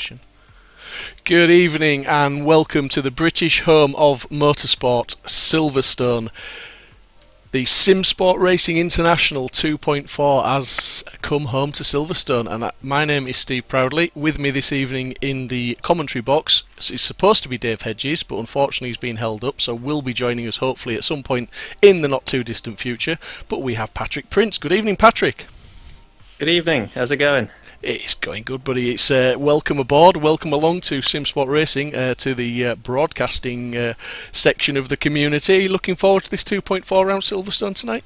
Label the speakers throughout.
Speaker 1: connection. Good evening and welcome to the British home of motorsport, Silverstone. The Simsport Racing International 2.4 has come home to Silverstone, and my name is Steve Proudley. With me this evening in the commentary box is supposed to be Dave Hedges, but unfortunately he's been held up, so will be joining us hopefully at some point in the not too distant future. But we have Patrick Prince. Good evening, Patrick.
Speaker 2: Good evening. How's it going?
Speaker 1: It's going good, buddy. It's welcome aboard, welcome along to Simsport Racing, to the broadcasting section of the community. Looking forward to this 2.4 round Silverstone tonight?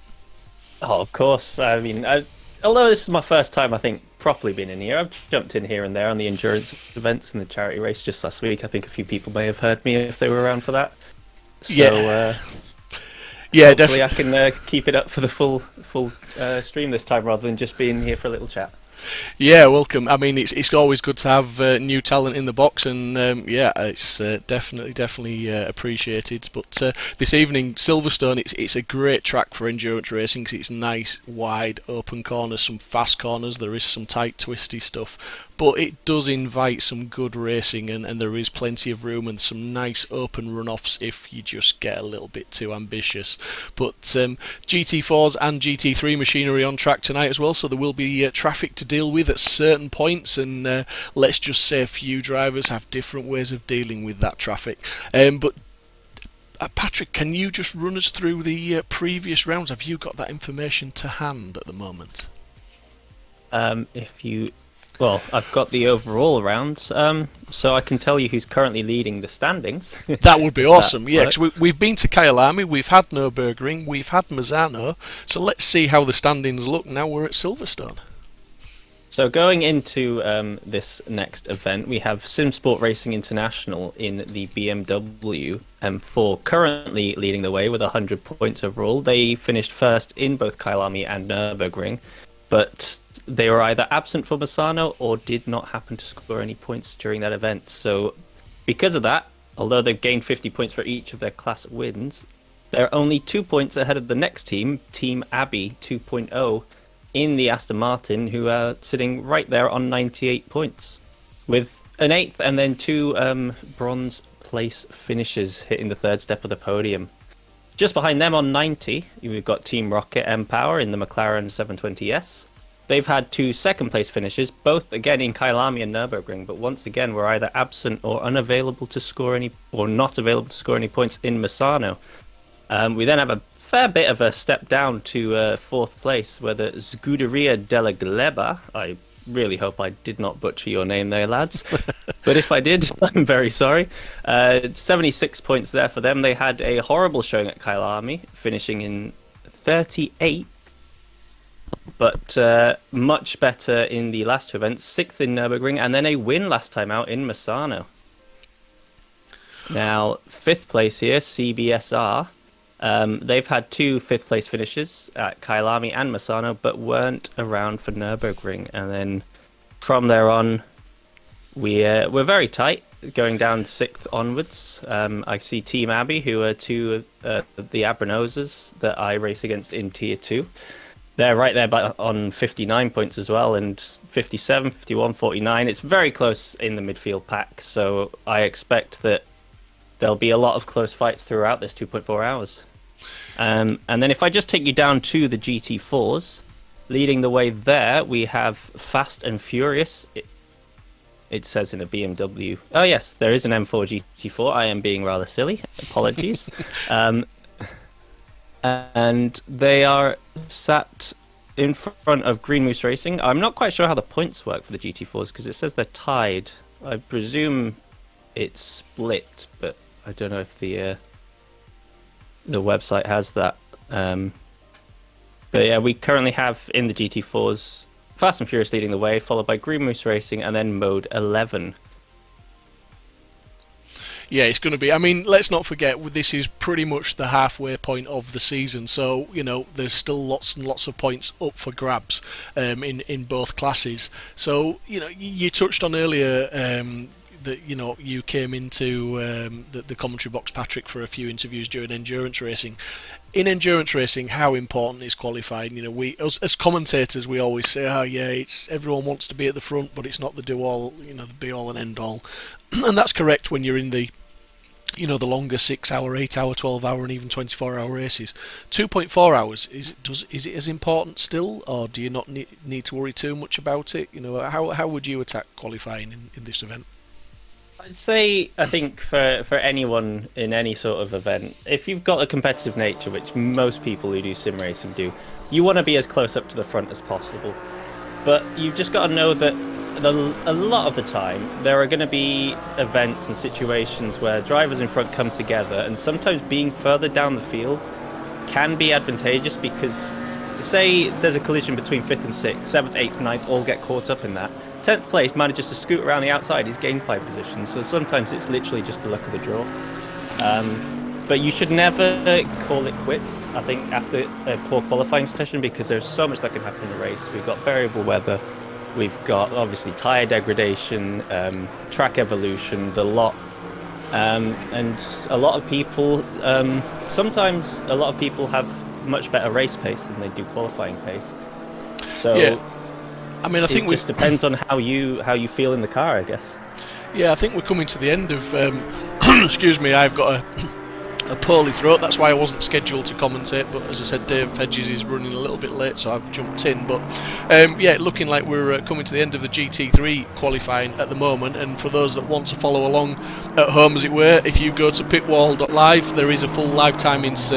Speaker 2: Oh, of course. I mean, although this is my first time, I think, properly being in here, I've jumped in here and there on the endurance events and the charity race just last week. I think a few people may have heard me if they were around for that. So, hopefully I can keep it up for the full stream this time rather than just being here for a little chat.
Speaker 1: Yeah, welcome. I mean, it's always good to have new talent in the box, and it's definitely appreciated. But this evening, Silverstone, it's a great track for endurance racing because it's nice, wide, open corners, some fast corners. There is some tight, twisty stuff, but it does invite some good racing, and there is plenty of room and some nice open run-offs if you just get a little bit too ambitious. But GT4s and GT3 machinery on track tonight as well, so there will be traffic to deal with at certain points, and let's just say a few drivers have different ways of dealing with that traffic. But Patrick, can you just run us through the previous rounds? Have you got that information to hand at the moment?
Speaker 2: Well, I've got the overall rounds, so I can tell you who's currently leading the standings.
Speaker 1: That would be awesome, yeah, because we've been to Kyalami, we've had Nürburgring, we've had Misano, so let's see how the standings look now we're at Silverstone.
Speaker 2: So going into this next event, we have Simsport Racing International in the BMW M4 currently leading the way with 100 points overall. They finished first in both Kyalami and Nürburgring, but they were either absent for Misano or did not happen to score any points during that event. So because of that, although they've gained 50 points for each of their class wins, they're only 2 points ahead of the next team, Team Abbey 2.0, in the Aston Martin, who are sitting right there on 98 points, with an 8th and then 2 bronze place finishes hitting the third step of the podium. Just behind them on 90, we've got Team Rocket M-Power in the McLaren 720S. They've had 2 second place finishes, both again in Kyalami and Nürburgring, but once again were either absent or unavailable to score any, or not available to score any points in Misano. We then have a fair bit of a step down to 4th place, where the Scuderia della Gleba, I really hope I did not butcher your name there, lads, but if I did, I'm very sorry. 76 points there for them. They had a horrible showing at Kyalami, finishing in 38th, but much better in the last 2 events, 6th in Nürburgring, and then a win last time out in Misano. Now, 5th place here, CBSR. They've had 2 5th place finishes at Kyalami and Misano, but weren't around for Nürburgring. And then from there on, we're very tight, going down 6th onwards. I see Team Abbey, who are 2 of the Abranosas that I race against in Tier 2. They're right there on 59 points as well, and 57, 51, 49. It's very close in the midfield pack, so I expect that there'll be a lot of close fights throughout this 2.4 hours. And then if I just take you down to the GT4s, leading the way there, we have Fast and Furious. It says in a BMW. Oh yes, there is an M4 GT4. I am being rather silly. Apologies. And they are sat in front of Green Moose Racing. I'm not quite sure how the points work for the GT4s because it says they're tied. I presume it's split, but I don't know if the website has that. But yeah, we currently have in the GT4s Fast and Furious leading the way, followed by Green Moose Racing, and then Mode 11.
Speaker 1: Yeah, it's going to be. I mean, let's not forget, this is pretty much the halfway point of the season, so there's still lots and lots of points up for grabs in both classes. So you touched on earlier that you came into the commentary box, Patrick, for a few interviews during endurance racing. In endurance racing, how important is qualifying? We as commentators, we always say, oh yeah, it's everyone wants to be at the front, but it's not the do all, the be all and end all. And that's correct when you're in the the longer 6 hour, 8 hour, 12 hour and even 24 hour races. 2.4 hours, is it as important still, or do you not need to worry too much about it? How would you attack qualifying in this event?
Speaker 2: I'd say, I think for anyone in any sort of event, if you've got a competitive nature, which most people who do sim racing do, you want to be as close up to the front as possible. But you've just got to know that a lot of the time there are going to be events and situations where drivers in front come together, and sometimes being further down the field can be advantageous, because say there's a collision between 5th and 6th, 7th, 8th, 9th all get caught up in that. 10th place manages to scoot around the outside, he's gained 5 positions, so sometimes it's literally just the luck of the draw. But you should never call it quits, I think, after a poor qualifying session, because there's so much that can happen in the race. We've got variable weather, we've got obviously tyre degradation, track evolution, the lot. And a lot of people, sometimes a lot of people have much better race pace than they do qualifying pace. So
Speaker 1: yeah. I mean, I think
Speaker 2: it just depends on how you feel in the car, I guess.
Speaker 1: Yeah, I think we're coming to the end of. Excuse me, I've got a poorly throat. That's why I wasn't scheduled to commentate. But as I said, Dave Hedges is running a little bit late, so I've jumped in. But yeah, looking like we're coming to the end of the GT3 qualifying at the moment. And for those that want to follow along at home, as it were, if you go to pitwall.live, there is a full live timings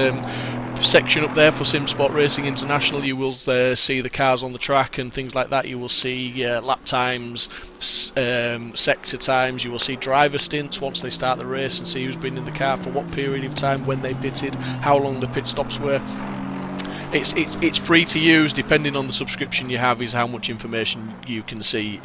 Speaker 1: section up there for Simsport Racing International. You will see the cars on the track and things like that. You will see lap times, sector times. You will see driver stints once they start the race and see who's been in the car for what period of time, when they pitted, how long the pit stops were. It's free to use, depending on the subscription you have is how much information you can see.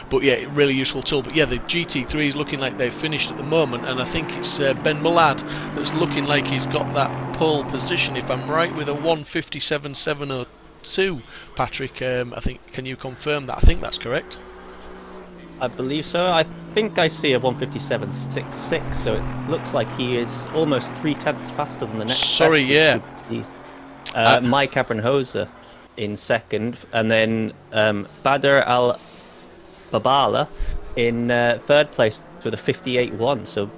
Speaker 1: But yeah, really useful tool. But yeah, the GT3 is looking like they've finished at the moment, and I think it's Ben Mullad that's looking like he's got that pole position, if I'm right, with a 1:57.702. Patrick, I think, can you confirm that? I think that's correct.
Speaker 2: I believe so. I think I see a 1:57.66, so it looks like he is almost 3/10 faster than the next.
Speaker 1: Sorry, yeah.
Speaker 2: Mike Abranhosa in second, and then Badr Al-Babala in third place with a 58.1. So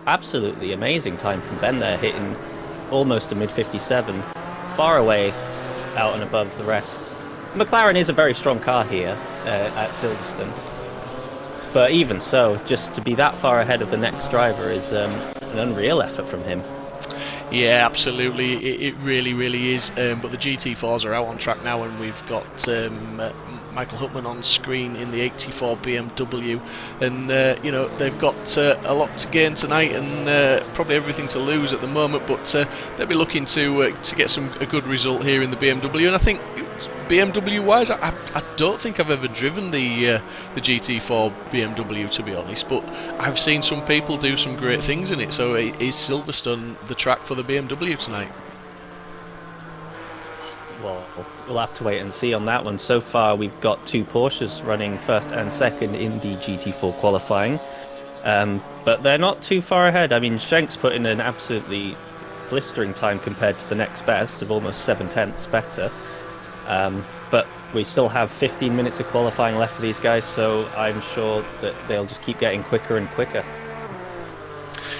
Speaker 2: absolutely amazing time from Ben there, hitting almost a mid-57, far away out and above the rest. McLaren is a very strong car here at Silverstone, but even so, just to be that far ahead of the next driver is an unreal effort from him.
Speaker 1: Yeah, absolutely. It really, really is. But the GT4s are out on track now, and we've got Michael Huttman on screen in the 84 BMW, and they've got a lot to gain tonight, and probably everything to lose at the moment. But they'll be looking to get a good result here in the BMW, and I think BMW wise, I don't think I've ever driven the GT4 BMW, to be honest, but I've seen some people do some great things in it. So is Silverstone the track for the BMW tonight?
Speaker 2: Well, we'll have to wait and see on that one. So far we've got 2 Porsches running first and second in the GT4 qualifying, but they're not too far ahead. I mean, Schenk's put in an absolutely blistering time compared to the next best of almost 7/10 better. But we still have 15 minutes of qualifying left for these guys, so I'm sure that they'll just keep getting quicker and quicker.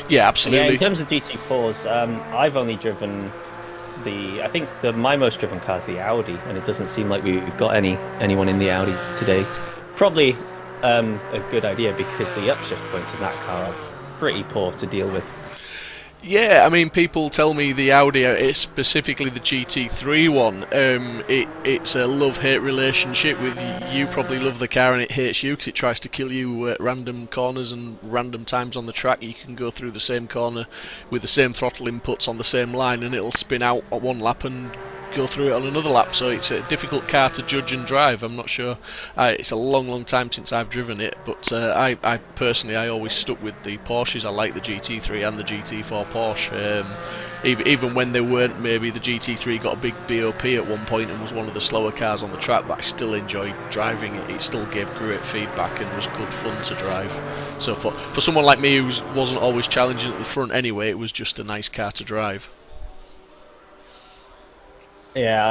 Speaker 1: Yeah, absolutely.
Speaker 2: Yeah, in terms of GT4s, I've only driven I think my most driven car is the Audi, and it doesn't seem like we've got anyone in the Audi today. Probably a good idea, because the upshift points in that car are pretty poor to deal with.
Speaker 1: Yeah, I mean, people tell me the Audi, it's specifically the GT3 one, it's a love-hate relationship with you probably love the car and it hates you because it tries to kill you at random corners and random times on the track. You can go through the same corner with the same throttle inputs on the same line and it'll spin out at one lap and go through it on another lap. So it's a difficult car to judge and drive. I'm not sure. It's a long time since I've driven it, but I personally always stuck with the Porsches. I like the GT3 and the GT4 Porsche. Even when they weren't, maybe the GT3 got a big BOP at one point and was one of the slower cars on the track, but I still enjoyed driving it. It still gave great feedback and was good fun to drive. So for someone like me who wasn't always challenging at the front anyway, it was just a nice car to drive.
Speaker 2: Yeah,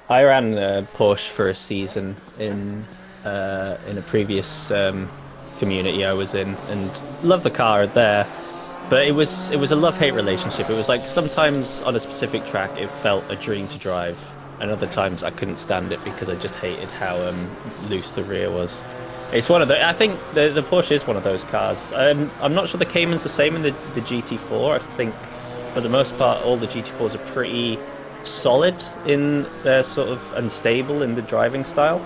Speaker 2: I ran Porsche for a season in a previous community I was in, and loved the car there. But it was a love-hate relationship. It was like sometimes on a specific track it felt a dream to drive, and other times I couldn't stand it because I just hated how loose the rear was. It's one of the. I think the Porsche is one of those cars. I'm not sure the Cayman's the same in the GT4. I think for the most part all the GT4s are pretty solid in their sort of unstable in the driving style,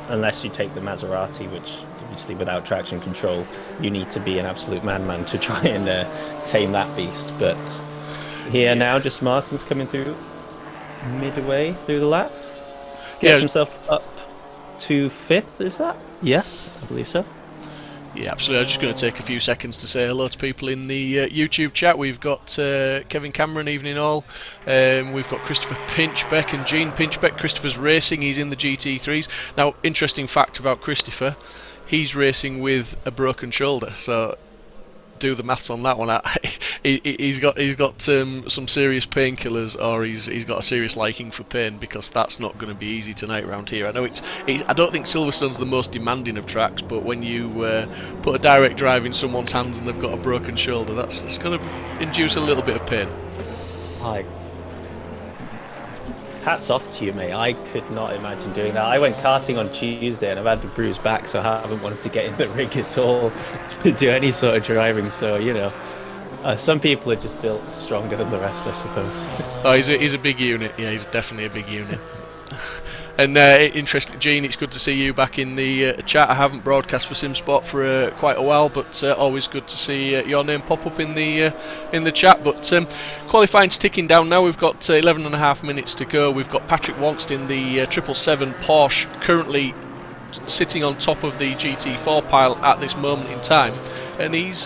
Speaker 2: unless you take the Maserati, which obviously without traction control you need to be an absolute madman to try and tame that beast. But here now, just Martin's coming through midway through the lap, gets himself up to 5th. Is that? Yes, I believe so.
Speaker 1: Yeah, absolutely. I was just going to take a few seconds to say hello to people in the YouTube chat. We've got Kevin Cameron, evening all. We've got Christopher Pinchbeck and Gene Pinchbeck. Christopher's racing, he's in the GT3s. Now, interesting fact about Christopher, he's racing with a broken shoulder, so do the maths on that one. He's got some serious painkillers, or he's got a serious liking for pain, because that's not going to be easy tonight around here. I know I don't think Silverstone's the most demanding of tracks, but when you put a direct drive in someone's hands and they've got a broken shoulder, that's going to induce a little bit of pain.
Speaker 2: Hi. Hats off to you, mate. I could not imagine doing that. I went karting on Tuesday and I've had a bruised back, so I haven't wanted to get in the rig at all to do any sort of driving. So, you know, some people are just built stronger than the rest, I suppose.
Speaker 1: Oh, he's a big unit. Yeah, he's definitely a big unit. And interesting, Gene, it's good to see you back in the chat. I haven't broadcast for Simsport for quite a while, but always good to see your name pop up in the chat. But qualifying's ticking down now. We've got 11.5 minutes to go. We've got Patrick Wanst in the 777 Porsche, currently sitting on top of the GT4 pile at this moment in time, and it's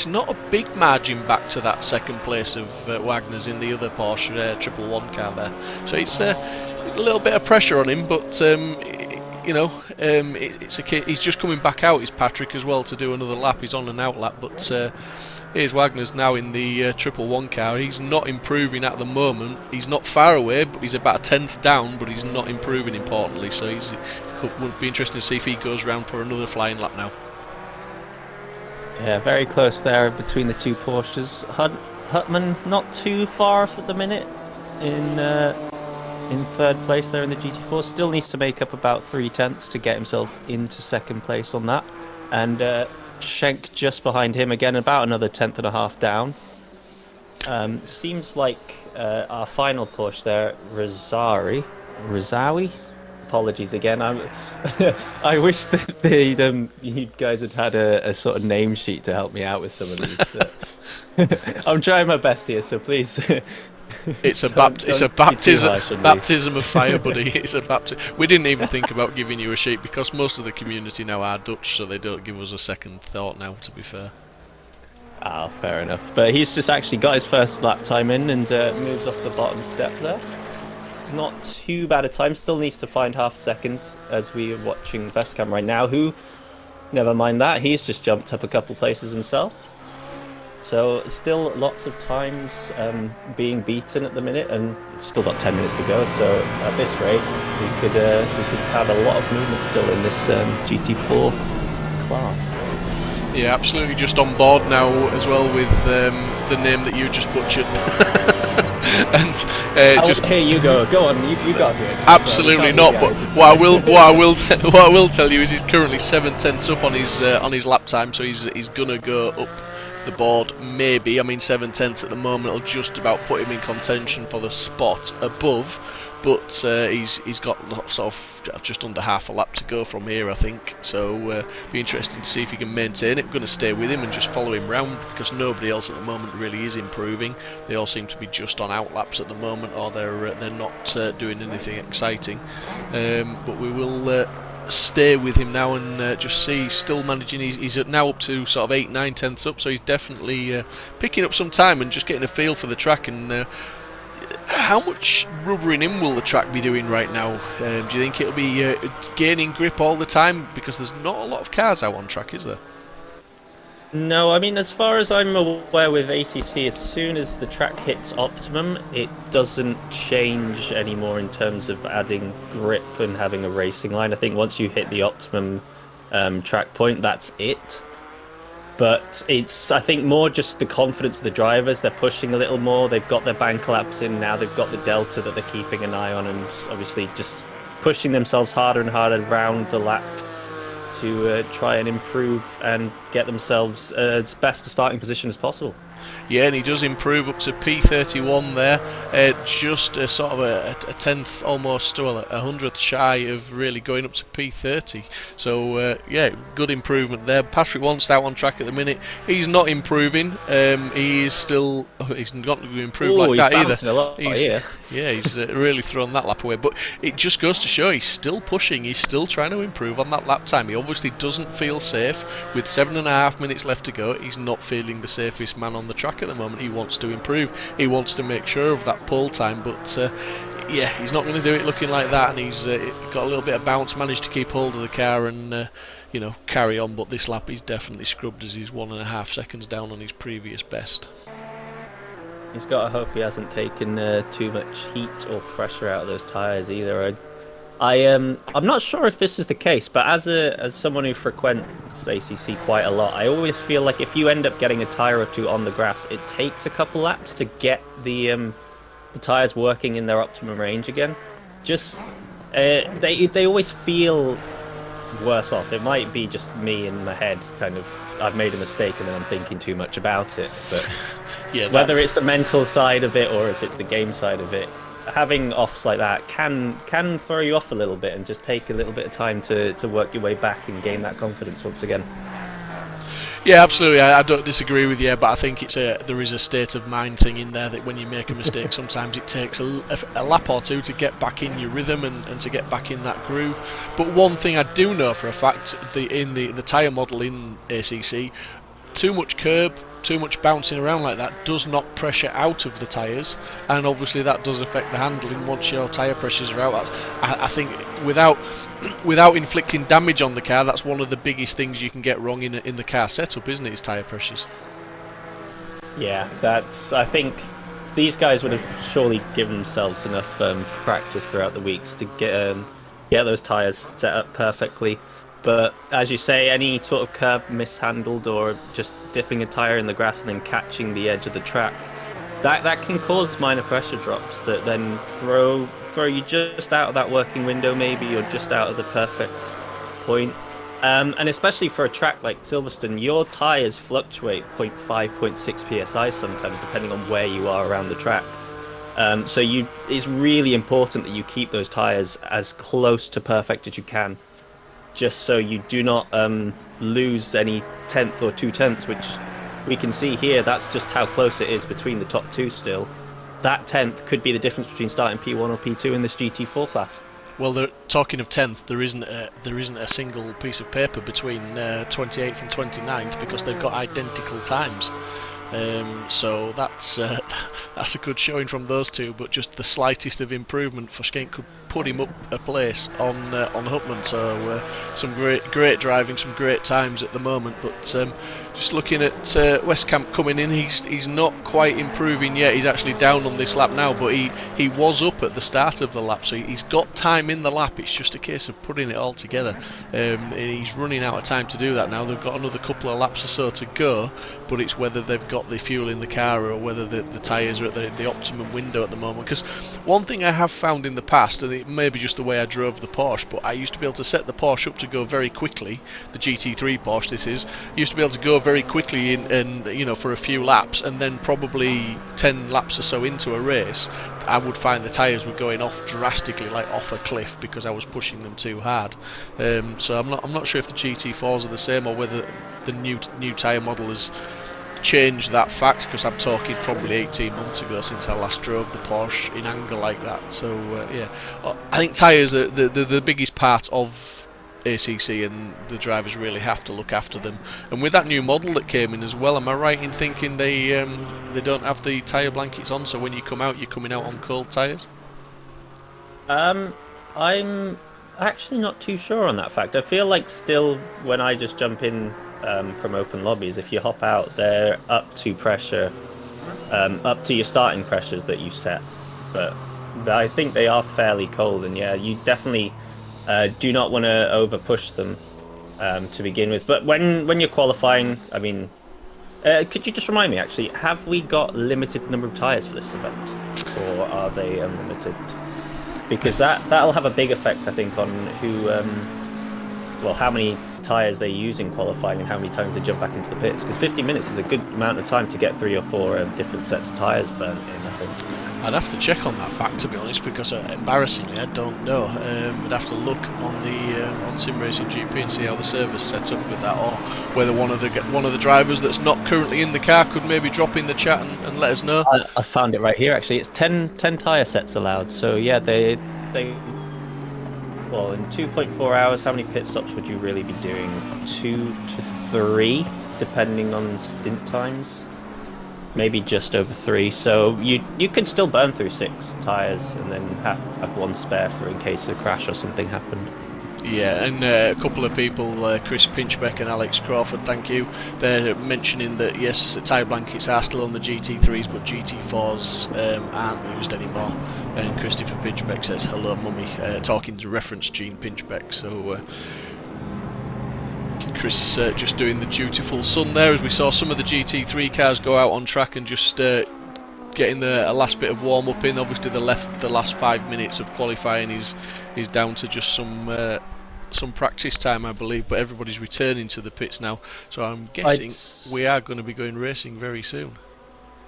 Speaker 1: not a big margin back to that second place of Wagner's in the other Porsche 111 car there. So it's a little bit of pressure on him, but you know, he's just coming back out. Is Patrick as well to do another lap? He's on an out lap, but here's Wagner's now in the 111 car. He's not improving at the moment. He's not far away, but he's about a 10th down, but he's not improving importantly. So it would be interesting to see if he goes round for another flying lap now.
Speaker 2: Yeah, very close there between the two Porsches. Hutman not too far off at the minute in 3rd place there in the GT4. Still needs to make up about 3/10 to get himself into 2nd place on that. And Schenk just behind him again, about another 10.5 down. Seems like our final Porsche there, Razawi. Apologies again. I wish that you guys had a sort of name sheet to help me out with some of these. I'm trying my best here, so please. It's a baptism of fire, buddy. It's a baptism. We didn't even think about giving you a sheet because most of the community now are Dutch, so they don't give us a second thought now, to be fair. Ah, fair enough. But he's just actually got his first lap time in and moves off the bottom step there. Not too bad a time. Still needs to find half a second as we are watching Vestcam right now, who, never mind that, he's just jumped up a couple places himself. So still lots of times being beaten at the minute, and we've still got 10 minutes to go. So at this rate, we could have a lot of movement still in this GT4 class.
Speaker 1: Yeah, absolutely. Just on board now as well with the name that you just butchered. And just
Speaker 2: here you go. Go on, you got it.
Speaker 1: Absolutely not. But what I will tell you is he's currently 7/10 up on his lap time, so he's gonna go up the board. Maybe, I mean, 7/10 at the moment will just about put him in contention for the spot above, but he's got sort of just under half a lap to go from here, I think. So be interesting to see if he can maintain it. I'm going to stay with him and just follow him round, because nobody else at the moment really is improving. They all seem to be just on out laps at the moment, or they're not doing anything exciting. But we will stay with him now and just see. He's still managing. He's now up to sort of 8, 9 tenths up, so he's definitely picking up some time and just getting a feel for the track. And how much rubbering in will the track be doing right now? Do you think it'll be gaining grip all the time? Because there's not a lot of cars out on track, is there?
Speaker 2: No, I mean, as far as I'm aware with ACC, as soon as the track hits optimum, it doesn't change anymore in terms of adding grip and having a racing line. I think once you hit the optimum track point, that's it. But it's, I think, more just the confidence of the drivers. They're pushing a little more. They've got their bank laps in now. They've got the delta that they're keeping an eye on, and obviously just pushing themselves harder and harder around the lap to try and improve and get themselves as best a starting position as possible.
Speaker 1: Yeah, and he does improve up to P31 there, just a sort of a tenth, almost, well, a hundredth shy of really going up to P30. So yeah, good improvement there. Patrick Want's out on track at the minute. He's not improving. He is still. He's not going to improve like that either.
Speaker 2: A lot,
Speaker 1: yeah, he's really thrown that lap away. But it just goes to show he's still pushing. He's still trying to improve on that lap time. He obviously doesn't feel safe with 7.5 minutes left to go. He's not feeling the safest man on the track at the moment. He wants to improve. He wants to make sure of that pole time, but yeah, he's not going to do it looking like that, and he's got a little bit of bounce, managed to keep hold of the car and you know, carry on. But this lap he's definitely scrubbed, as he's 1.5 seconds down on his previous best.
Speaker 2: He's got to hope he hasn't taken too much heat or pressure out of those tyres either. I'm not sure if this is the case, but as someone who frequents ACC quite a lot, I always feel like if you end up getting a tyre or two on the grass, it takes a couple laps to get the tyres working in their optimum range again. Just they always feel worse off. It might be just me in my head, kind of, I've made a mistake and then I'm thinking too much about it. But yeah, whether it's the mental side of it or if it's the game side of it, having offs like that can throw you off a little bit and just take a little bit of time to work your way back and gain that confidence once again.
Speaker 1: Yeah, absolutely. I don't disagree with you, but I think there is a state of mind thing in there that when you make a mistake, sometimes it takes a lap or two to get back in your rhythm and to get back in that groove. But one thing I do know for a fact, in the tyre model in ACC, too much curb, too much bouncing around like that does knock pressure out of the tyres, and obviously that does affect the handling once your tyre pressures are out. I think without inflicting damage on the car, that's one of the biggest things you can get wrong in the car setup, isn't it? Is tyre pressures.
Speaker 2: Yeah, I think these guys would have surely given themselves enough practice throughout the weeks to get those tyres set up perfectly. But as you say, any sort of curb mishandled or just dipping a tyre in the grass and then catching the edge of the track, that can cause minor pressure drops that then throw you just out of that working window maybe, or just out of the perfect point. And especially for a track like Silverstone, your tyres fluctuate 0.5, 0.6 psi sometimes, depending on where you are around the track. So it's really important that you keep those tyres as close to perfect as you can, just so you do not lose any tenth or 2 tenths, which we can see here. That's just how close it is between the top two still. That tenth could be the difference between starting P1 or P2 in this GT4 class.
Speaker 1: Well, talking of 10th, there isn't a single piece of paper between 28th and 29th, because they've got identical times. So that's a good showing from those two, but just the slightest of improvement for Skink could put him up a place on Hutman. So some great driving, some great times at the moment. But just looking at Westcamp coming in, he's not quite improving yet. He's actually down on this lap now, but he was up at the start of the lap, so he's got time in the lap. It's just a case of putting it all together. He's running out of time to do that now. They've got another couple of laps or so to go, but it's whether they've got got the fuel in the car or whether the tyres are at the optimum window at the moment. Because one thing I have found in the past, and it may be just the way I drove the Porsche, but I used to be able to set the Porsche up to go very quickly. The GT3 Porsche this is, used to be able to go very quickly in for a few laps, and then probably 10 laps or so into a race I would find the tyres were going off drastically, like off a cliff, because I was pushing them too hard. So I'm not sure if the GT4s are the same or whether the new tyre model has changed that fact, because I'm talking probably 18 months ago since I last drove the Porsche in anger like that. So yeah, I think tyres are the biggest part of ACC, and the drivers really have to look after them. And with that new model that came in as well, am I right in thinking they don't have the tyre blankets on, so when you come out, you're coming out on cold tyres?
Speaker 2: I'm actually not too sure on that fact. I feel like still when I just jump in from open lobbies, if you hop out, they're up to pressure, up to your starting pressures that you set. But I think they are fairly cold, and yeah, you definitely do not want to over push them to begin with. But when you're qualifying, I mean, could you just remind me actually, have we got limited number of tyres for this event, or are they unlimited? Because that'll have a big effect, I think, on who, well, how many tyres they use in qualifying and how many times they jump back into the pits. Because 50 minutes is a good amount of time to get 3 or 4 different sets of tyres burnt in, I think.
Speaker 1: I'd have to check on that fact, to be honest, because embarrassingly I don't know. I'd have to look on the on Sim Racing GP and see how the server's set up with that, or whether one of the drivers that's not currently in the car could maybe drop in the chat and let us know.
Speaker 2: I found it right here actually. It's 10 tyre sets allowed. So yeah, they well, in 2.4 hours, how many pit stops would you really be doing? 2 to 3, depending on stint times. Maybe just over 3. So you could still burn through 6 tyres and then have 1 spare for in case a crash or something happened.
Speaker 1: Yeah, and a couple of people, Chris Pinchbeck and Alex Crawford, thank you. They're mentioning that yes, tyre blankets are still on the GT3s, but GT4s aren't used anymore. And Christopher Pinchbeck says hello, mummy, talking to reference Gene Pinchbeck. So Chris just doing the dutiful son there, as we saw some of the GT3 cars go out on track and just getting a last bit of warm up in. Obviously the last 5 minutes of qualifying is down to just some practice time, I believe, but everybody's returning to the pits now, so I'm guessing we are going to be going racing very soon.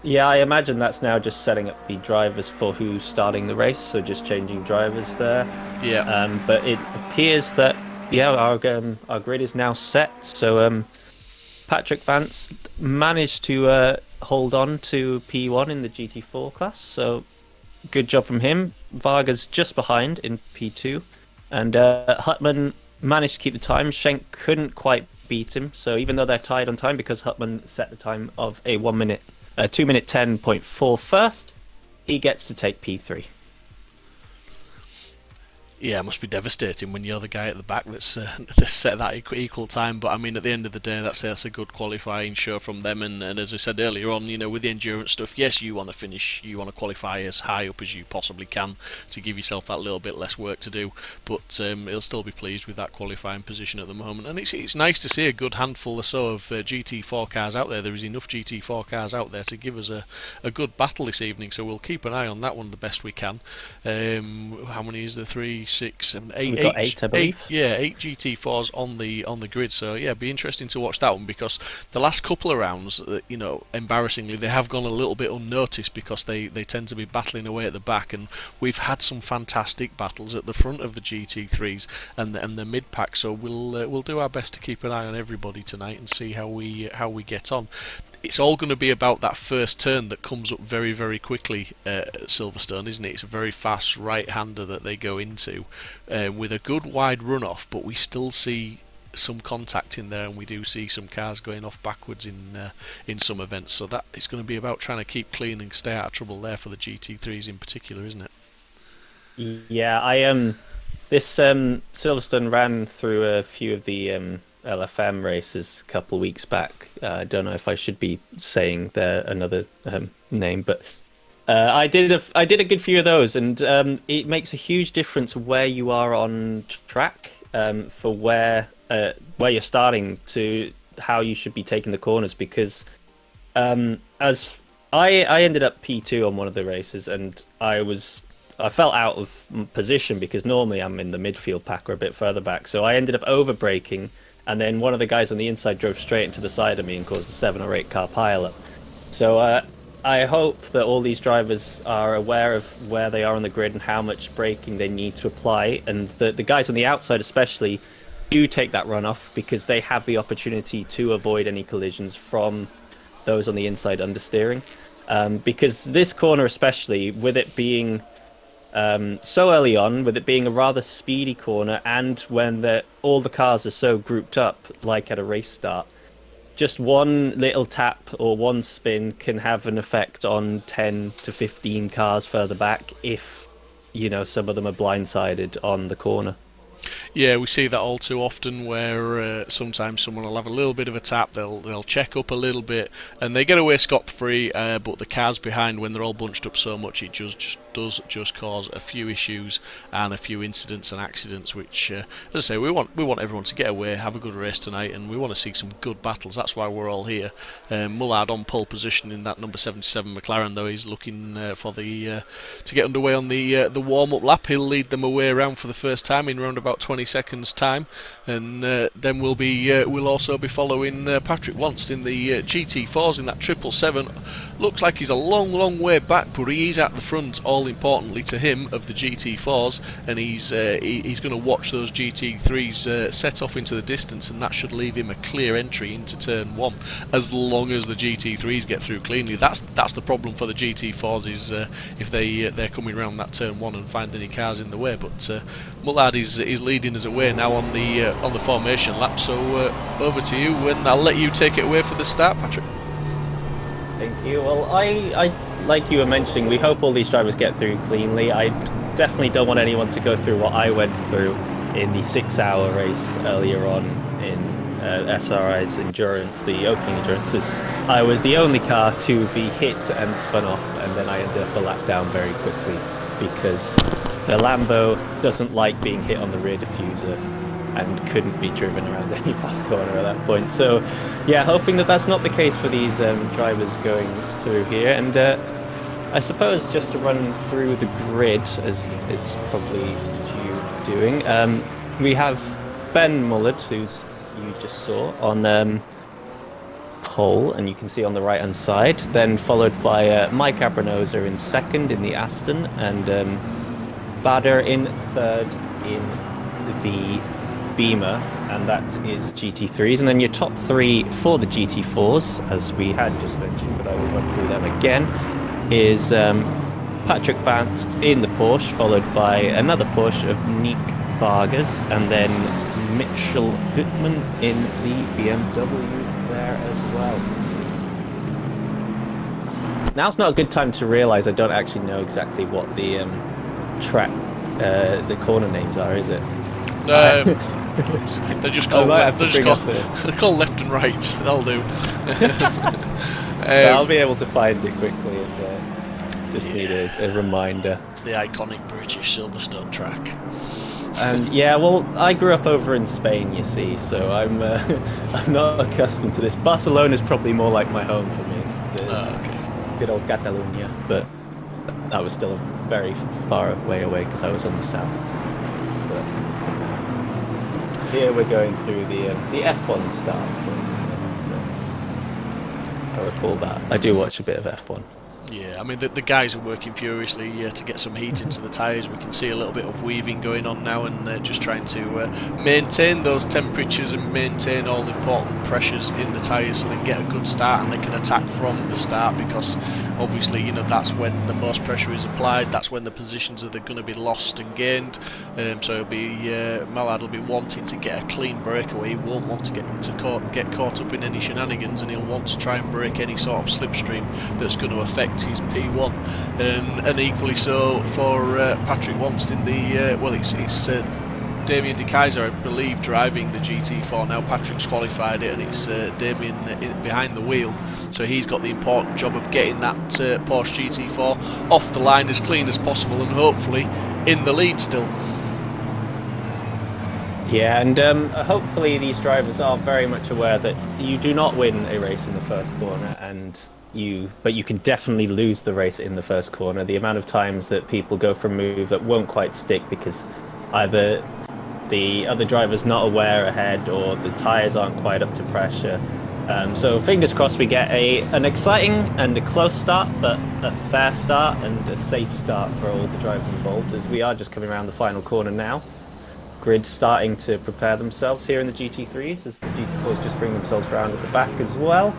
Speaker 2: Yeah, I imagine that's now just setting up the drivers for who's starting the race, so just changing drivers there.
Speaker 1: Yeah.
Speaker 2: But it appears that our grid is now set. So Patrick Vance managed to hold on to P1 in the GT4 class, so good job from him. Varga's just behind in P2, and Hutman managed to keep the time. Schenk couldn't quite beat him, so even though they're tied on time, because Hutman set the time of a 2 minute 10.4 first, he gets to take P3.
Speaker 1: Yeah, it must be devastating when you're the guy at the back that's set that equal time. But I mean, at the end of the day, that's a good qualifying show from them. And as I said earlier on, with the endurance stuff, yes, you want to finish, you want to qualify as high up as you possibly can to give yourself that little bit less work to do. But he'll still be pleased with that qualifying position at the moment. And it's nice to see a good handful or so of GT4 cars out there. There is enough GT4 cars out there to give us a good battle this evening. So we'll keep an eye on that one the best we can. How many is there? 3, 6, 7, 8.
Speaker 2: We've got 8, I believe.
Speaker 1: 8 GT4s on the grid. So yeah, it'd be interesting to watch that one, because the last couple of rounds, embarrassingly, they have gone a little bit unnoticed because they tend to be battling away at the back, and we've had some fantastic battles at the front of the GT3s and the mid pack. So we'll do our best to keep an eye on everybody tonight and see how we get on. It's all going to be about that first turn that comes up very, very quickly at Silverstone, isn't it? It's a very fast right-hander that they go into with a good wide runoff, but we still see some contact in there, and we do see some cars going off backwards in some events. So that it's going to be about trying to keep clean and stay out of trouble there for the GT3s in particular, isn't it?
Speaker 2: Yeah, this Silverstone ran through a few of the LFM races a couple of weeks back. I don't know if I should be saying another name, but I did a good few of those, and it makes a huge difference where you are on track for where you're starting to how you should be taking the corners, because As I ended up P2 on one of the races, and I felt out of position because normally I'm in the midfield pack or a bit further back. So I ended up over braking, and then one of the guys on the inside drove straight into the side of me and caused a 7 or 8 car pileup. So I hope that all these drivers are aware of where they are on the grid and how much braking they need to apply, and the guys on the outside especially do take that run off because they have the opportunity to avoid any collisions from those on the inside understeering. Because this corner especially, with it being so early on, with it being a rather speedy corner, and when all the cars are so grouped up, like at a race start, just one little tap or one spin can have an effect on 10 to 15 cars further back if, some of them are blindsided on the corner.
Speaker 1: Yeah, we see that all too often where sometimes someone will have a little bit of a tap, they'll check up a little bit, and they get away scot-free, but the cars behind, when they're all bunched up so much, it does cause a few issues and a few incidents and accidents, which, as I say, we want everyone to get away, have a good race tonight, and we want to see some good battles. That's why we're all here. Mullard on pole position in that number 77 McLaren, though. He's looking for to get underway on the warm-up lap. He'll lead them away around for the first time in round about 20 seconds time, and then we'll also be following Patrick Wantz in the GT4s in that 777. Looks like he's a long way back, but he's at the front, all importantly to him, of the GT4s, and he's going to watch those GT3s set off into the distance, and that should leave him a clear entry into turn 1 as long as the GT3s get through cleanly. That's the problem for the GT4s, is if they're coming around that turn 1 and find any cars in the way. But Mullard is leading us away now on the formation lap, so over to you, and I'll let you take it away for the start, Patrick.
Speaker 2: Thank you. Well, I like you were mentioning, we hope all these drivers get through cleanly. I definitely don't want anyone to go through what I went through in the 6-hour race earlier on in SRI's endurance, the opening endurances. I was the only car to be hit and spun off, and then I ended up a lap down very quickly because the Lambo doesn't like being hit on the rear diffuser and couldn't be driven around any fast corner at that point. So yeah, hoping that that's not the case for these drivers going through here. And I suppose just to run through the grid, as it's probably you doing, we have Ben Mullard, who's you just saw, on pole, and you can see on the right hand side, then followed by Mike Abranoza in second in the Aston, and Bader in third in the Beamer, and that is GT3s. And then your top 3 for the GT4s, as we had just mentioned, but I will run through them again, is Patrick Vance in the Porsche, followed by another Porsche of Nick Vargas, and then Mitchell Hutman in the BMW there as well. Now's not a good time to realise I don't actually know exactly what the track, the corner names are, is it?
Speaker 1: They're just called they're called left and right. That'll do.
Speaker 2: So I'll be able to find it quickly, and just need a reminder.
Speaker 1: The iconic British Silverstone track.
Speaker 2: And yeah, well, I grew up over in Spain, you see, so I'm not accustomed to this. Barcelona's probably more like my home for me.
Speaker 1: Okay.
Speaker 2: Good old Catalonia, but that was still a very far way away because I was on the south. But here we're going through the F1 start. I recall that. I do watch a bit of F1.
Speaker 1: Yeah, I mean the guys are working furiously to get some heat into the tyres. We can see a little bit of weaving going on now, and they're just trying to maintain those temperatures and maintain all the important pressures in the tyres so they can get a good start and they can attack from the start, because obviously that's when the most pressure is applied, that's when the positions are going to be lost and gained. So it'll be Mallard will be wanting to get a clean breakaway. He won't want to get caught up in any shenanigans, and he'll want to try and break any sort of slipstream that's going to affect his P1, and equally so for Patrick Wantz in the it's Damien De Keyser, I believe, driving the GT4 now. Patrick's qualified it, and it's Damien behind the wheel, so he's got the important job of getting that Porsche GT4 off the line as clean as possible and hopefully in the lead still.
Speaker 2: Yeah, and hopefully these drivers are very much aware that you do not win a race in the first corner, but you can definitely lose the race in the first corner. The amount of times that people go for a move that won't quite stick because either the other driver's not aware ahead or the tires aren't quite up to pressure. So fingers crossed we get an exciting and a close start, but a fair start and a safe start for all the drivers involved, as we are just coming around the final corner now. Grid starting to prepare themselves here in the GT3s as the GT4s just bring themselves around at the back as well.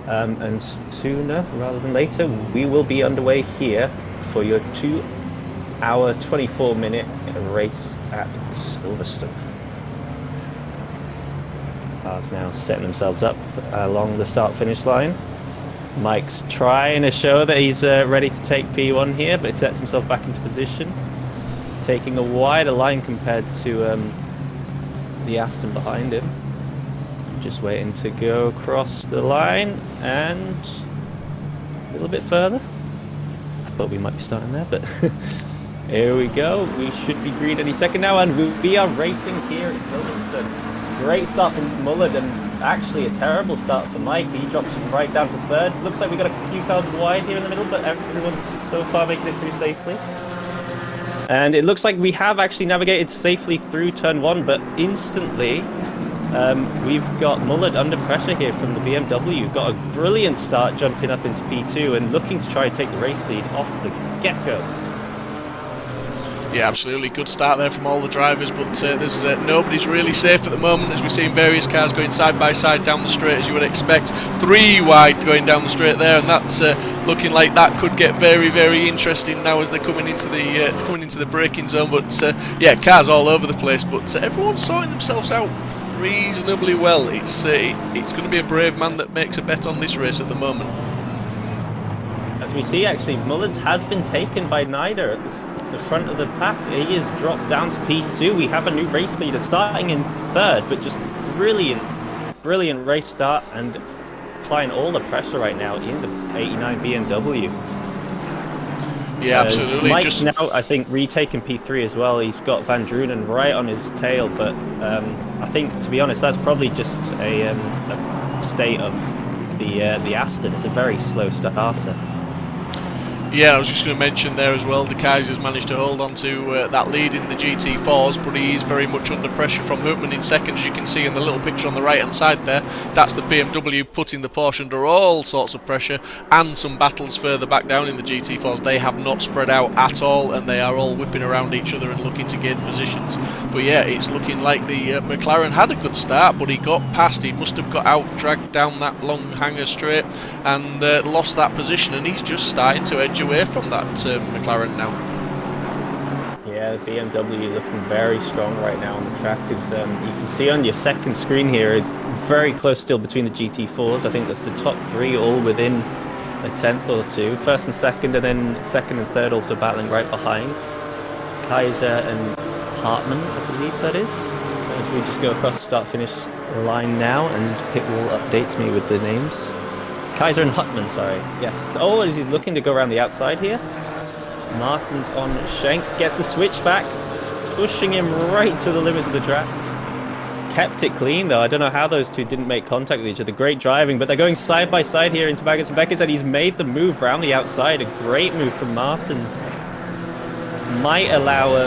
Speaker 2: And sooner rather than later, we will be underway here for your 2-hour, 24-minute race at Silverstone. Cars now setting themselves up along the start-finish line. Mike's trying to show that he's ready to take P1 here, but he sets himself back into position, taking a wider line compared to the Aston behind him. Just waiting to go across the line and a little bit further. I thought we might be starting there, but here we go. We should be green any second now, and we are racing here at Silverstone. Great start from Mullard, and actually a terrible start for Mike. He drops right down to third. Looks like we got a few cars wide here in the middle, but everyone's so far making it through safely. And it looks like we have actually navigated safely through turn 1, but instantly we've got Mullard under pressure here from the BMW. Got a brilliant start jumping up into P2 and looking to try and take the race lead off the get-go.
Speaker 1: Yeah, absolutely. Good start there from all the drivers, but there's nobody's really safe at the moment as we see various cars going side by side down the straight, as you would expect. 3 wide going down the straight there, and that's looking like that could get very, very interesting now as they're coming into the braking zone. But yeah, cars all over the place, but everyone's sorting themselves out reasonably well. It's going to be a brave man that makes a bet on this race at the moment.
Speaker 2: As we see, actually, Mullard has been taken by Nider at the front of the pack. He is dropped down to P2. We have a new race leader starting in third, but just brilliant race start and applying all the pressure right now in the 89 BMW.
Speaker 1: Yeah, absolutely.
Speaker 2: Mike's
Speaker 1: just
Speaker 2: now, I think, retaking P3 as well. He's got Van Drunen right on his tail, but I think, to be honest, that's probably just a state of the Aston. It's a very slow starter.
Speaker 1: Yeah, I was just going to mention there as well, De Keyser's managed to hold on to that lead in the GT4s, but he is very much under pressure from Hoopman in second, as you can see in the little picture on the right hand side there. That's the BMW putting the Porsche under all sorts of pressure, and some battles further back down in the GT4s. They have not spread out at all, and they are all whipping around each other and looking to gain positions. But yeah, it's looking like the McLaren had a good start, but he got past. He must have got out, dragged down that long hanger straight, and lost that position, and he's just starting to edge away from that McLaren now.
Speaker 2: Yeah, the BMW looking very strong right now on the track. As you can see on your second screen here, very close still between the GT4s. I think that's the top 3 all within a tenth or two. First and second, and then second and third also battling right behind. Kaiser and Hartmann, I believe that is. As we just go across the start-finish line now, and Pitwall updates me with the names. Kaiser and Huttman, sorry. Yes. Oh, he's looking to go around the outside here. Martin's on Schenk. Gets the switch back. Pushing him right to the limits of the track. Kept it clean, though. I don't know how those two didn't make contact with each other. Great driving, but they're going side by side here into Baggett and Beckett, and he's made the move around the outside. A great move from Martins. Might allow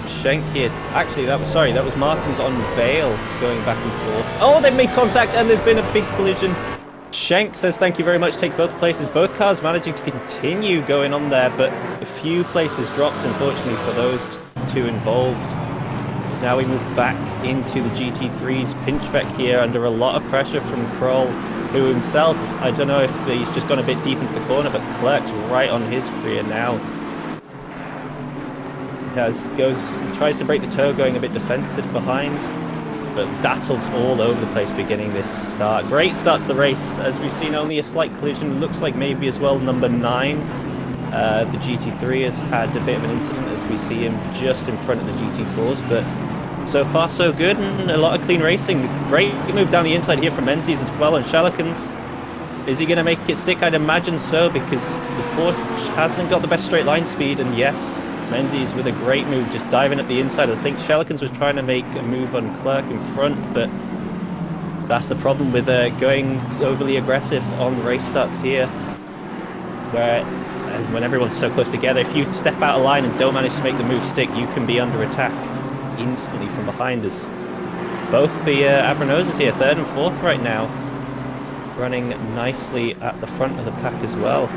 Speaker 2: Schenk here. Actually, that was Martins on Vale going back and forth. Oh, they've made contact, and there's been a big collision. Schenk says thank you very much, take both places. Both cars managing to continue going on there, but a few places dropped, unfortunately, for those two involved. As now we move back into the GT3's pinchback here under a lot of pressure from Kroll, who himself, I don't know if he's just gone a bit deep into the corner, but Clerk's right on his rear now. Tries to break the toe, going a bit defensive behind. But battles all over the place beginning this start. Great start to the race, as we've seen only a slight collision. Looks like maybe as well number 9. The GT3 has had a bit of an incident as we see him just in front of the GT4s, but so far so good and a lot of clean racing. Great move down the inside here from Menzies as well on Schallikens. Is he going to make it stick? I'd imagine so, because the Porsche hasn't got the best straight line speed, and yes, Menzies with a great move, just diving at the inside. I think Shellikens was trying to make a move on Clerk in front, but that's the problem with going overly aggressive on race starts here, where when everyone's so close together, if you step out of line and don't manage to make the move stick, you can be under attack instantly from behind us. Both the Abranosas here, 3rd and 4th right now, running nicely at the front of the pack as well.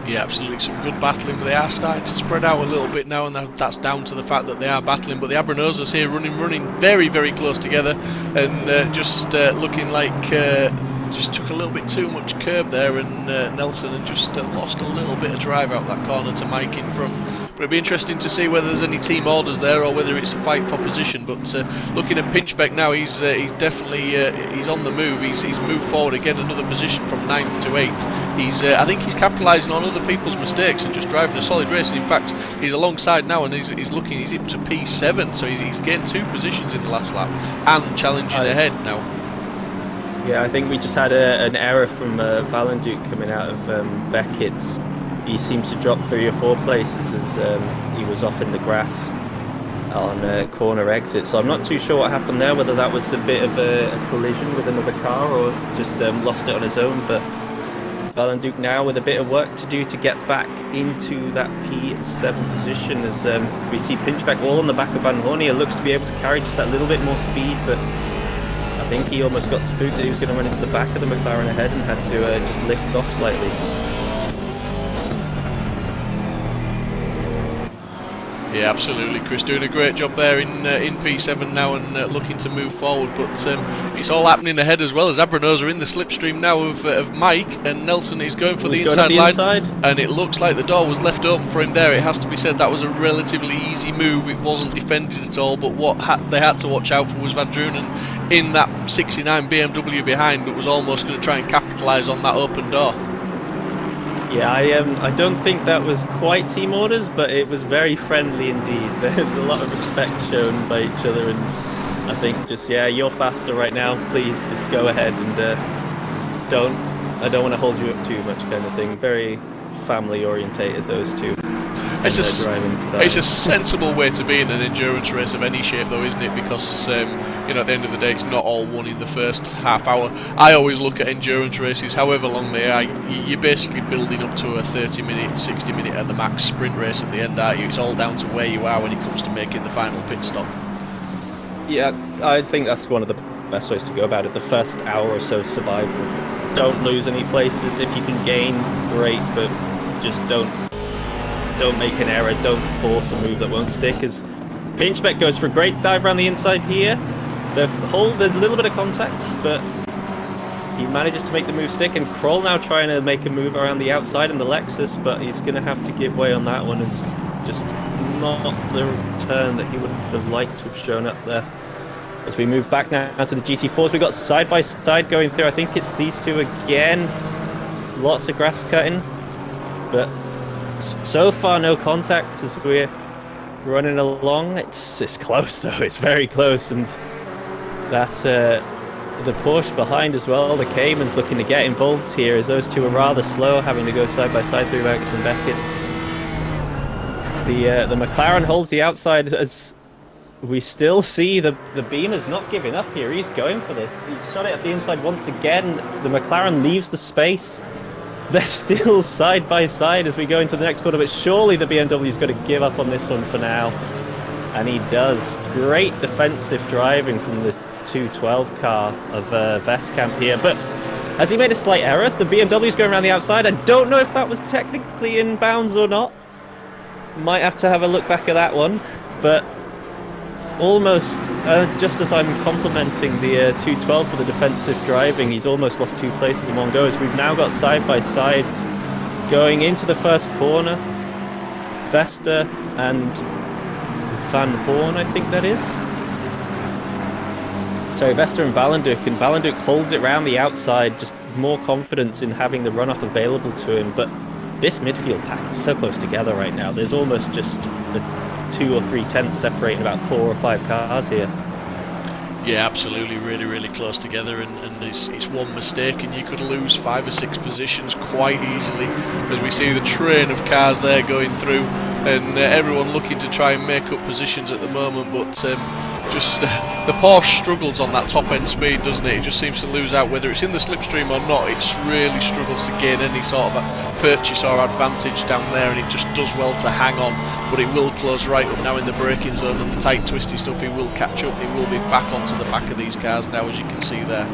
Speaker 1: Yeah, absolutely, some good battling, but they are starting to spread out a little bit now, and that's down to the fact that they are battling. But the Abranosas here running very, very close together, and just looking like just took a little bit too much curb there, and Nelson and just lost a little bit of drive out that corner to Mike in front. But it'd be interesting to see whether there's any team orders there or whether it's a fight for position. But looking at Pinchbeck now, he's definitely he's on the move. He's moved forward again, another position from 9th to 8th. He's I think he's capitalising on other people's mistakes and just driving a solid race. And in fact, he's alongside now, and he's looking. He's up to P7, so he's gained 2 positions in the last lap and challenging ahead now.
Speaker 2: Yeah, I think we just had an error from Valenduc coming out of Beckett's. He seems to drop 3 or 4 places as he was off in the grass on corner exit. So I'm not too sure what happened there, whether that was a bit of a collision with another car or just lost it on his own. But Valenduc now with a bit of work to do to get back into that P7 position, as we see Pinchbeck all on the back of Van Horn here. Looks to be able to carry just that little bit more speed, but I think he almost got spooked that he was going to run into the back of the McLaren ahead and had to just lift off slightly.
Speaker 1: Yeah, absolutely, Chris doing a great job there in P7 now, and looking to move forward. But it's all happening ahead as well, as Abranosa in the slipstream now of Mike, and Nelson is going for the inside line, and it looks like the door was left open for him there. It has to be said that was a relatively easy move. It wasn't defended at all, but what they had to watch out for was Van Drunen in that 69 BMW behind, that was almost going to try and capitalise on that open door.
Speaker 2: Yeah, I don't think that was quite team orders, but it was very friendly indeed. There's a lot of respect shown by each other, and I think just, yeah, you're faster right now, please just go ahead, and I don't want to hold you up too much kind of thing. Very family orientated, those two.
Speaker 1: It's a sensible way to be in an endurance race of any shape, though, isn't it? Because you know, at the end of the day, it's not all won in the first half hour. I always look at endurance races, however long they are. You're basically building up to a 30-minute, 60-minute at the max sprint race at the end, aren't you? It's all down to where you are when it comes to making the final pit stop.
Speaker 2: Yeah, I think that's one of the best ways to go about it. The first hour or so survival. Don't lose any places. If you can gain, great, but just don't make an error, don't force a move that won't stick, as Pinchbeck goes for a great dive around the inside here. There's a little bit of contact, but he manages to make the move stick, and Kroll now trying to make a move around the outside in the Lexus, but he's going to have to give way on that one. It's just not the turn that he would have liked to have shown up there. As we move back now to the GT4s, we've got side by side going through. I think it's these two again. Lots of grass cutting, but so far no contact as we're running along. It's close though, it's very close, and that the Porsche behind as well, the Cayman's looking to get involved here, as those two are rather slow, having to go side by side through Vegas and Beckett's. The McLaren holds the outside, as we still see the Beamer's not giving up here. He's going for this. He's shot it at the inside once again. The McLaren leaves the space. They're still side by side as we go into the next corner, but surely the BMW's got to give up on this one for now. And he does. Great defensive driving from the 212 car of Vestkamp here. But has he made a slight error? The BMW's going around the outside. I don't know if that was technically in bounds or not. Might have to have a look back at that one. But almost, just as I'm complimenting the 212 for the defensive driving, he's almost lost 2 places in one go, as we've now got side by side going into the first corner. Vesta and Van Horn, I think that is. Sorry, Vesta and Valenduc holds it round the outside, just more confidence in having the runoff available to him. But this midfield pack is so close together right now. There's almost just 2 or 3 tenths separating about 4 or 5 cars here.
Speaker 1: Yeah, absolutely, really, really close together, and it's one mistake and you could lose 5 or 6 positions quite easily, as we see the train of cars there going through, and everyone looking to try and make up positions at the moment, but just the Porsche struggles on that top end speed, doesn't it? It just seems to lose out, whether it's in the slipstream or not. It really struggles to gain any sort of purchase or advantage down there, and it just does well to hang on, but it will close right up now in the braking zone and the tight twisty stuff. He will catch up, he will be back onto the back of these cars now, as you can see there.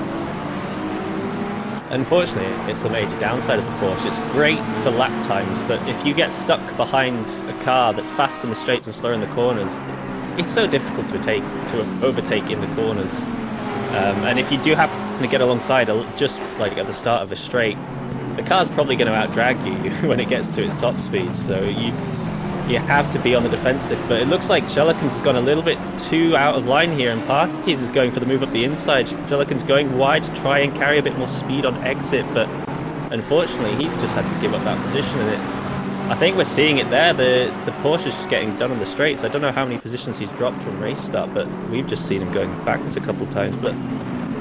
Speaker 2: Unfortunately, it's the major downside of the Porsche. It's great for lap times, but if you get stuck behind a car that's fast in the straights and slow in the corners, it's so difficult to overtake in the corners. And if you do happen to get alongside, just like at the start of a straight, the car's probably going to out-drag you when it gets to its top speed. So you have to be on the defensive. But it looks like Jelikin's gone a little bit too out of line here, and Parties is going for the move up the inside. Jelikin's going wide to try and carry a bit more speed on exit, but unfortunately he's just had to give up that position, and I think we're seeing it there. The Porsche is just getting done on the straights. I don't know how many positions he's dropped from race start, but we've just seen him going backwards a couple of times. But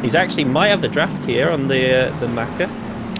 Speaker 2: he's actually might have the draft here on the Macca.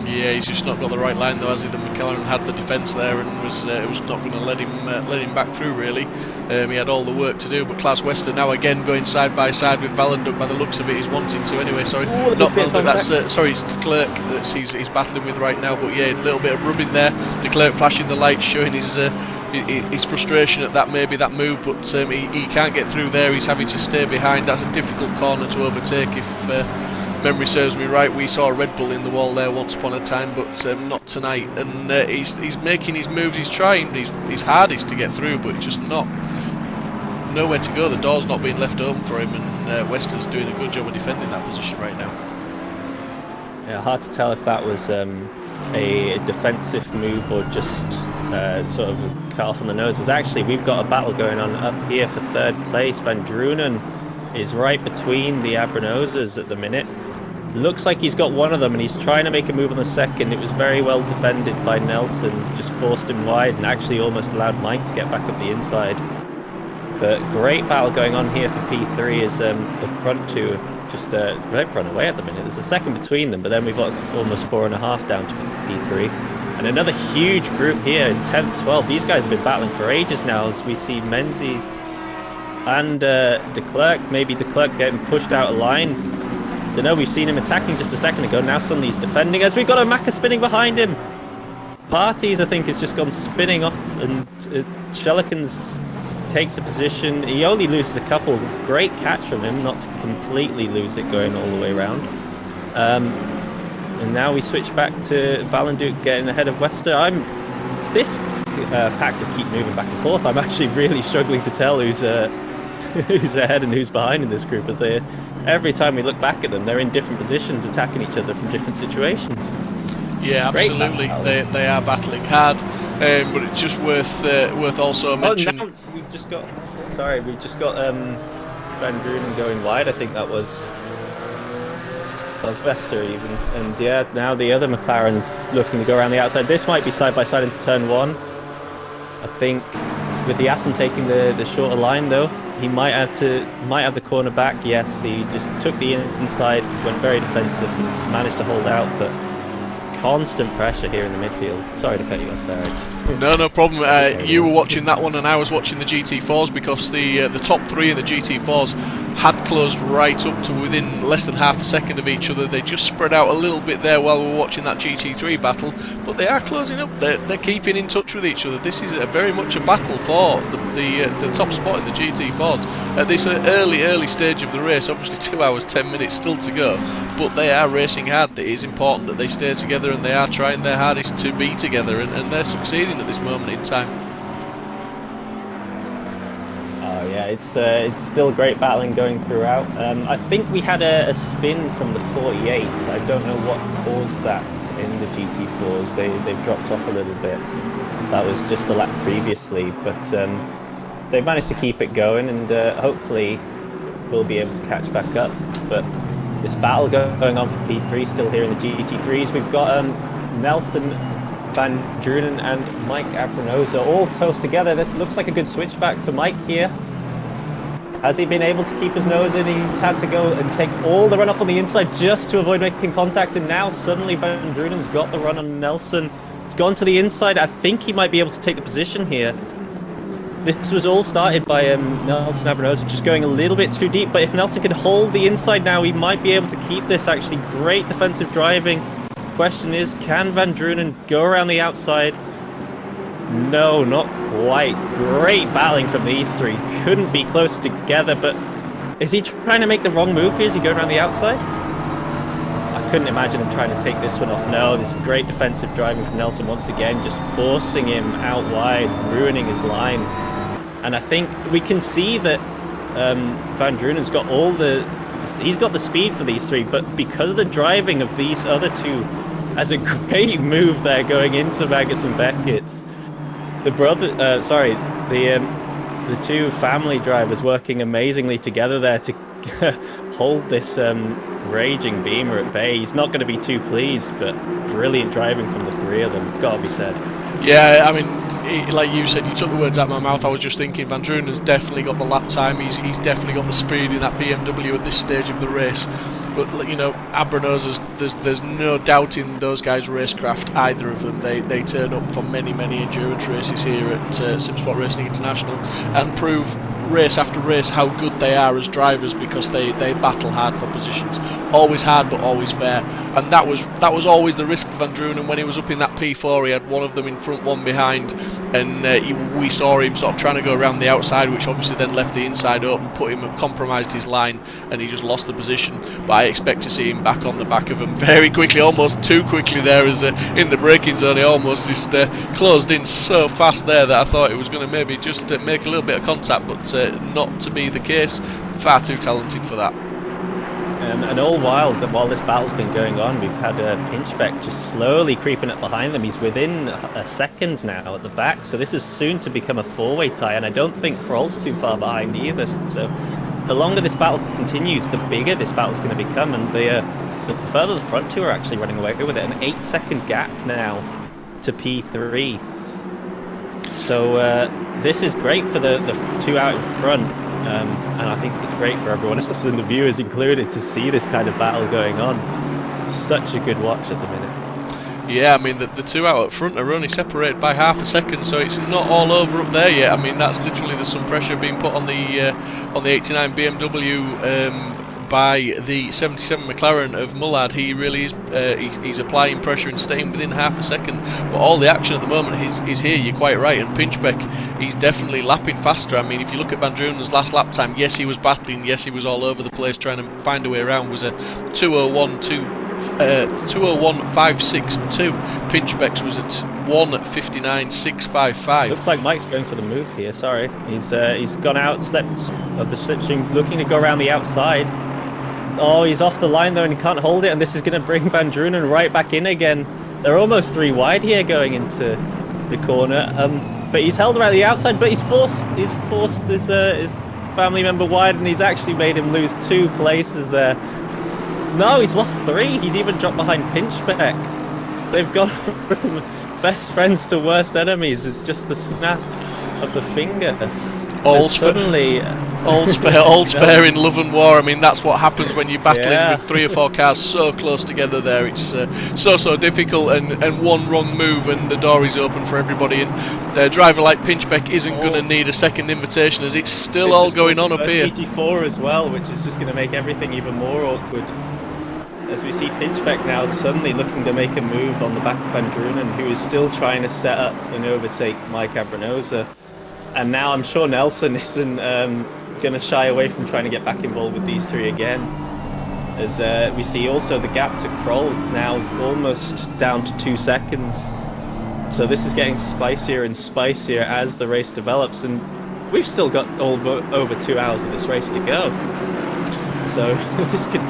Speaker 1: Yeah, he's just not got the right line though, has he? The McLaren had the defence there and was not going to let him back through really. He had all the work to do, but Klaus Wester now again going side by side with Valenduk by the looks of it. He's wanting to anyway. Sorry, not Valenduk. That's sorry, it's De Klerk that he's battling with right now. But yeah, a little bit of rubbing there. De Klerk flashing the lights, showing his frustration at that move, but he can't get through there. He's having to stay behind. That's a difficult corner to overtake if memory serves me right. We saw a Red Bull in the wall there once upon a time, but not tonight. And he's making his moves. He's trying his hardest to get through, but just nowhere to go. The door's not being left open for him, and Wester's doing a good job of defending that position right now.
Speaker 2: Yeah, hard to tell if that was a defensive move or just sort of a cut off on the nose. We've got a battle going on up here for third place. Van Drunen is right between the Abranosas at the minute. Looks like he's got one of them, and he's trying to make a move on the second. It was very well defended by Nelson, just forced him wide and actually almost allowed Mike to get back up the inside. But great battle going on here for P3 as the front two have just run away at the minute. There's a second between them, but then we've got almost 4.5 down to P3. And another huge group here in 10th, 12th. These guys have been battling for ages now, as we see Menzi and De Klerk. Maybe De Klerk getting pushed out of line. Don't know, we've seen him attacking just a second ago. Now suddenly he's defending as we've got a Macca spinning behind him. Parties, I think, has just gone spinning off, and Shelikins takes a position. He only loses a couple. Great catch from him not to completely lose it going all the way around. And now we switch back to Valenduk getting ahead of Wester. This pack just keep moving back and forth. I'm actually really struggling to tell who's ahead and who's behind in this group, as every time we look back at them, they're in different positions attacking each other from different situations.
Speaker 1: Yeah, absolutely. They are battling hard, but it's just worth also mentioning.
Speaker 2: Oh, now we've just got Van Drunen going wide. I think that was Vester even, and yeah, now the other McLaren looking to go around the outside. This might be side by side into turn one. I think with the Aston taking the shorter line though, he might have the corner back. Yes, he just took the inside, went very defensive and managed to hold out, but constant pressure here in the midfield. Sorry to cut you off there.
Speaker 1: No problem. You were watching that one and I was watching the GT4s, because the top three in the GT4s had closed right up to within less than half a second of each other. They just spread out a little bit there while we were watching that GT3 battle, but they are closing up. They're keeping in touch with each other. This is very much a battle for the top spot in the GT4s at this early stage of the race. Obviously 2 hours 10 minutes still to go, but they are racing hard. It is important that they stay together, and they are trying their hardest to be together, and they're succeeding at this moment in time.
Speaker 2: Yeah, it's still great battling going throughout. I think we had a spin from the 48. I don't know what caused that in the GT4s. They've dropped off a little bit. That was just the lap previously, but they've managed to keep it going, and hopefully we'll be able to catch back up. But this battle going on for P3 still here in the GT3s. We've got Nelson, Van Drunen and Mike Abranosa all close together. This looks like a good switchback for Mike here. Has he been able to keep his nose in? He's had to go and take all the runoff on the inside just to avoid making contact, and now suddenly Van Drunen's got the run on Nelson. He's gone to the inside. I think he might be able to take the position here. This was all started by Nelson Abranosa just going a little bit too deep, but if Nelson can hold the inside now, he might be able to keep this. Actually, great defensive driving. Question is, can Van Drunen go around the outside? No, not quite. Great battling from these three. Couldn't be closer together, but is he trying to make the wrong move here? Is he going around the outside? I couldn't imagine him trying to take this one off. No, this great defensive driving from Nelson once again, just forcing him out wide, ruining his line. And I think we can see that Van Drunen's got he's got the speed for these three, but because of the driving of these other two, as a great move there going into Magnus and Beckett's. The two family drivers working amazingly together there to hold this raging Beamer at bay. He's not going to be too pleased, but brilliant driving from the three of them, gotta be said.
Speaker 1: Yeah, I mean, like you said, you took the words out of my mouth. I was just thinking Van Drunen's definitely got the lap time. He's definitely got the speed in that BMW at this stage of the race. But you know, Abranosa's, there's no doubting those guys' racecraft, either of them. They turn up for many endurance races here at Simsport Racing International and prove race after race how good they are as drivers, because they battle hard for positions. Always hard, but always fair. And that was always the risk for Van Drunen when he was up in that P4. He had one of them in front, one behind, and we saw him sort of trying to go around the outside, which obviously then left the inside open, compromised his line, and he just lost the position. But I expect to see him back on the back of him very quickly, almost too quickly there, as in the braking zone he almost just closed in so fast there that I thought it was going to maybe just make a little bit of contact, but not to be the case. Far too talented for that.
Speaker 2: And all while this battle's been going on, we've had Pinchbeck just slowly creeping up behind them. He's within a second now at the back, so this is soon to become a four-way tie, and I don't think Kroll's too far behind either. So the longer this battle continues, the bigger this battle's going to become, and the further the front two are actually running away with it. An 8-second gap now to P3. So this is great for the two out in front, and I think it's great for everyone else, and the viewers included, to see this kind of battle going on. Such a good watch at the minute.
Speaker 1: Yeah, I mean, the two out up front are only separated by half a second, so it's not all over up there yet. I mean, that's literally, there's some pressure being put on the 89 BMW by the 77 McLaren of Mullard. He really is he's applying pressure and staying within half a second, but all the action at the moment is here. You're quite right, and Pinchbeck, he's definitely lapping faster. I mean, if you look at Van Drunen's last lap time, yes, he was battling, yes, he was all over the place trying to find a way around, was a 2:01.562. Pinchbeck's was at 1:59.655.
Speaker 2: Looks like Mike's going for the move here. Sorry, he's gone out, slept of the slipstream, looking to go around the outside. Oh, he's off the line though, and he can't hold it, and this is going to bring Van Drunen right back in again. They're almost three wide here going into the corner, but he's held around the outside, but he's forced his family member wide, and he's actually made him lose 2 places there. No, he's lost 3. He's even dropped behind Pinchbeck. They've gone from best friends to worst enemies. It's just the snap of the finger. All's
Speaker 1: fair in love and war. I mean, that's what happens when you're battling with 3 or 4 cars so close together there. It's so difficult, and one wrong move and the door is open for everybody. And a driver like Pinchbeck isn't going to need a second invitation, as it's still all going on up here.
Speaker 2: GT4 as well, which is just going to make everything even more awkward. As we see Pinchbeck now suddenly looking to make a move on the back of Van Drunen, who is still trying to set up and overtake Mike Abranosa. And now I'm sure Nelson isn't going to shy away from trying to get back involved with these 3 again. As we see also the gap to Kroll now almost down to 2 seconds. So this is getting spicier and spicier as the race develops, and we've still got over 2 hours of this race to go. So this could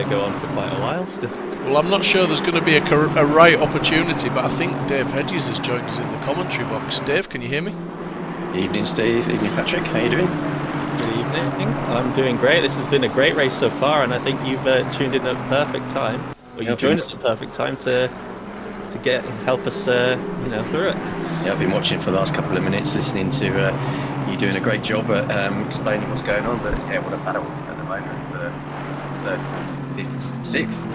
Speaker 2: go on for quite a while still.
Speaker 1: Well, I'm not sure there's going to be a right opportunity, but I think Dave Hedges has joined us in the commentary box. Dave, can you hear me?
Speaker 3: Evening, Steve. Evening, Patrick. How are you doing?
Speaker 2: Good evening. I'm doing great. This has been a great race so far, and I think you've tuned in at a perfect time. Well, you joined us at a perfect time to to help us, you know, through it.
Speaker 3: Yeah, I've been watching for the last couple of minutes, listening to you doing a great job at explaining what's going on. But yeah, what a battle at the moment for third, fourth, fifth, sixth.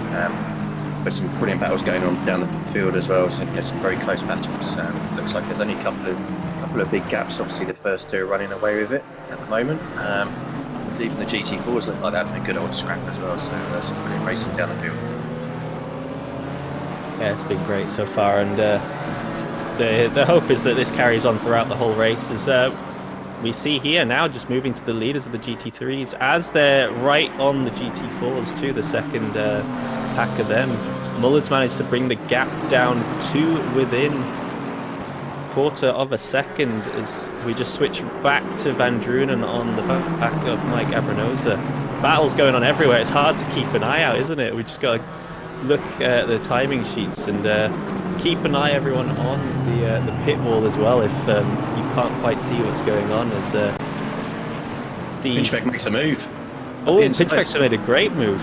Speaker 3: But some brilliant battles going on down the field as well. So yeah, some very close battles. Looks like there's only a couple of big gaps. Obviously, the first two are running away with it at the moment. And even the GT4s look like they're having a good old scrap as well. So some brilliant racing down the field.
Speaker 2: Yeah, it's been great so far, and the hope is that this carries on throughout the whole race. As we see here now, just moving to the leaders of the GT3s as they're right on the GT4s too. The second pack of them. Mullen's managed to bring the gap down to within quarter of a second as we just switch back to Van Drunen on the back of Mike Abranoza. Battles going on everywhere. It's hard to keep an eye out, isn't it? We just got to look at the timing sheets and keep an eye, everyone, on the pit wall as well if you can't quite see what's going on. As
Speaker 3: Pinchbeck makes a move.
Speaker 2: Oh, Pinchbeck's made a great move.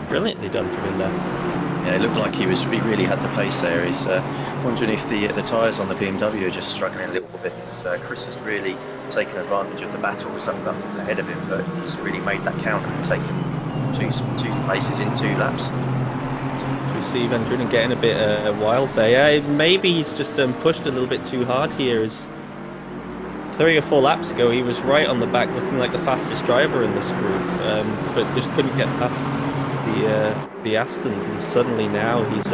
Speaker 2: Brilliantly done from him there.
Speaker 3: Yeah, it looked like he really had the pace there. He's wondering if the tyres on the BMW are just struggling a little bit, because Chris has really taken advantage of the battles up ahead of him, but he's really made that count and taken two places in 2 laps.
Speaker 2: We see Van Drunen getting a bit wild there. Yeah, maybe he's just pushed a little bit too hard here. As 3 or 4 laps ago, he was right on the back, looking like the fastest driver in this group, but just couldn't get past the Astons, and suddenly now he's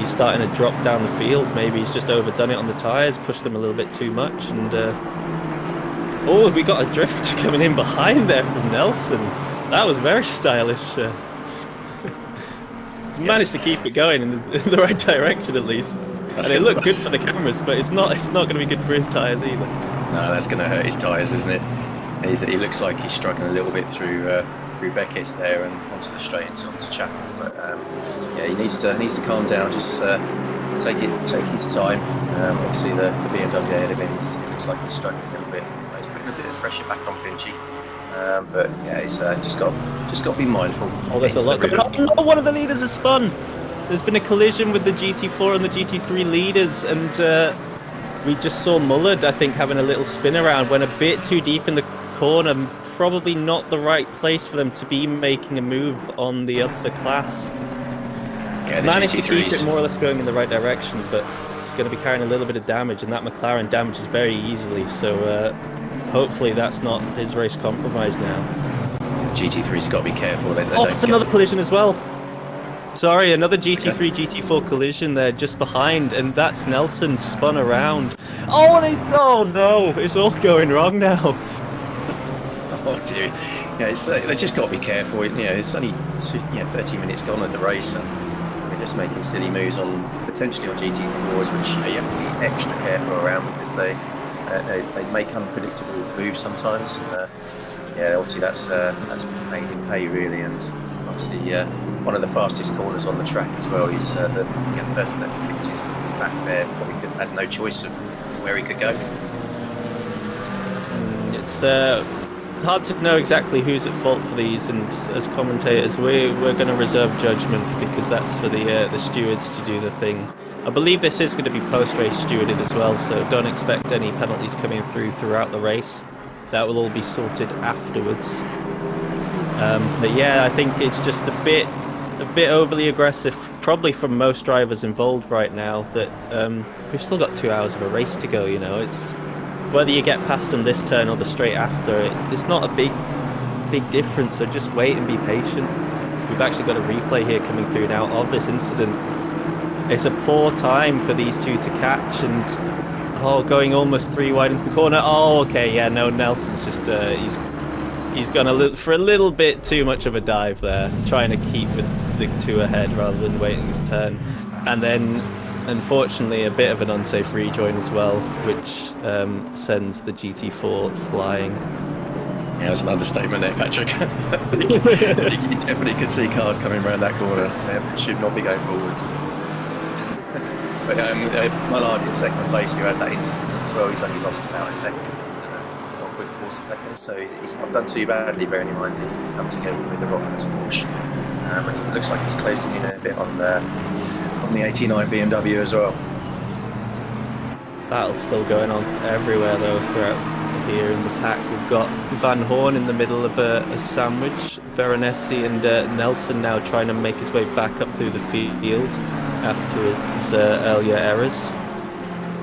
Speaker 2: starting to drop down the field. Maybe he's just overdone it on the tyres, pushed them a little bit too much, and oh, have we got a drift coming in behind there from Nelson? That was very stylish. Managed to keep it going in the right direction at least. And it looked good for the cameras, but it's not going to be good for his tyres either.
Speaker 3: No, that's going to hurt his tyres, isn't it? He looks like he's struggling a little bit through Beckett's there and onto the straight into Chapel. But yeah, he needs to calm down. Just take his time. Obviously, the BMW ahead of him, it looks like he's struggling a little bit. He's putting a bit of pressure back on Pinchy. But yeah, he's just got to be mindful.
Speaker 2: Oh, there's a lot going on. Oh, one of the leaders has spun. There's been a collision with the GT4 and the GT3 leaders, and we just saw Mullard, I think, having a little spin around. Went a bit too deep in the corner. Probably not the right place for them to be making a move on the other class.
Speaker 3: Yeah,
Speaker 2: managed to keep it more or less going in the right direction, but he's going to be carrying a little bit of damage, and that McLaren damages very easily. So hopefully that's not his race compromised now.
Speaker 3: GT3's got to be careful.
Speaker 2: Oh, it's another collision as well. Sorry, another GT3, GT4 collision there just behind, and that's Nelson spun around. Oh, no, it's all going wrong now.
Speaker 3: Oh dear. Yeah, they just got to be careful. You know, it's only 30 minutes gone of the race, and we're just making silly moves potentially on GT4s, which you have to be extra careful around, because they make unpredictable moves sometimes. And, yeah, obviously that's made him pay really, and obviously one of the fastest corners on the track as well. He's the person that clipped his back there. Probably had no choice of where he could go.
Speaker 2: It's hard to know exactly who's at fault for these, and as commentators we're going to reserve judgment, because that's for the stewards to do the thing. I believe this is going to be post-race stewarded as well, so don't expect any penalties coming throughout the race. That will all be sorted afterwards. But yeah, I think it's just a bit overly aggressive, probably from most drivers involved right now, that we've still got 2 hours of a race to go. You know, it's whether you get past them this turn or the straight after, it's not a big difference, so just wait and be patient. We've actually got a replay here coming through now of this incident. It's a poor time for these two to catch, and going almost 3 wide into the corner. Oh, okay, yeah, no, Nelson's just he's gone for a little bit too much of a dive there, trying to keep the 2 ahead rather than waiting his turn. And then unfortunately a bit of an unsafe rejoin as well, which sends the GT4 flying.
Speaker 3: Yeah, that's an understatement there, Patrick. I think you definitely could see cars coming around that corner. It should not be going forwards. But Mullard in second place, who had that incident as well, he's only lost about a second, 1.4 seconds, so he's not done too badly, bearing in mind he come together with the Rothmans Porsche. And it looks like he's closing in a bit on the 89 BMW as well.
Speaker 2: Battle's still going on everywhere though throughout here in the pack. We've got Van Horn in the middle of a sandwich. Veronesi and Nelson now trying to make his way back up through the field after his earlier errors.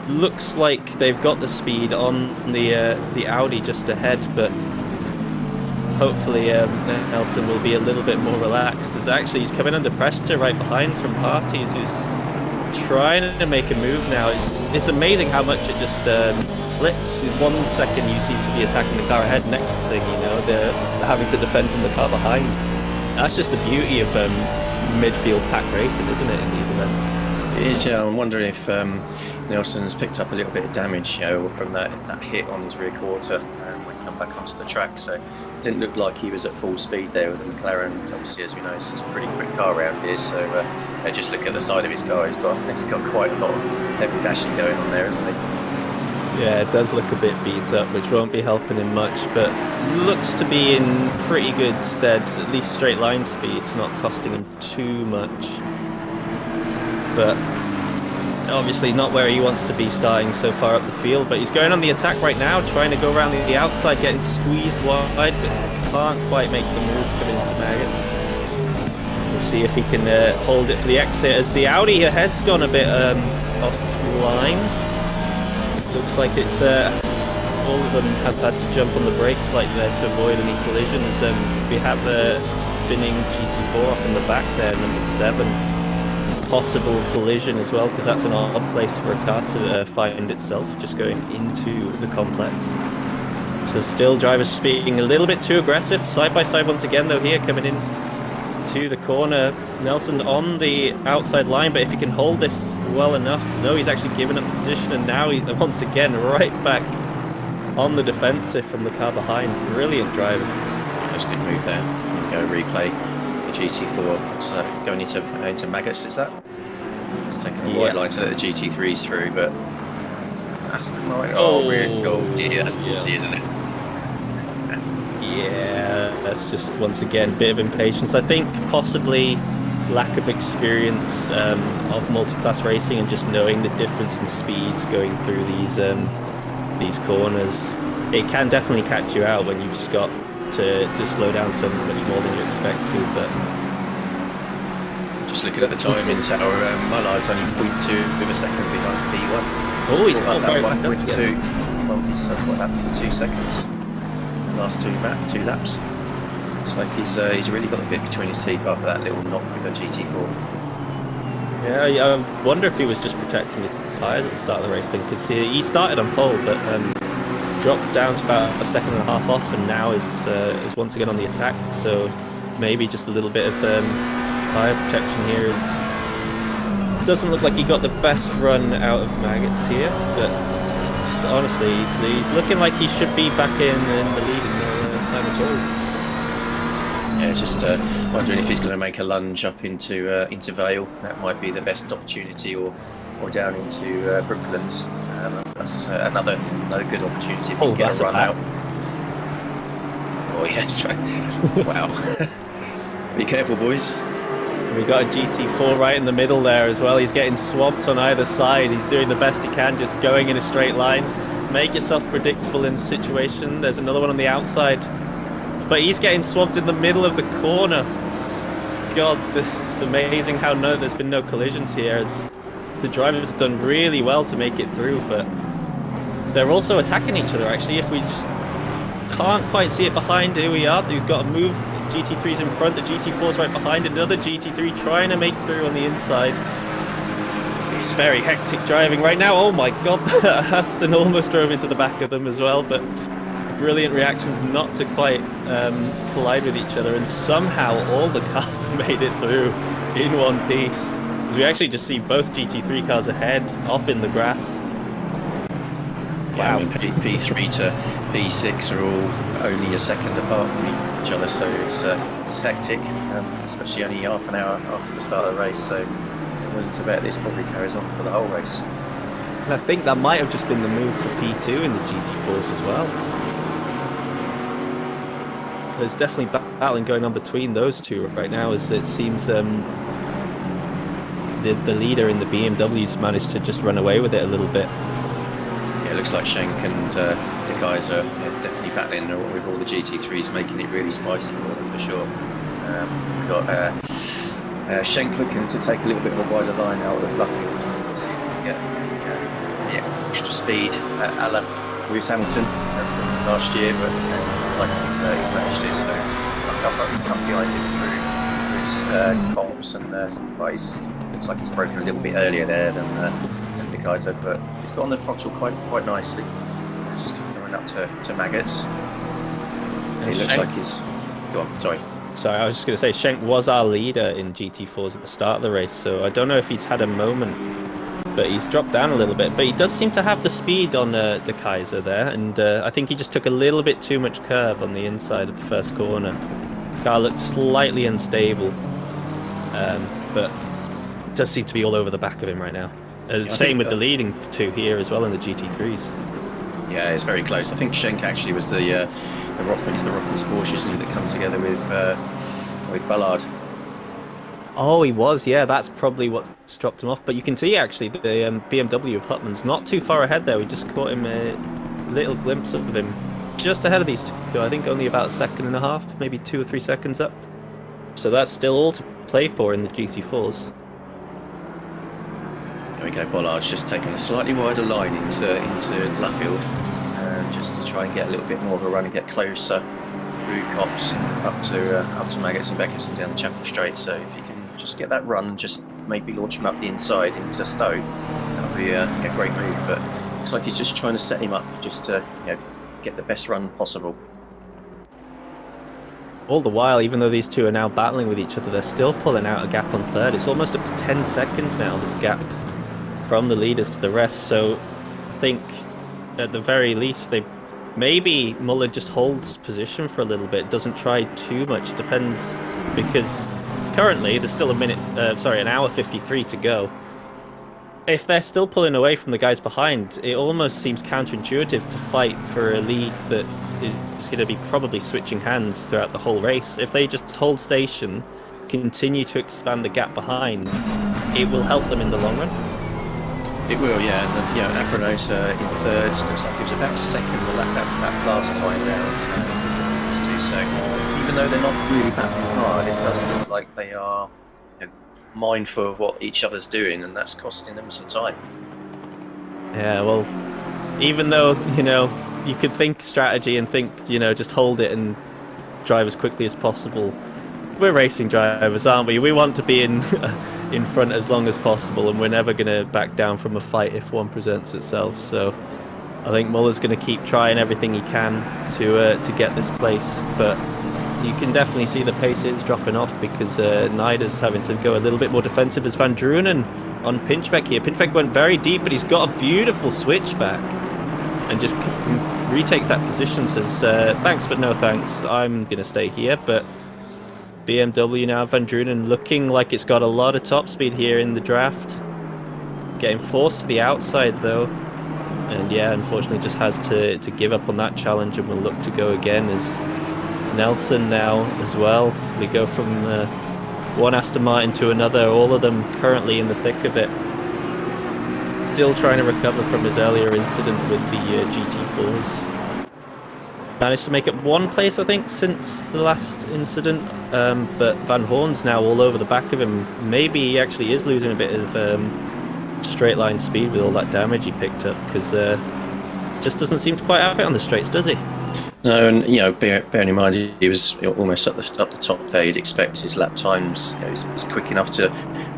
Speaker 2: Looks like they've got the speed on the Audi just ahead, but hopefully Nelson will be a little bit more relaxed, as actually he's coming under pressure right behind from Parties, who's trying to make a move now. It's amazing how much it just flips. In 1 second you seem to be attacking the car ahead, next thing you know they're having to defend from the car behind. That's just the beauty of midfield pack racing, isn't it, in these events?
Speaker 3: It is, yeah. I'm wondering if Nelson's picked up a little bit of damage, you know, from that hit on his rear quarter when he come back onto the track. So it didn't look like he was at full speed there with the McLaren. Obviously, as we know, it's a pretty quick car around here. So just look at the side of his car. He's got quite a lot of heavy dashing going on there, isn't he?
Speaker 2: Yeah, it does look a bit beat up, which won't be helping him much, but looks to be in pretty good stead. At least straight line speed's not costing him too much. But obviously not where he wants to be starting so far up the field, but he's going on the attack right now, trying to go around the outside, getting squeezed wide, but can't quite make the move coming into Maggots. We'll see if he can hold it for the exit, as the Audi ahead's gone a bit offline. Looks like it's all of them have had to jump on the brakes slightly there to avoid any collisions. We have a spinning GT4 off in the back there, number 7. Possible collision as well, because that's an odd place for a car to find itself, just going into the complex. So still drivers just being a little bit too aggressive. Side by side once again though here, coming in to the corner. Nelson on the outside line, but if he can hold this well enough, no, he's actually given up position, and now he's once again right back on the defensive from the car behind. Brilliant driving.
Speaker 3: That's a good move there. Go replay the GT4. It's going into Maggots, is that? It's taking a wide line to let the GT3s through, but that's the right. Oh dear, that's naughty, isn't it?
Speaker 2: Yeah, that's just once again a bit of impatience. I think possibly lack of experience of multi-class racing and just knowing the difference in speeds going through these corners. It can definitely catch you out when you just got to slow down so much more than you expect to. But
Speaker 3: just looking at the time in tower, Mullard's only 0.2 of a second behind P1.
Speaker 2: Oh, he's not
Speaker 3: that
Speaker 2: very
Speaker 3: 1.2. Well, he's not quite happy with 2 seconds. Last two laps. Looks like he's really got a bit between his teeth after that little knock with the GT4.
Speaker 2: Yeah, I wonder if he was just protecting his tyres at the start of the race thing, because he started on pole, but dropped down to about a second and a half off, and now is once again on the attack. So maybe just a little bit of tyre protection here. Doesn't look like he got the best run out of Maggots here, but honestly, he's looking like he should be back in the lead in no time at all.
Speaker 3: Yeah, just wondering if he's going to make a lunge up into Vale. That might be the best opportunity, or down into Brooklands. That's another good opportunity if he can get a run out. Oh yes, right. Wow. Be careful, boys.
Speaker 2: We got a GT4 right in the middle there as well. He's getting swamped on either side. He's doing the best he can, just going in a straight line. Make yourself predictable in the situation. There's another one on the outside, but he's getting swamped in the middle of the corner. God, it's amazing how there's been no collisions here. The driver's done really well to make it through, but they're also attacking each other actually. If we just can't quite see it behind, here we are. We've got to move. GT3's in front, the GT4's right behind, another GT3 trying to make through on the inside. It's very hectic driving right now. Oh my god, Aston almost drove into the back of them as well, but brilliant reactions not to quite collide with each other, and somehow all the cars have made it through in one piece. Because we actually just see both GT3 cars ahead, off in the grass.
Speaker 3: Yeah, I mean, P3 to P6 are all only a second apart from each other, so it's hectic, especially only half an hour after the start of the race. So I'm willing to bet this probably carries on for the whole race.
Speaker 2: I think that might have just been the move for P2 in the GT4s as well. there's definitely battling going on between those two right now, as it seems the leader in the BMW's managed to just run away with it a little bit.
Speaker 3: Yeah, it looks like Schenk and De Kaiser are definitely battling with all the GT3s, making it really spicy for them for sure. We've got Schenk looking to take a little bit of a wider line out of Luffield. Let's see if we can get the extra speed a la Lewis Hamilton from last year, but it doesn't look like he's managed it, so he's tucked up behind him through comps, and well, looks like he's broken a little bit earlier there than De Kaiser, but he's got on the throttle quite nicely. Just coming up to Maggots. He looks like he's... Go on, sorry.
Speaker 2: Sorry, I was just going to say, Schenk was our leader in GT4s at the start of the race, so I don't know if he's had a moment, but he's dropped down a little bit. But he does seem to have the speed on De Kaiser there, and I think he just took a little bit too much curb on the inside of the first corner. Car looked slightly unstable, but it does seem to be all over the back of him right now. Same with the leading two here as well in the GT3s.
Speaker 3: Yeah, it's very close. I think Schenk actually was the Rothmans Porsche, isn't he, that come together with Ballard.
Speaker 2: Oh, he was, yeah, that's probably what's dropped him off. But you can see actually the BMW of Hutman's not too far ahead there. We just caught him a little glimpse of him just ahead of these two. I think only about a second and a half, maybe 2 or 3 seconds up. So that's still all to play for in the GT4s.
Speaker 3: There we go, Bollard's just taking a slightly wider line into Luffield, just to try and get a little bit more of a run and get closer through Cops up to Maggots and Beckers and down the Chapel Straight. So if you can just get that run, just maybe launch him up the inside into Stowe, that'll be a great move. But looks like he's just trying to set him up just to get the best run possible.
Speaker 2: All the while, even though these two are now battling with each other, they're still pulling out a gap on third. It's almost up to 10 seconds now, this gap from the leaders to the rest. So I think at the very least maybe Muller just holds position for a little bit, doesn't try too much. Depends, because currently there's still an hour 53 to go. If they're still pulling away from the guys behind, it almost seems counterintuitive to fight for a lead that is going to be probably switching hands throughout the whole race. If they just hold station, continue to expand the gap behind, it will help them in the long run.
Speaker 3: It will, yeah. And Apronos in third. Looks like he was about second that last time round. These two, so even though they're not really battling hard, it does look like they are mindful of what each other's doing, and that's costing them some time.
Speaker 2: Yeah, well, even though you could think strategy and think just hold it and drive as quickly as possible, we're racing drivers, aren't we? We want to be in front as long as possible, and we're never going to back down from a fight if one presents itself. So I think Muller's going to keep trying everything he can to get this place, but you can definitely see the pace is dropping off because Nida's having to go a little bit more defensive as Van Drunen on Pinchbeck here. Pinchbeck went very deep, but he's got a beautiful switchback and just retakes that position, says thanks but no thanks, I'm going to stay here. But BMW now, Van Drunen looking like it's got a lot of top speed here in the draft. Getting forced to the outside though. And yeah, unfortunately just has to give up on that challenge and will look to go again as Nelson now as well. We go from one Aston Martin to another, all of them currently in the thick of it. Still trying to recover from his earlier incident with the GT4s. Managed to make it one place, I think, since the last incident, but Van Horn's now all over the back of him. Maybe he actually is losing a bit of straight line speed with all that damage he picked up, because just doesn't seem to quite have it on the straights, does he?
Speaker 3: No, and bearing in mind he was almost up the top there, you'd expect his lap times, he's quick enough to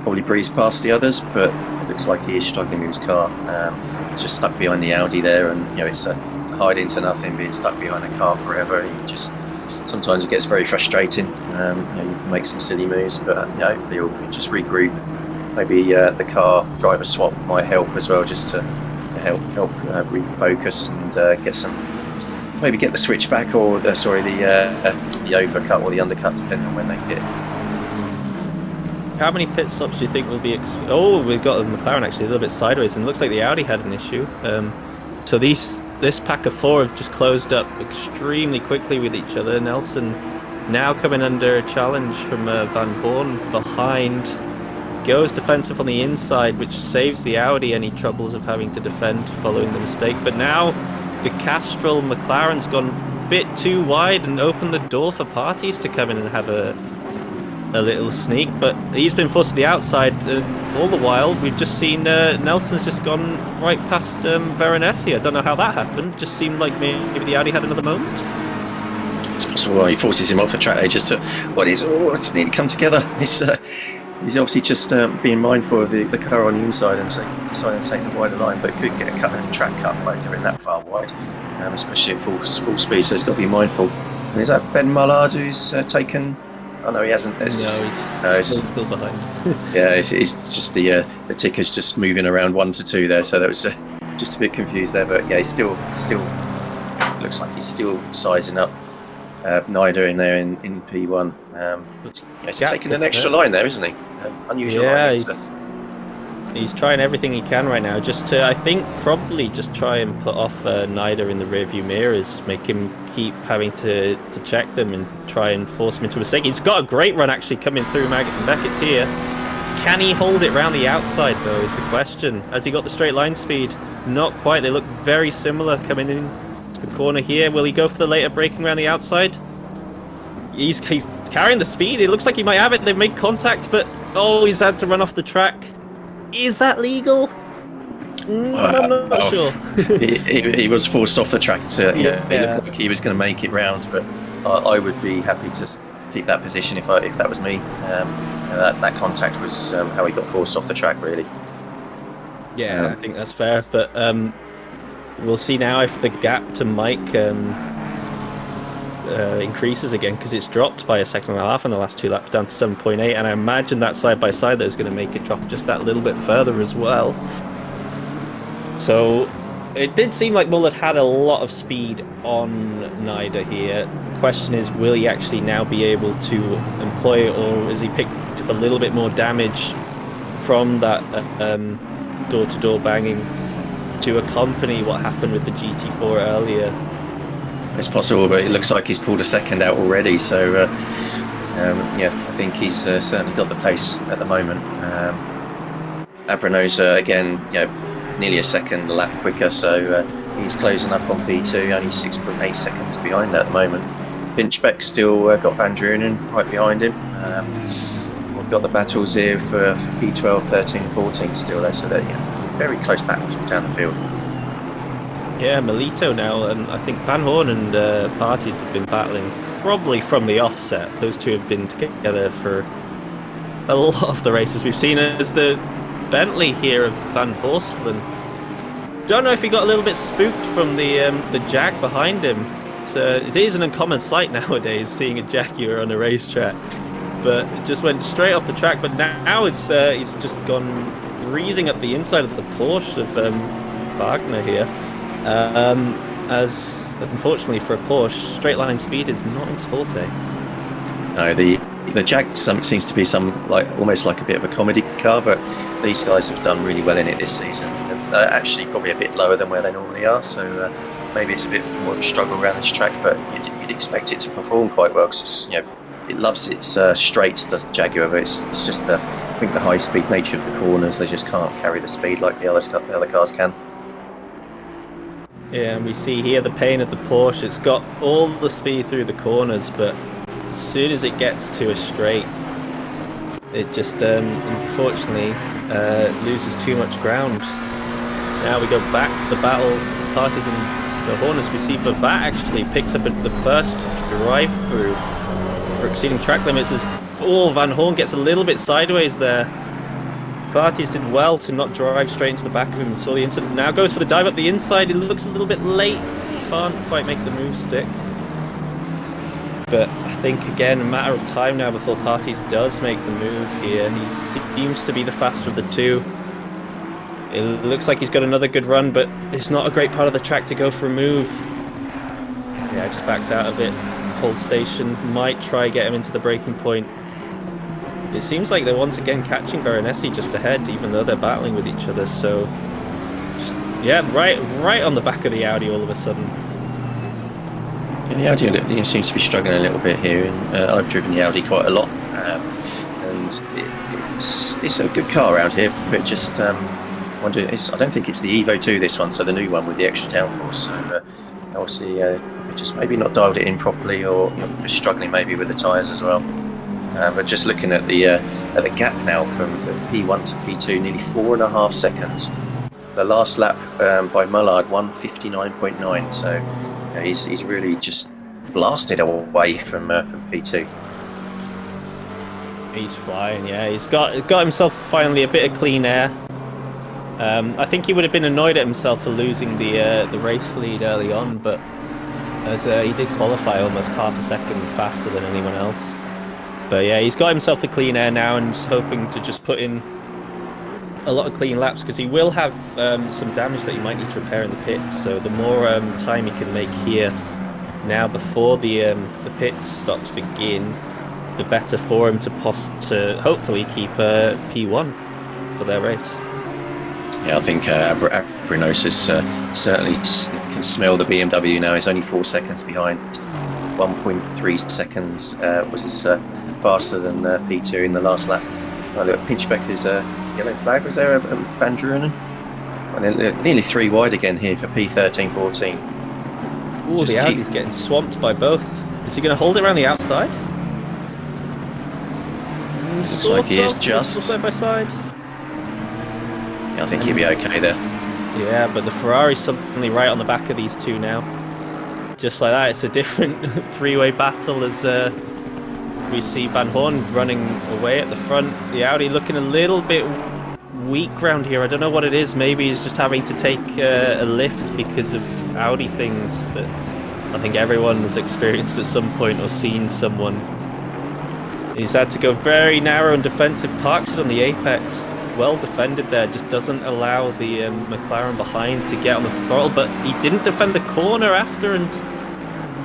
Speaker 3: probably breeze past the others, but it looks like he is struggling with his car. He's just stuck behind the Audi there, and it's a hide into nothing, being stuck behind a car forever. Sometimes it gets very frustrating. You can make some silly moves, but hopefully you'll just regroup. Maybe the car driver swap might help as well, just to help refocus and maybe get the switch back, or the overcut or the undercut, depending on when they hit.
Speaker 2: How many pit stops do you think will be? Oh, we've got the McLaren actually a little bit sideways, and it looks like the Audi had an issue. So these this pack of four have just closed up extremely quickly with each other. Nelson now coming under a challenge from Van Horn behind. Goes defensive on the inside, which saves the Audi any troubles of having to defend following the mistake. But now the Castrol McLaren's gone a bit too wide and opened the door for parties to come in and have a little sneak. But he's been forced to the outside. All the while, we've just seen Nelson's just gone right past Veronesi. I don't know how that happened. Just seemed like maybe the Audi had another moment.
Speaker 3: It's possible he forces him off the track. They just it's nearly come together. He's obviously just being mindful of the car on the inside and deciding to take the wider line, but could get a track cut by going that far wide, especially at full speed. So he's got to be mindful. And is that Ben Mullard who's taken? Oh no, he hasn't. He's
Speaker 2: still behind.
Speaker 3: Yeah, it's just the ticker's just moving around 1 to 2 there. So that was just a bit confused there. But yeah, he's still looks like he's still sizing up. Nida in there in P1. He's taking an extra line there, isn't he? Unusual line.
Speaker 2: He's trying everything he can right now, just to, I think, probably just try and put off Nida in the rearview mirrors, make him keep having to check them and try and force him into a mistake. He's got a great run actually coming through. Maggots and Beckett's here. Can he hold it round the outside though, is the question. Has he got the straight line speed? Not quite. They look very similar coming in the corner here. Will he go for the later braking around the outside? He's carrying the speed. It looks like he might have it. They've made contact, but he's had to run off the track. Is that legal? I'm not sure.
Speaker 3: he was forced off the track. It looked like he was going to make it round, but I would be happy to keep that position if that was me. That contact was how he got forced off the track, really.
Speaker 2: Yeah, I think that's fair, but we'll see now if the gap to Mike increases again, because it's dropped by 1.5 seconds in the last 2 laps down to 7.8, and I imagine that side by side that is going to make it drop just that little bit further as well. So it did seem like Mullard had a lot of speed on Nida here. The question is, will he actually now be able to employ it, or has he picked up a little bit more damage from that door-to-door banging to accompany what happened with the GT4 earlier?
Speaker 3: It's possible, but it looks like he's pulled a second out already. So, I think he's certainly got the pace at the moment. Abrano's again, nearly a second a lap quicker. So he's closing up on P2, only 6.8 seconds behind at the moment. Pinchbeck still got Van Drunen right behind him. We've got the battles here for P12, 13, 14 still there. So they're very close battles all down the field.
Speaker 2: Yeah, Melito now, and I think Van Horn and Parties have been battling probably from the offset. Those two have been together for a lot of the races we've seen. As the Bentley here of Van Horselen, don't know if he got a little bit spooked from the Jag behind him. So it is an uncommon sight nowadays, seeing a Jaguar on a racetrack. But it just went straight off the track. But now it's he's just gone breezing up the inside of the Porsche of Wagner here. As unfortunately for a Porsche, straight line speed is not his forte.
Speaker 3: No, the Jag seems to be almost like a bit of a comedy car, but these guys have done really well in it this season. They're actually probably a bit lower than where they normally are, so maybe it's a bit more of a struggle around this track, but you'd expect it to perform quite well, because it loves its straights, does the Jaguar, but it's just I think the high speed nature of the corners. They just can't carry the speed like the other cars can.
Speaker 2: Yeah, and we see here the pain of the Porsche. It's got all the speed through the corners, but as soon as it gets to a straight, it just unfortunately loses too much ground. So now we go back to the battle, Parties and the Hornets. We see Bavat actually picks up the first drive-through for exceeding track limits, as Van Horn gets a little bit sideways there. Parties did well to not drive straight into the back of him and saw the incident. Now goes for the dive up the inside. It looks a little bit late. Can't quite make the move stick. But I think, again, a matter of time now before Parties does make the move here. He seems to be the faster of the two. It looks like he's got another good run, but it's not a great part of the track to go for a move. Yeah, just backs out of it. Hold station. Might try get him into the braking point. It seems like they're once again catching Veronesi just ahead, even though they're battling with each other, so just Yeah, right on the back of the Audi all of a sudden.
Speaker 3: Yeah, the Audi seems to be struggling a little bit here. And, I've driven the Audi quite a lot, and it's a good car around here. But just I don't think it's the Evo 2 this one, so the new one with the extra downforce. So obviously, just maybe not dialed it in properly, or just struggling maybe with the tyres as well. But just looking at the gap now from P1 to P2, nearly 4.5 seconds. The last lap by Mullard, 1:59.9. So he's really just blasted away from P2.
Speaker 2: He's flying, yeah. He's got himself finally a bit of clean air. I think he would have been annoyed at himself for losing the race lead early on, but as he did qualify almost half a second faster than anyone else. But yeah, he's got himself the clean air now and is hoping to just put in a lot of clean laps, because he will have some damage that he might need to repair in the pits. So the more time he can make here now before the pit stops begin, the better for him to hopefully keep P1 for their race.
Speaker 3: Yeah, I think Abrinosis certainly can smell the BMW now. He's only 4 seconds behind. 1.3 seconds was his faster than P2 in the last lap. Look, Pinchbecker's yellow flag was there, Van Drunen. And then nearly 3 wide again here for P13, 14.
Speaker 2: Oh, the Audi's getting swamped by both. Is he going to hold it around the outside?
Speaker 3: Looks like he is just
Speaker 2: side by side.
Speaker 3: Yeah, I think he'll be okay there.
Speaker 2: Yeah, but the Ferrari's suddenly right on the back of these two now. Just like that, it's a different three-way battle as we see Van Horn running away at the front. The Audi looking a little bit weak round here. I don't know what it is. Maybe he's just having to take a lift because of Audi things that I think everyone has experienced at some point or seen someone. He's had to go very narrow and defensive, parks it on the apex. Well defended there, just doesn't allow the McLaren behind to get on the throttle, but he didn't defend the corner after, and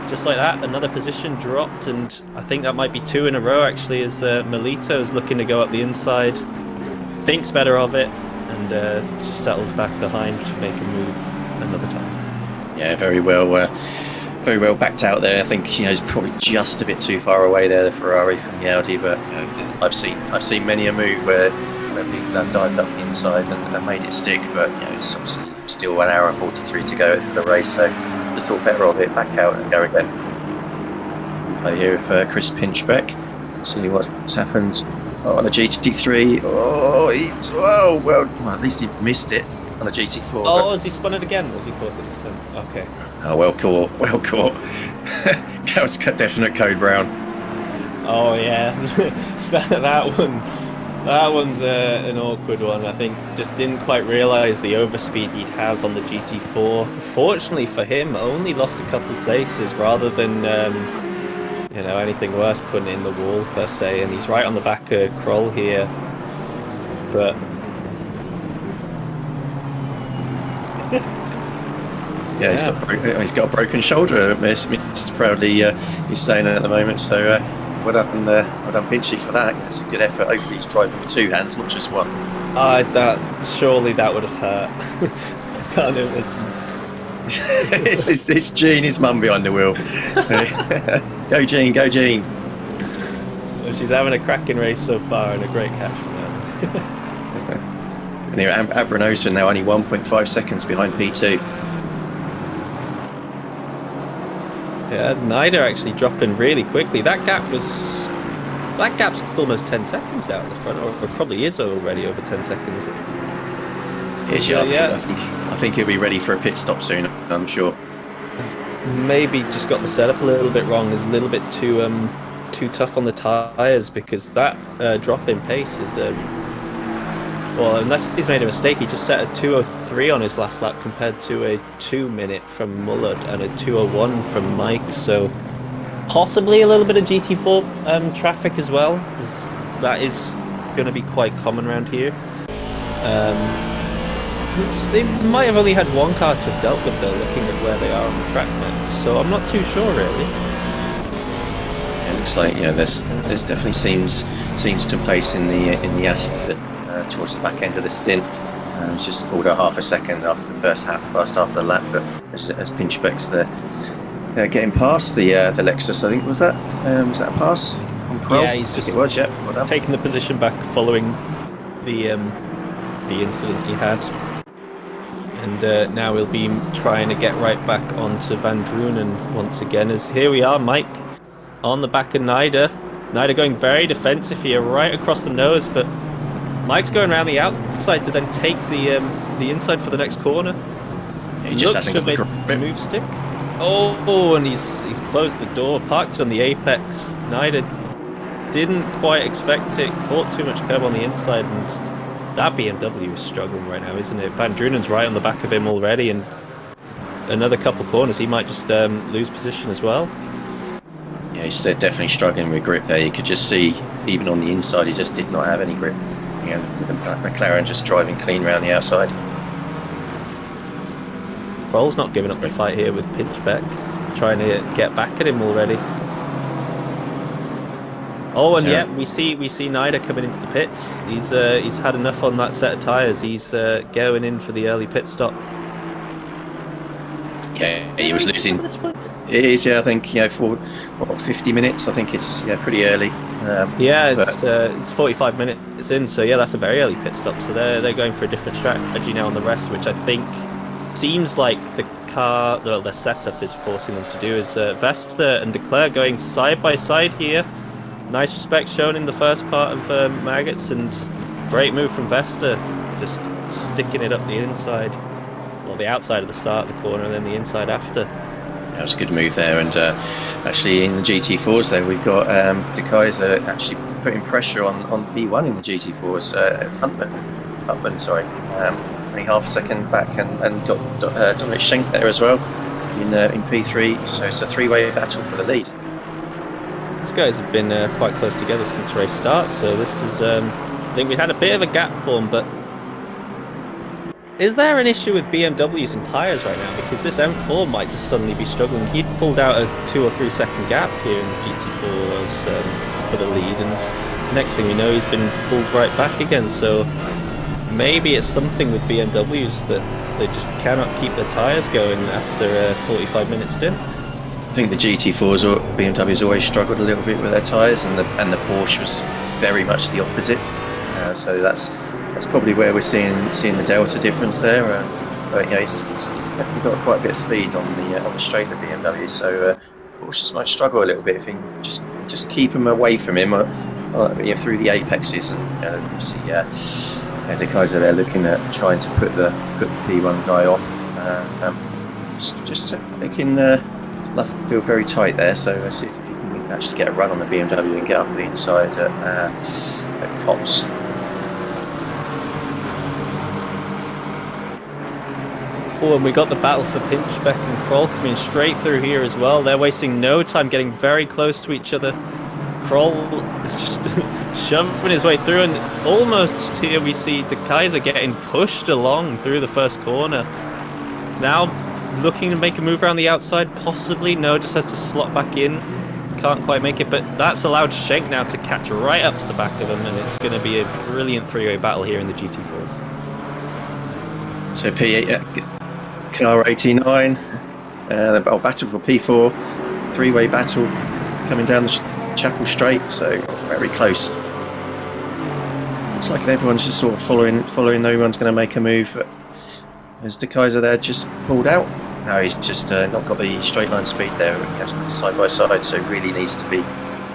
Speaker 2: just like that, another position dropped, and I think that might be 2 in a row actually, as Melito's looking to go up the inside, thinks better of it, and just settles back behind to make a move another time.
Speaker 3: Yeah, very well backed out there. I think he's probably just a bit too far away there, the Ferrari from the Audi, but I've seen many a move where people have dived up the inside and made it stick, but it's obviously still 1 hour and 43 to go for the race, so just thought better of it, back out and go again. Play here with Chris Pinchbeck, see what's happened on a GT3. Well, at least he missed it on a GT4.
Speaker 2: Oh, has he spun it again? Was he caught it this time? Okay.
Speaker 3: Oh, well caught. That was definite code brown.
Speaker 2: Oh yeah, that one's an awkward one. I think just didn't quite realise the overspeed he'd have on the GT4. Fortunately for him, only lost a couple places rather than anything worse, putting it in the wall per se. And he's right on the back of Kroll here, but.
Speaker 3: Yeah, he's got a broken shoulder. Mr. Proudly, he's saying it at the moment. So well done Pinchy for that. It's a good effort. Hopefully he's driving with 2 hands, not just one.
Speaker 2: Surely that would have hurt. I can't imagine.
Speaker 3: it's Gene, his mum behind the wheel. Go Gene, go Gene.
Speaker 2: Well, she's having a cracking race so far and a great catch from that.
Speaker 3: And here Abrinosa now only 1.5 seconds behind P2.
Speaker 2: Yeah, neither actually dropping really quickly. That gap's almost 10 seconds down the front, or probably is already over 10 seconds.
Speaker 3: I think he'll be ready for a pit stop soon, I'm sure.
Speaker 2: Maybe just got the setup a little bit wrong. Is a little bit too tough on the tyres, because that drop in pace is well, unless he's made a mistake, he just set a 2:03 on his last lap compared to a 2 minute from Mullard and a 2:01 from Mike. So possibly a little bit of GT4 traffic as well, as that is going to be quite common around here. They might have only had one car to have dealt with though, looking at where they are on the track now. So I'm not too sure really.
Speaker 3: It looks like there's definitely seems some place in the Aston towards the back end of the stint. He's just pulled out half a second after the first half of the lap, but as Pinchbeck's there, getting past the Lexus, I think was that a pass on Kroll?
Speaker 2: Yeah, he's just
Speaker 3: well done.
Speaker 2: taking the position back following the incident he had, and now we'll be trying to get right back onto Van Drunen once again. As here we are, Mike on the back of Nida. Nida going very defensive here, right across the nose, but Mike's going around the outside to then take the inside for the next corner.
Speaker 3: Yeah, he just hasn't got the
Speaker 2: move stick. Oh, and he's closed the door, parked it on the apex. Nida didn't quite expect it, caught too much curb on the inside, and that BMW is struggling right now, isn't it? Van Drunen's right on the back of him already, and another couple corners, he might just lose position as well.
Speaker 3: Yeah, he's definitely struggling with grip there. You could just see, even on the inside, he just did not have any grip. You know, McLaren just driving clean around the outside.
Speaker 2: Kroll's not giving up the fight here with Pinchbeck. He's trying to get back at him already. Oh, and yeah, we see Nida coming into the pits. He's had enough on that set of tyres. He's going in for the early pit stop.
Speaker 3: Yeah, he was losing. It is, yeah. I think for 50 minutes. I think it's pretty early.
Speaker 2: It's 45 minutes in, so yeah, that's a very early pit stop. So they're going for a different strategy now on the rest, which I think seems like the setup is forcing them to do. Is Vesta and Declare going side by side here. Nice respect shown in the first part of Maggots, and great move from Vesta, just sticking it up the inside, or the outside of the start of the corner, and then the inside after.
Speaker 3: That was a good move there, and actually in the GT4s there we've got De Keyser actually putting pressure on B1 in the GT4s. Huntman, sorry, only half a second back, and got Dominic Schenk there as well in P3. So it's a three-way battle for the lead.
Speaker 2: These guys have been quite close together since race start, so this is I think we had a bit of a gap form, but is there an issue with BMWs and tyres right now? Because this M4 might just suddenly be struggling. He'd pulled out a 2 or 3 second gap here in the GT4 for the lead, and next thing we know he's been pulled right back again, so maybe it's something with BMWs that they just cannot keep their tyres going after a 45-minute stint.
Speaker 3: I think the GT4s or BMWs always struggled a little bit with their tyres, and the Porsche was very much the opposite. So that's probably where we're seeing the delta difference there. But he's definitely got quite a bit of speed on the straight, the BMW. So Porsche might struggle a little bit if he can just keep him away from him through the apexes. And you see De Keyser there looking at trying to put the P1 guy off. Just making left field very tight there. So let's see if he can actually get a run on the BMW and get up the inside at Cops.
Speaker 2: Oh, and we got the battle for Pinchbeck and Kroll coming straight through here as well. They're wasting no time, getting very close to each other. Kroll just shoving his way through, and almost here we see De Keyser getting pushed along through the first corner. Now looking to make a move around the outside, possibly. No, just has to slot back in. Can't quite make it, but that's allowed Schenk now to catch right up to the back of him, and it's going to be a brilliant three-way battle here in the GT4s.
Speaker 3: So P8, car 89, battle for P4, three-way battle coming down the Chapel Straight, so very close. Looks like everyone's just sort of following, no one's going to make a move, but as De Keyser there just pulled out. No, he's just not got the straight line speed there, side by side, so really needs to be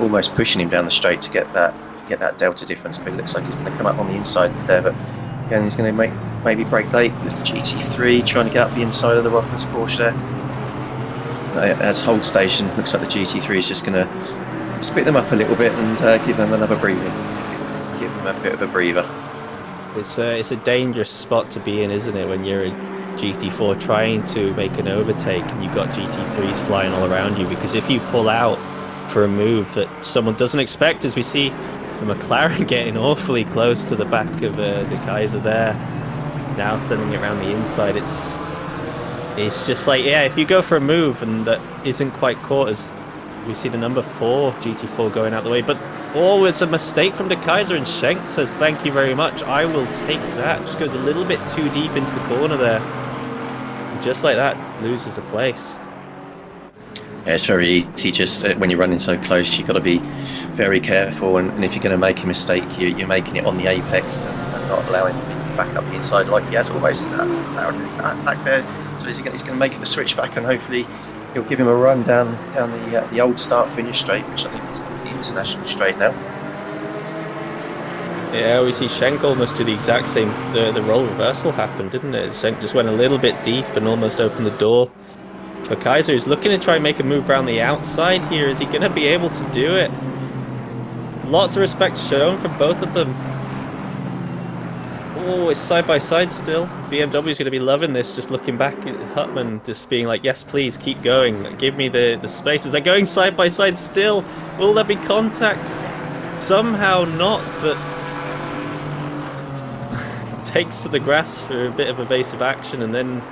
Speaker 3: almost pushing him down the straight to get that delta difference, but it looks like he's going to come up on the inside there, but again he's going to maybe brake late with the GT3, trying to get up the inside of the Rothmans Porsche there. As hold station, looks like the GT3 is just going to split them up a little bit and give them another breathing. Give them a bit of a breather.
Speaker 2: It's a dangerous spot to be in, isn't it, when you're a GT4 trying to make an overtake and you've got GT3s flying all around you, because if you pull out for a move that someone doesn't expect, as we see the McLaren getting awfully close to the back of De Keyser there, now sending it around the inside, it's just like, yeah, if you go for a move and that isn't quite caught, as we see the number 4 GT4 going out the way, but Oh, it's a mistake from De Kaiser, and Schenk says thank you very much. I will take that. Just goes a little bit too deep into the corner there. And just like that, loses a place.
Speaker 3: Yeah, it's very easy. Just when you're running so close, you've got to be very careful. And if you're going to make a mistake, you're making it on the apex and not allowing him back up the inside like he has almost allowed it back there. So he's going to make the switch back, and hopefully he'll give him a run down the old start-finish straight, which I think is going to be the international straight now.
Speaker 2: Yeah, we see Schenk almost do the exact same. The role reversal happened, didn't it? Schenk just went a little bit deep and almost opened the door. For Kaiser, he's looking to try and make a move around the outside here. Is he going to be able to do it? Lots of respect shown from both of them. Oh, it's side by side still. BMW's going to be loving this, just looking back at Hutman, just being like, yes, please, keep going. Give me the spaces. They're going side by side still. Will there be contact? Somehow not, but takes to the grass for a bit of evasive action, and then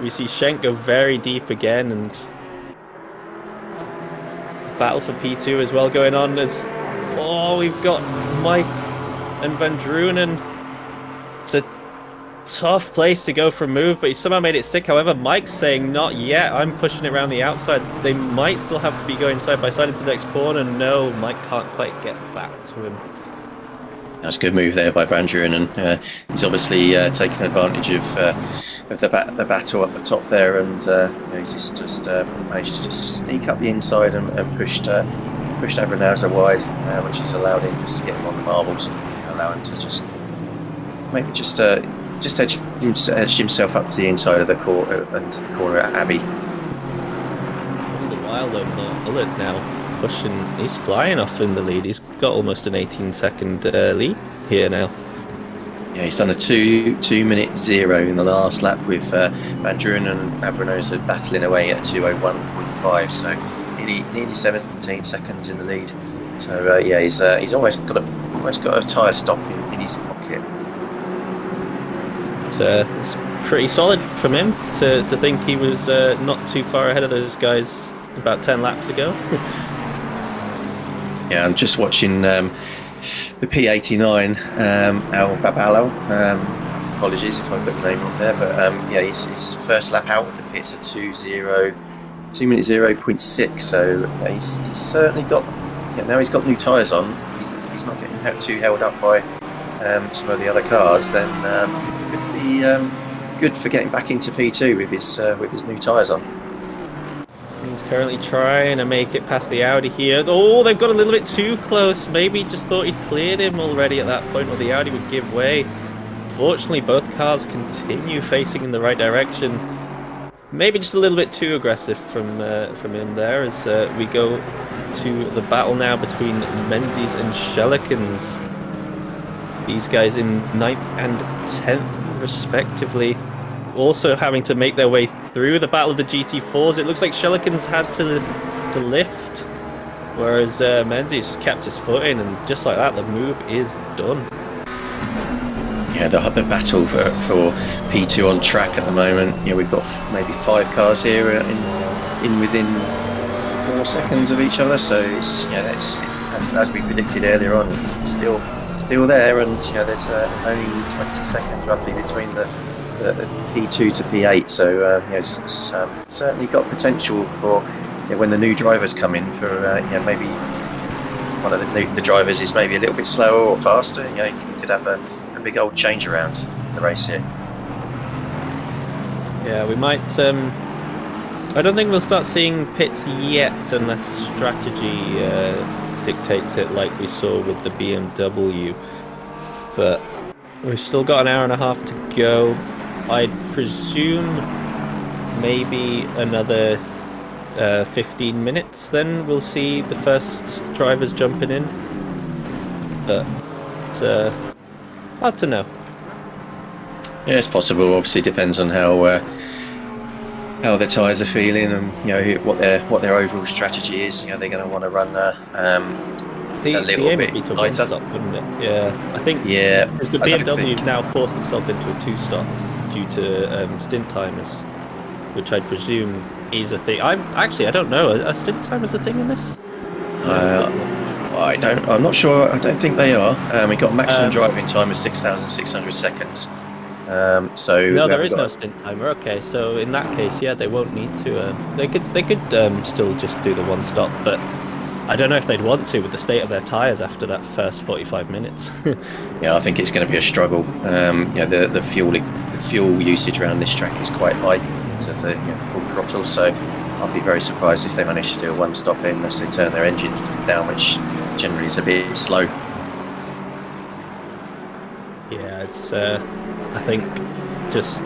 Speaker 2: we see Schenk go very deep again, and battle for P2 as well going on. As we've got Mike and Van Drunen. It's a tough place to go for a move, but he somehow made it stick. However, Mike's saying not yet. I'm pushing it around the outside. They might still have to be going side by side into the next corner. No, Mike can't quite get back to him.
Speaker 3: That's a good move there by Van Drunen, and he's obviously taking advantage of the battle at the top there, and he just managed to just sneak up the inside and pushed Abranauser wide, which has allowed him just to get him on the marbles and allow him to just maybe just edge himself up to the inside of the corner and to the corner at Abbey.
Speaker 2: All the while though, Mullet now pushing, he's flying off in the lead. He's got almost an 18-second lead here now.
Speaker 3: Yeah, he's done a 2:02.0 in the last lap with Van Drunen and Abranauser battling away at 2:01.5, so nearly 17 seconds in the lead. So yeah, he's almost got a tyre stop in his pocket.
Speaker 2: It's pretty solid from him to think he was not too far ahead of those guys about 10 laps ago.
Speaker 3: Yeah, I'm just watching the P89, Al Babalo. Apologies if I put the name wrong there, but yeah, his first lap out of the pits at 2:0.6. So he's certainly got. Yeah, now he's got new tyres on. He's not getting too held up by some of the other cars. Then could be good for getting back into P2 with his new tyres on.
Speaker 2: He's currently trying to make it past the Audi here. Oh, they've got a little bit too close. Maybe he just thought he'd cleared him already at that point, or the Audi would give way. Fortunately, both cars continue facing in the right direction. Maybe just a little bit too aggressive from him there, as we go to the battle now between Menzies and Schellekens. These guys in 9th and 10th respectively, also having to make their way through the battle of the GT4s. It looks like Schellekens had to lift, whereas Menzies just kept his foot in, and just like that, the move is done.
Speaker 3: Yeah, the battle for P2 on track at the moment. Yeah, we've got maybe 5 cars here in within 4 seconds of each other. So it's as we predicted earlier on, it's still there, and there's only 20 seconds roughly between the P2 to P8. So it's certainly got potential for when the new drivers come in. For maybe one of the drivers is maybe a little bit slower or faster. You could have a big old change around the race here.
Speaker 2: Yeah, we might. I don't think we'll start seeing pits yet unless strategy dictates it, like we saw with the BMW. But we've still got an hour and a half to go. I'd presume maybe another 15 minutes, then we'll see the first drivers jumping in. But it's hard to know.
Speaker 3: Yeah, it's possible. Obviously, depends on how the tyres are feeling, and what their overall strategy is. They're going to want to run a little bit lighter.
Speaker 2: Stop, wouldn't it? Yeah, I think.
Speaker 3: Yeah,
Speaker 2: because the BMW now forced themselves into a 2-stop due to stint timers, which I presume is a thing. I don't know. Are stint timers a thing in this?
Speaker 3: I'm not sure. I don't think they are. We got maximum driving time of 6,600 seconds. So
Speaker 2: no, there is no stint timer. Okay, so in that case, yeah, they won't need to. They could still just do the one stop, but I don't know if they'd want to with the state of their tyres after that first 45 minutes.
Speaker 3: Yeah, I think it's going to be a struggle. Yeah, the fuel usage around this track is quite high, so the full throttle. So I'll be very surprised if they manage to do a one stop in unless they turn their engines down, which generally is a bit slow.
Speaker 2: Yeah, it's. I think just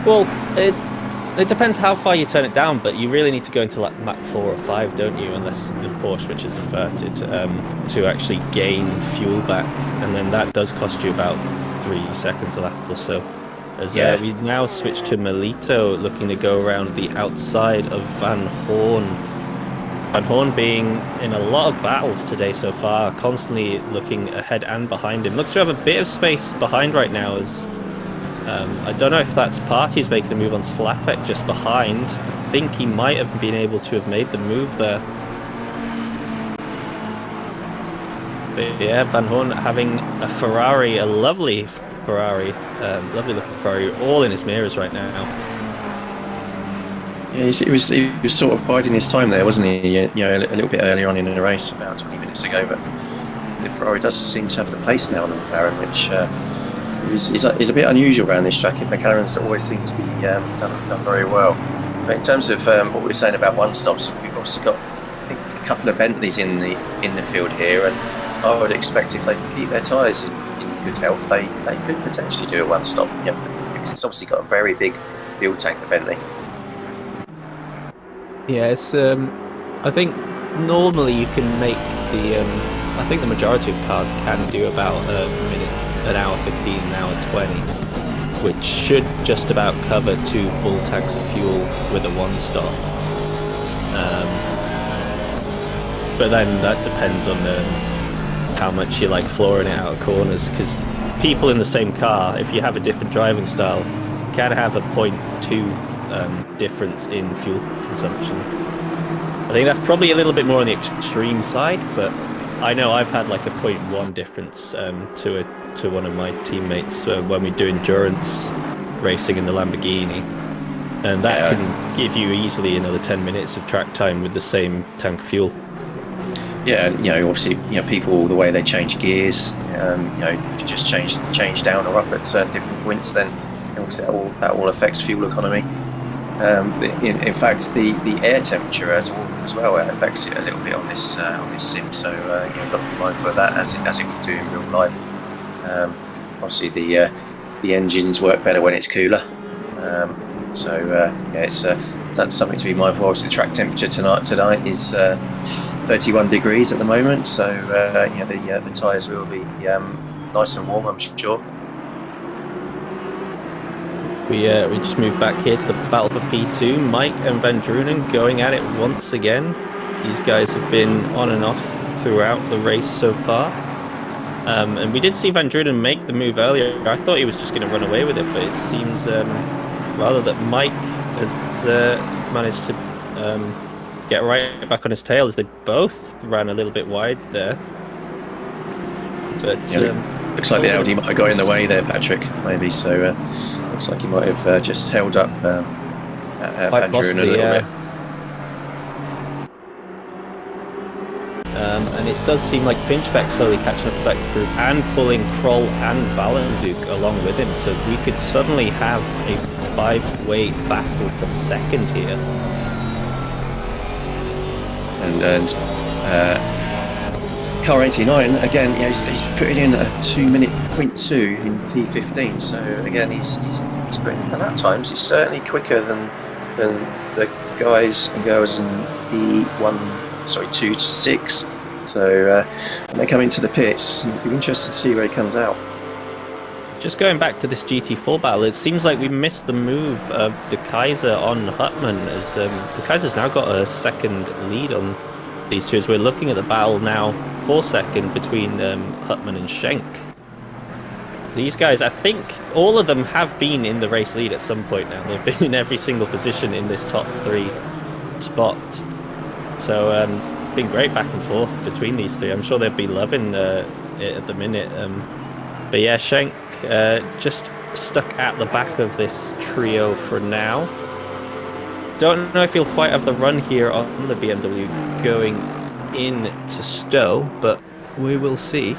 Speaker 2: well, it depends how far you turn it down, but you really need to go into like Mach 4 or 5, don't you? Unless the Porsche switch is inverted, to actually gain fuel back, and then that does cost you about 3 seconds a lap or so. As we now switch to Melito, looking to go around the outside of Van Horn. Van Horn being in a lot of battles today so far, constantly looking ahead and behind him. Looks to have a bit of space behind right now, as I don't know if that's Party's making a move on Slapek just behind. I think he might have been able to have made the move there. But yeah, Van Horn having a Ferrari, a lovely Ferrari, lovely looking Ferrari, all in his mirrors right now.
Speaker 3: Yeah, he was sort of biding his time there, wasn't he? A little bit earlier on in the race, about 20 minutes ago. But the Ferrari does seem to have the pace now on the McLaren, which is a bit unusual around this track. McLaren's always seem to be done very well. But in terms of what we were saying about one stops, we've also got, I think, a couple of Bentleys in the field here, and I would expect if they can keep their tyres in good health, they could potentially do a one stop. Because it's obviously got a very big fuel tank, the Bentley.
Speaker 2: Yeah, it's. I think normally you can make the. I think the majority of cars can do about a minute, an hour 15, an hour 20, which should just about cover 2 full tanks of fuel with a one stop. But then that depends on how much you like flooring it out of corners, because people in the same car, if you have a different driving style, can have a 0.2 difference in fuel consumption. I think that's probably a little bit more on the extreme side, but I know I've had like a 0.1 difference to one of my teammates when we do endurance racing in the Lamborghini, and that can give you easily another 10 minutes of track time with the same tank of fuel.
Speaker 3: Yeah, and obviously, people, the way they change gears, if you just change down or up at different points, then obviously that all affects fuel economy. In fact, the air temperature as well affects it a little bit on this sim. So you've got to be mindful of that as it would do in real life. Obviously, the engines work better when it's cooler. That's something to be mindful of. Obviously, the track temperature tonight is 31 degrees at the moment. So the tyres will be nice and warm, I'm sure.
Speaker 2: We just moved back here to the battle for P2. Mike and Van Drunen going at it once again. These guys have been on and off throughout the race so far. And we did see Van Drunen make the move earlier. I thought he was just going to run away with it, but it seems rather that Mike has managed to get right back on his tail, as they both ran a little bit wide there. But
Speaker 3: looks like the Audi might have got in the way there, Patrick, maybe. So looks like he might have just held up Van Drunen a little bit.
Speaker 2: And it does seem like Pinchbeck slowly catching up to that group and pulling Kroll and Valenduc along with him. So we could suddenly have a 5-way battle for second here. And car 89 again. He's putting in a 2-minute 0.2 in P15. So again, he's putting in lap times. He's certainly quicker than the guys and girls in P1. Sorry, 2 to 6. So when they come into the pits, you'll be interested to see where he comes out. Just going back to this GT4 battle, it seems like we missed the move of De Kaiser on Hutman, as De Kaiser's now got a second lead on these two, as we're looking at the battle now for second between Hutman and Schenk. These guys, I think all of them have been in the race lead at some point now. They've been in every single position in this top 3 spot. So been great back and forth between these three. I'm sure they'd be loving it at the minute. But yeah, Schenk just stuck at the back of this trio for now. Don't know if he'll quite have the run here on the BMW going in to Stowe, but we will see.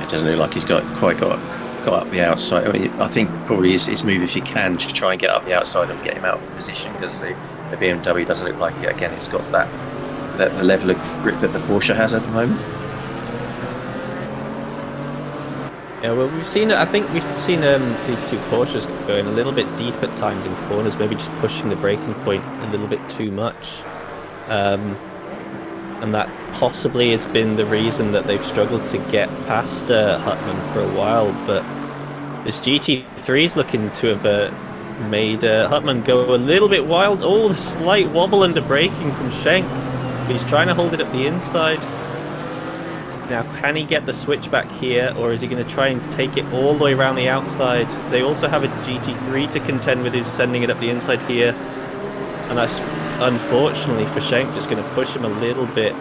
Speaker 3: It doesn't look like he's quite got up the outside. I mean, I think probably his move, if he can, to try and get up the outside and get him out of position, because the BMW doesn't look like it. Again, it's got the level of grip that the Porsche has at the moment.
Speaker 2: Yeah, well, I think we've seen these two Porsches going a little bit deep at times in corners, maybe just pushing the braking point a little bit too much. And that possibly has been the reason that they've struggled to get past Huttman for a while. But this GT3 is looking to have made Huttman go a little bit wild. Oh, the slight wobble under braking from Schenk. But he's trying to hold it up the inside. Now, can he get the switch back here, or is he going to try and take it all the way around the outside? They also have a GT3 to contend with, who's sending it up the inside here. And that's, unfortunately for Schenk, just going to push him a little bit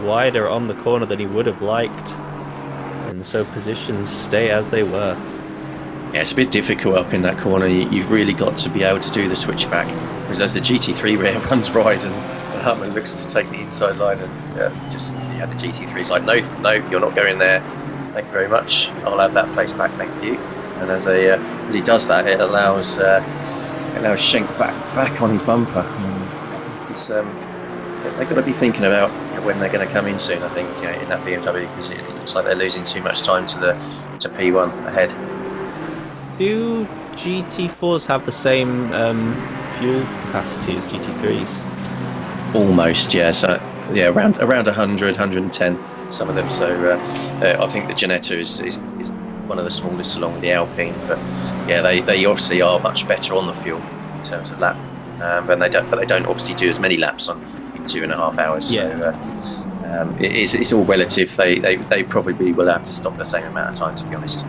Speaker 2: wider on the corner than he would have liked. And so positions stay as they were.
Speaker 3: Yeah, it's a bit difficult up in that corner. You've really got to be able to do the switchback, because as the GT3 rear runs right and Huttman looks to take the inside line, and the GT3's like, no, you're not going there. Thank you very much. I'll have that place back, thank you. And as he does that, it allows Schenk back on his bumper. They've got to be thinking about when they're going to come in soon, I think, in that BMW, because it looks like they're losing too much time to P1 ahead.
Speaker 2: Do GT4s have the same fuel capacity as GT3s?
Speaker 3: Almost, yeah. So yeah, around 100, 110, some of them. So I think the Ginetta is one of the smallest along with the Alpine, but yeah, they obviously are much better on the fuel in terms of lap, but they don't obviously do as many laps in 2.5 hours.
Speaker 2: Yeah.
Speaker 3: So it's all relative. They probably will have to stop the same amount of time, to be honest.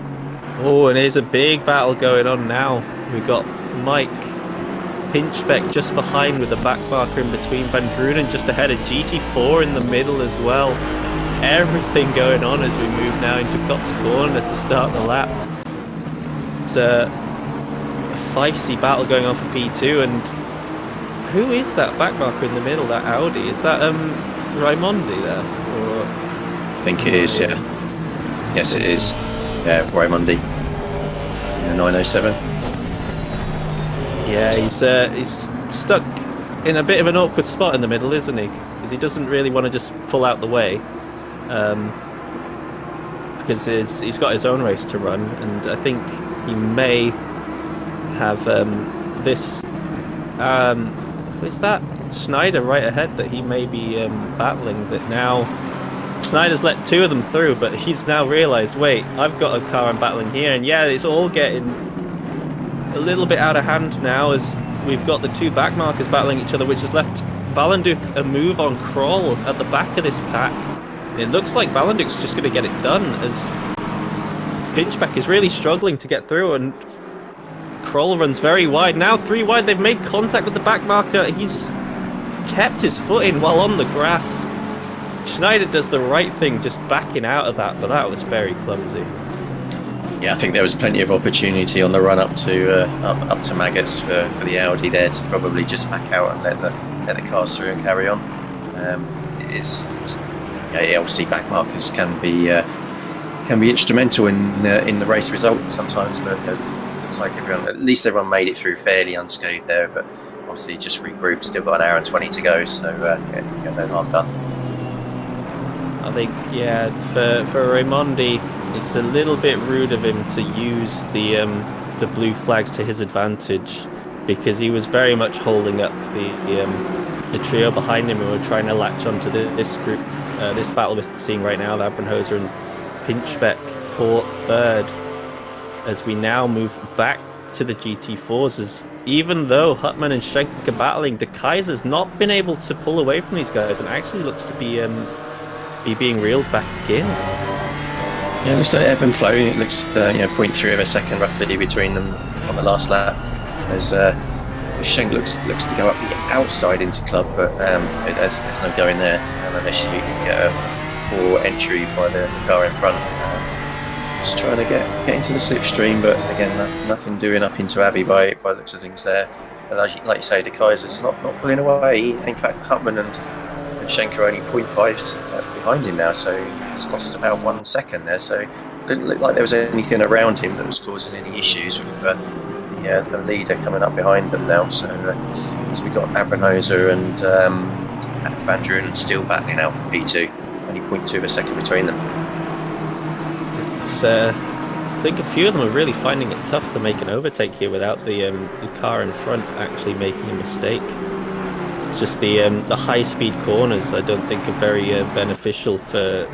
Speaker 2: Oh, and there's a big battle going on now. We've got Mike Pinchbeck just behind with the back marker in between. Van Drunen just ahead of GT4 in the middle as well. Everything going on as we move now into Copse Corner to start the lap. It's a feisty battle going on for P2, and who is that back marker in the middle, that Audi? Is that Raimondi there? Or...
Speaker 3: I think it is, yeah. Yes, it is. Yeah, Raimondi in the 907.
Speaker 2: Yeah, he's stuck in a bit of an awkward spot in the middle, isn't he? Because he doesn't really want to just pull out the way, because he's got his own race to run, and I think he may have this. Is that Schneider right ahead that he may be battling? That now Schneider's let two of them through, but he's now realised, wait, I've got a car I'm battling here, and yeah, it's all getting a little bit out of hand now as we've got the two back markers battling each other, which has left Valanduk a move on Kroll at the back of this pack. And it looks like Valanduk's just going to get it done, as Pinchbeck is really struggling to get through, and Kroll runs very wide. Now 3 wide, they've made contact with the back marker. He's kept his foot in while on the grass. Schneider does the right thing, just backing out of that, but that was very clumsy.
Speaker 3: Yeah, I think there was plenty of opportunity on the run up to Maggots for the Audi there to probably just back out and let the cars through and carry on. Obviously back markers can be instrumental in the race result sometimes, but looks like at least everyone made it through fairly unscathed there. But obviously just regrouped, still got an hour and 20 to go, so no harm done.
Speaker 2: I think, yeah, for Raimondi, it's a little bit rude of him to use the blue flags to his advantage, because he was very much holding up the trio behind him who were trying to latch onto this group, this battle we're seeing right now, the Abrenhoser and Pinchbeck for third. As we now move back to the GT4s, as even though Huttman and Schenk are battling, de Kaiser's not been able to pull away from these guys and actually looks to be being reeled back in.
Speaker 3: Yeah, it looks like ebb and flow. It looks 0.3 of a second roughly between them on the last lap. As Schenk looks to go up the outside into club, but there's no going there unless you get a poor entry by the car in front. Just trying to get into the slipstream, but again, nothing doing up into Abbey by the looks of things there. And like you say, De Keyser's not pulling away. In fact, Hutman and Schenk are only 0.5 behind him now, so he's lost about 1 second there. So it didn't look like there was anything around him that was causing any issues with the leader coming up behind them now. So we've got Abranoza and Van Drunen still battling out for P2, only 0.2 of a second between them.
Speaker 2: I think a few of them are really finding it tough to make an overtake here without the car in front actually making a mistake. It's just the high-speed corners I don't think are very beneficial for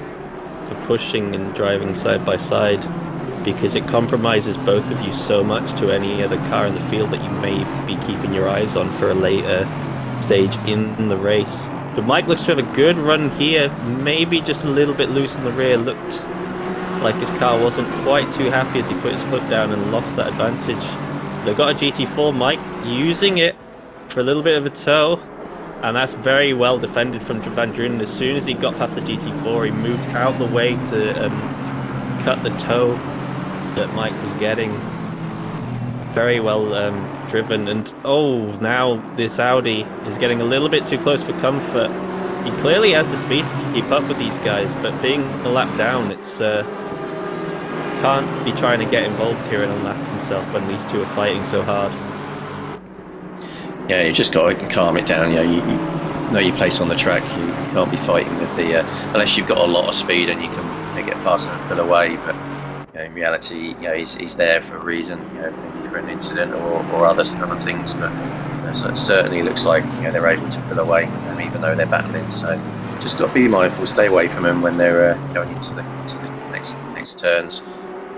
Speaker 2: pushing and driving side by side, because it compromises both of you so much to any other car in the field that you may be keeping your eyes on for a later stage in the race. But Mike looks to have a good run here, maybe just a little bit loose in the rear. Looked like his car wasn't quite too happy as he put his foot down and lost that advantage. They've got a GT4, Mike using it for a little bit of a tow, and that's very well defended from Van Drunen. As soon as he got past the GT4, he moved out the way to cut the tow that Mike was getting. Very well driven, and now this Audi is getting a little bit too close for comfort. He clearly has the speed to keep up with these guys, but being a lap down, it's can't be trying to get involved here and unlap himself when these two are fighting so hard.
Speaker 3: Yeah, you just got to calm it down. You know your place on the track. You can't be fighting with the unless you've got a lot of speed and you can get past and pull away. But in reality, he's there for a reason. Maybe for an incident or other things. But it certainly looks like they're able to pull away, even though they're battling. So just got to be mindful. Stay away from them when they're going into the next turns.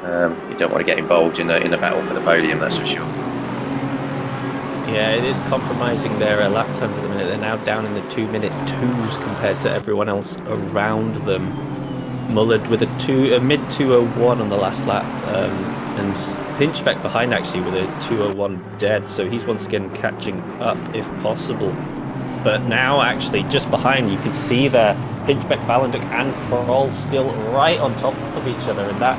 Speaker 3: You don't want to get involved in a battle for the podium, that's for sure.
Speaker 2: Yeah, it is compromising their lap times at the minute. They're now down in the 2-minute 2s compared to everyone else around them. Mullard with a mid 2:01 on the last lap, and Pinchbeck behind actually with a 2:01 dead, so he's once again catching up if possible. But now actually just behind, you can see there Pinchbeck, Valenduc and Kroll still right on top of each other, and that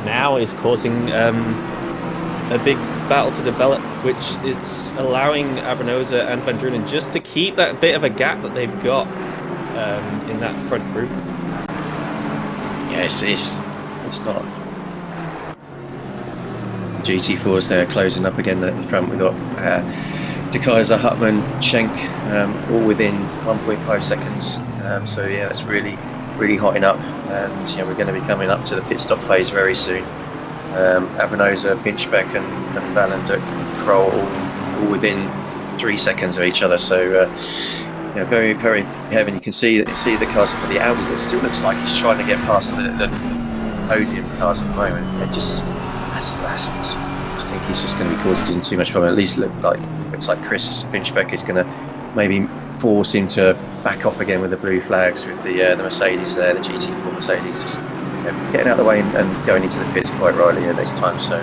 Speaker 2: now is causing a big battle to develop, which is allowing Abranoza and Van Drunen just to keep that bit of a gap that they've got in that front group.
Speaker 3: Yeah, it's not. GT4s there closing up again at the front. We've got De Keyser, Hutman, Schenk all within 1.5 seconds. So yeah, it's really hotting up, and we're going to be coming up to the pit stop phase very soon. Abranoza, Pinchbeck and Valenduc, Kroll all within 3 seconds of each other. So very heavy. You can see the cars for the Audi. It still looks like he's trying to get past the podium cars at the moment. It just I think he's just going to be causing too much problem. At least looks like Chris Pinchbeck is going to maybe force him to back off again with the blue flags with the Mercedes there, the GT4 Mercedes, just getting out of the way and going into the pits quite rightly at this time. So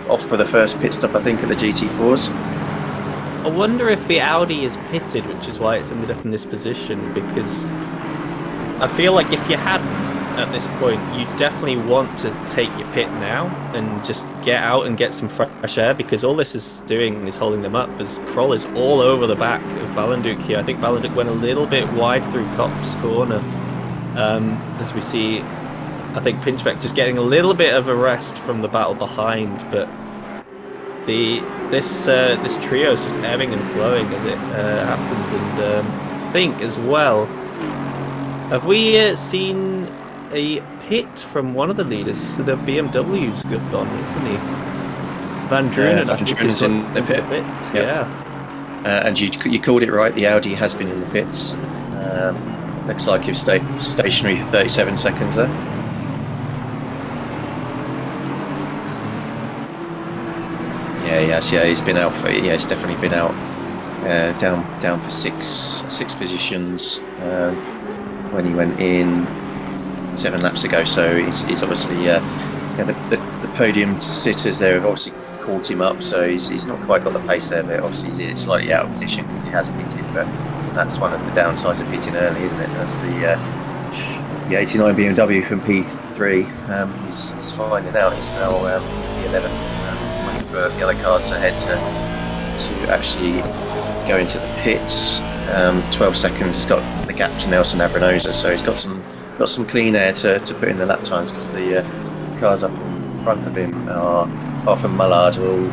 Speaker 3: off for the first pit stop, I think, at the GT4s.
Speaker 2: I wonder if the Audi is pitted, which is why it's ended up in this position, because I feel like if you hadn't at this point, you definitely want to take your pit now and just get out and get some fresh air, because all this is doing is holding them up, as Kroll is all over the back of Valenduc here. I think Valenduc went a little bit wide through Kopp's corner. As we see, I think Pinchbeck just getting a little bit of a rest from the battle behind, but this trio is just ebbing and flowing as it happens. And I think as well, have we seen a pit from one of the leaders? So the BMW's good on, isn't he? Van Drunen,
Speaker 3: Van Drunen's in the pit.
Speaker 2: Yeah.
Speaker 3: And you called it right. The Audi has been in the pits. Looks like you've stayed stationary for 37 seconds there. Yeah, he's been out for. Yeah, he's definitely been out. Down for six positions when he went in 7 laps ago. So he's obviously the podium sitters there have obviously caught him up, so he's not quite got the pace there, but obviously he's slightly out of position because he has pitted, but that's one of the downsides of pitting early, isn't it? That's the 89 BMW from P3. He's finding out. He's now P11, waiting for the other cars ahead to actually go into the pits. 12 seconds. He's got the gap to Nelson Abrinosa, so he's got some clean air to put in the lap times, because the cars up in front of him are, apart from Mullard, are all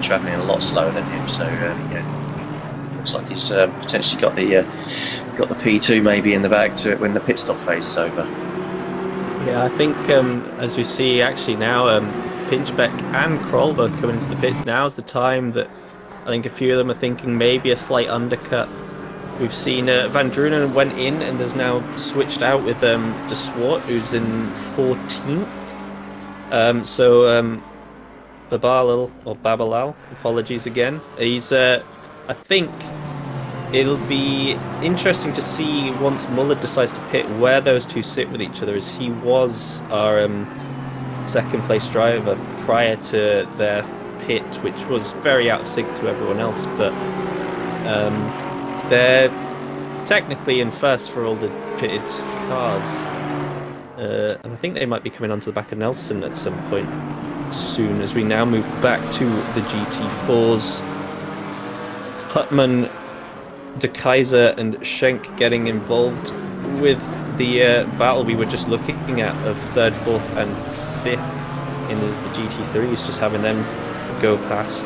Speaker 3: travelling a lot slower than him. So looks like he's potentially got the P2 maybe in the bag to when the pit stop phase is over.
Speaker 2: Yeah, I think as we see actually now, Pinchbeck and Kroll both coming into the pits. Now's the time that I think a few of them are thinking maybe a slight undercut. We've seen Van Drunen went in and has now switched out with De Swart, who's in 14th. Babalal, apologies again. He's, I think it'll be interesting to see once Mullard decides to pit where those two sit with each other, as he was our second place driver prior to their pit, which was very out of sync to everyone else, but they're technically in first for all the pitted cars, and I think they might be coming onto the back of Nelson at some point soon, as we now move back to the GT4s. Huttman, De Kaiser and Schenk getting involved with the battle we were just looking at of 3rd, 4th and 5th in the GT3s, just having them go past.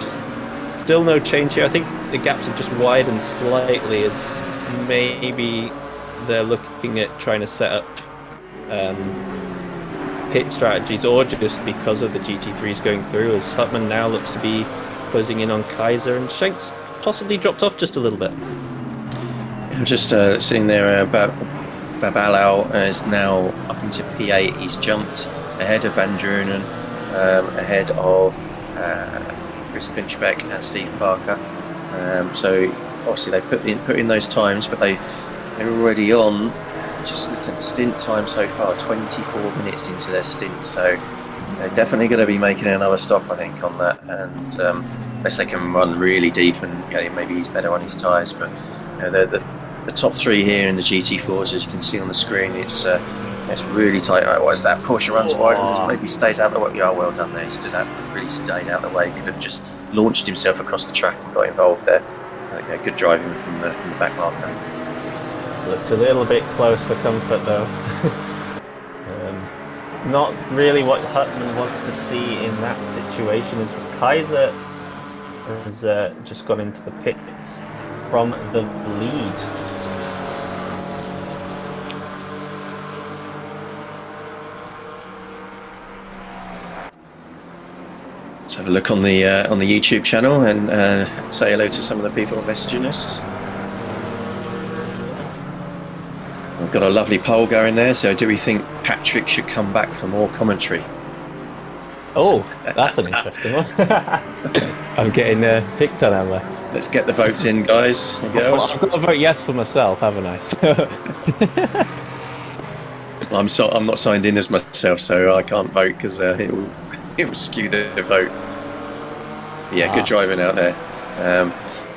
Speaker 2: Still no change here. I think the gaps have just widened slightly, as maybe they're looking at trying to set up pit strategies, or just because of the GT3s going through, as Huttman now looks to be closing in on Kaiser, and Schenk's possibly dropped off just a little bit.
Speaker 3: Just sitting there, Babalao is now up into P8. He's jumped ahead of Van Drunen, ahead of Chris Pinchbeck and Steve Parker. So obviously they've put in those times, but they're already on. Just looking at stint time so far, 24 minutes into their stint. So they're definitely going to be making another stop, I think, on that. And unless they can run really deep, and maybe he's better on his tyres. But the top three here in the GT4s, as you can see on the screen, it's really tight. Right, what is that? Porsche runs wide and maybe stays out the way. Yeah, well done there. He really stayed out the way. Could have just launched himself across the track and got involved there. Good driving from the back marker.
Speaker 2: Looked a little bit close for comfort though. Not really what Huttman wants to see in that situation, as Kaiser has just gone into the pits from the lead.
Speaker 3: Let's have a look on the YouTube channel and say hello to some of the people messaging us. We've got a lovely poll going there. So, do we think Patrick should come back for more commentary?
Speaker 2: Oh, that's an interesting one. I'm getting picked on, am I?
Speaker 3: Let's get the votes in, guys and girls.
Speaker 2: I've got to vote yes for myself, haven't I?
Speaker 3: I'm not signed in as myself, so I can't vote because it will skew the vote. Yeah, good driving out there.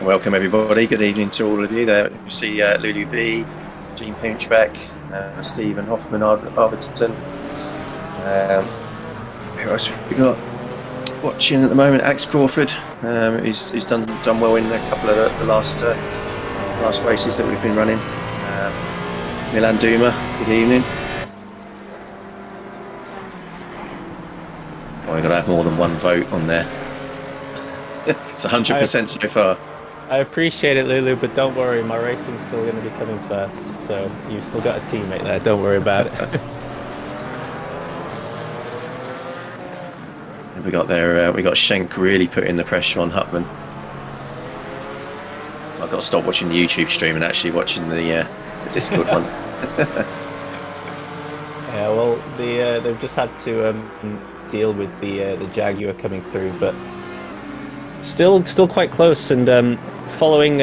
Speaker 3: Welcome everybody. Good evening to all of you. There you see Lulu B, Gene Pinchbeck, Stephen Hoffman, Arvidsson. Who else we got watching at the moment? Alex Crawford. He's done well in a couple of the last races that we've been running. Milan Duma. Good evening. Oh, we've got to have more than one vote on there. It's 100% so far.
Speaker 2: I appreciate it, Lulu, but don't worry, my racing's still going to be coming first. So you've still got a teammate there. Don't worry about it.
Speaker 3: We got there. We got Schenk really putting the pressure on Huttman. I've got to stop watching the YouTube stream and actually watching the Discord one.
Speaker 2: Yeah, well, they've just had to deal with the Jaguar coming through, but still quite close. And following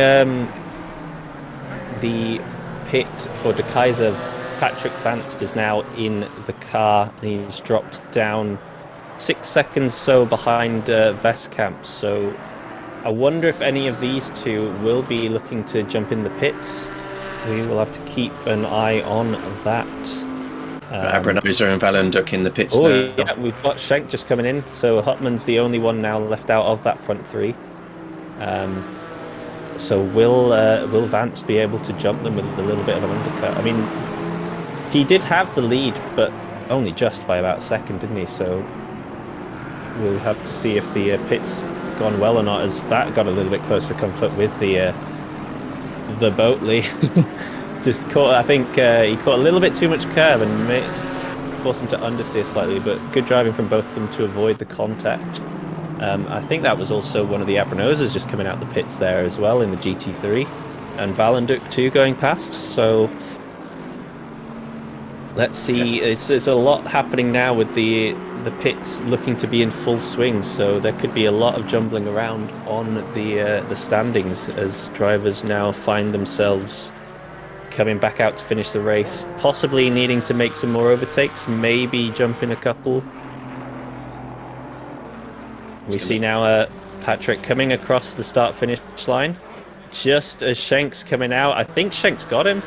Speaker 2: the pit for De Kaiser, Patrick Vance is now in the car, and he's dropped down 6 seconds so behind Vestkamp. So I wonder if any of these two will be looking to jump in the pits. We will have to keep an eye on that.
Speaker 3: Abranosa and Valenduk in the pits
Speaker 2: Oh,
Speaker 3: now.
Speaker 2: yeah, we've got Schenk just coming in. So Hutman's the only one now left out of that front three. So will Vance be able to jump them with a little bit of an undercut? I mean, he did have the lead, but only just by about a second, didn't he? So we'll have to see if the pit's gone well or not, as that got a little bit close for comfort with the Boatley. Just caught, I think he caught a little bit too much curve and forced him to understeer slightly, but good driving from both of them to avoid the contact. I think that was also one of the Abranosas just coming out the pits there as well in the GT3, and Valenduk too going past. So let's see. There's a lot happening now with the pits looking to be in full swing, so there could be a lot of jumbling around on the standings as drivers now find themselves coming back out to finish the race, possibly needing to make some more overtakes, maybe jump in a couple. We see now Patrick coming across the start-finish line, just as Schenk's coming out. I think Schenk's got him,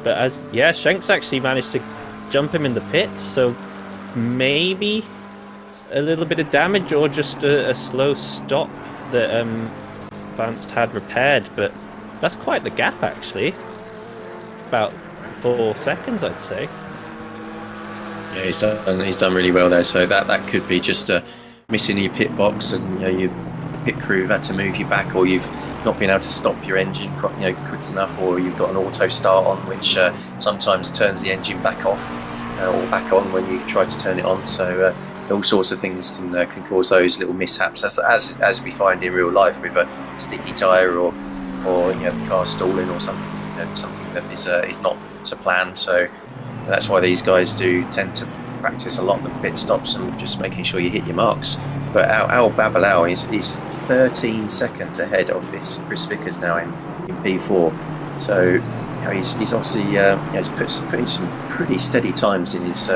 Speaker 2: but Schenk's actually managed to jump him in the pits, so maybe a little bit of damage or just a slow stop that Vance had repaired, but that's quite the gap actually. About 4 seconds, I'd say.
Speaker 3: Yeah, he's done really well there. So that could be just missing your pit box, and your pit crew have had to move you back, or you've not been able to stop your engine quick enough, or you've got an auto start on, which sometimes turns the engine back off or back on when you've tried to turn it on. So all sorts of things can cause those little mishaps, as we find in real life with a sticky tyre or the car stalling or something. Something that is not to plan. So that's why these guys do tend to practice a lot the pit stops and just making sure you hit your marks. But Al Babalau is 13 seconds ahead of this Chris Vickers now in P4. So he's obviously he's put in some pretty steady times in his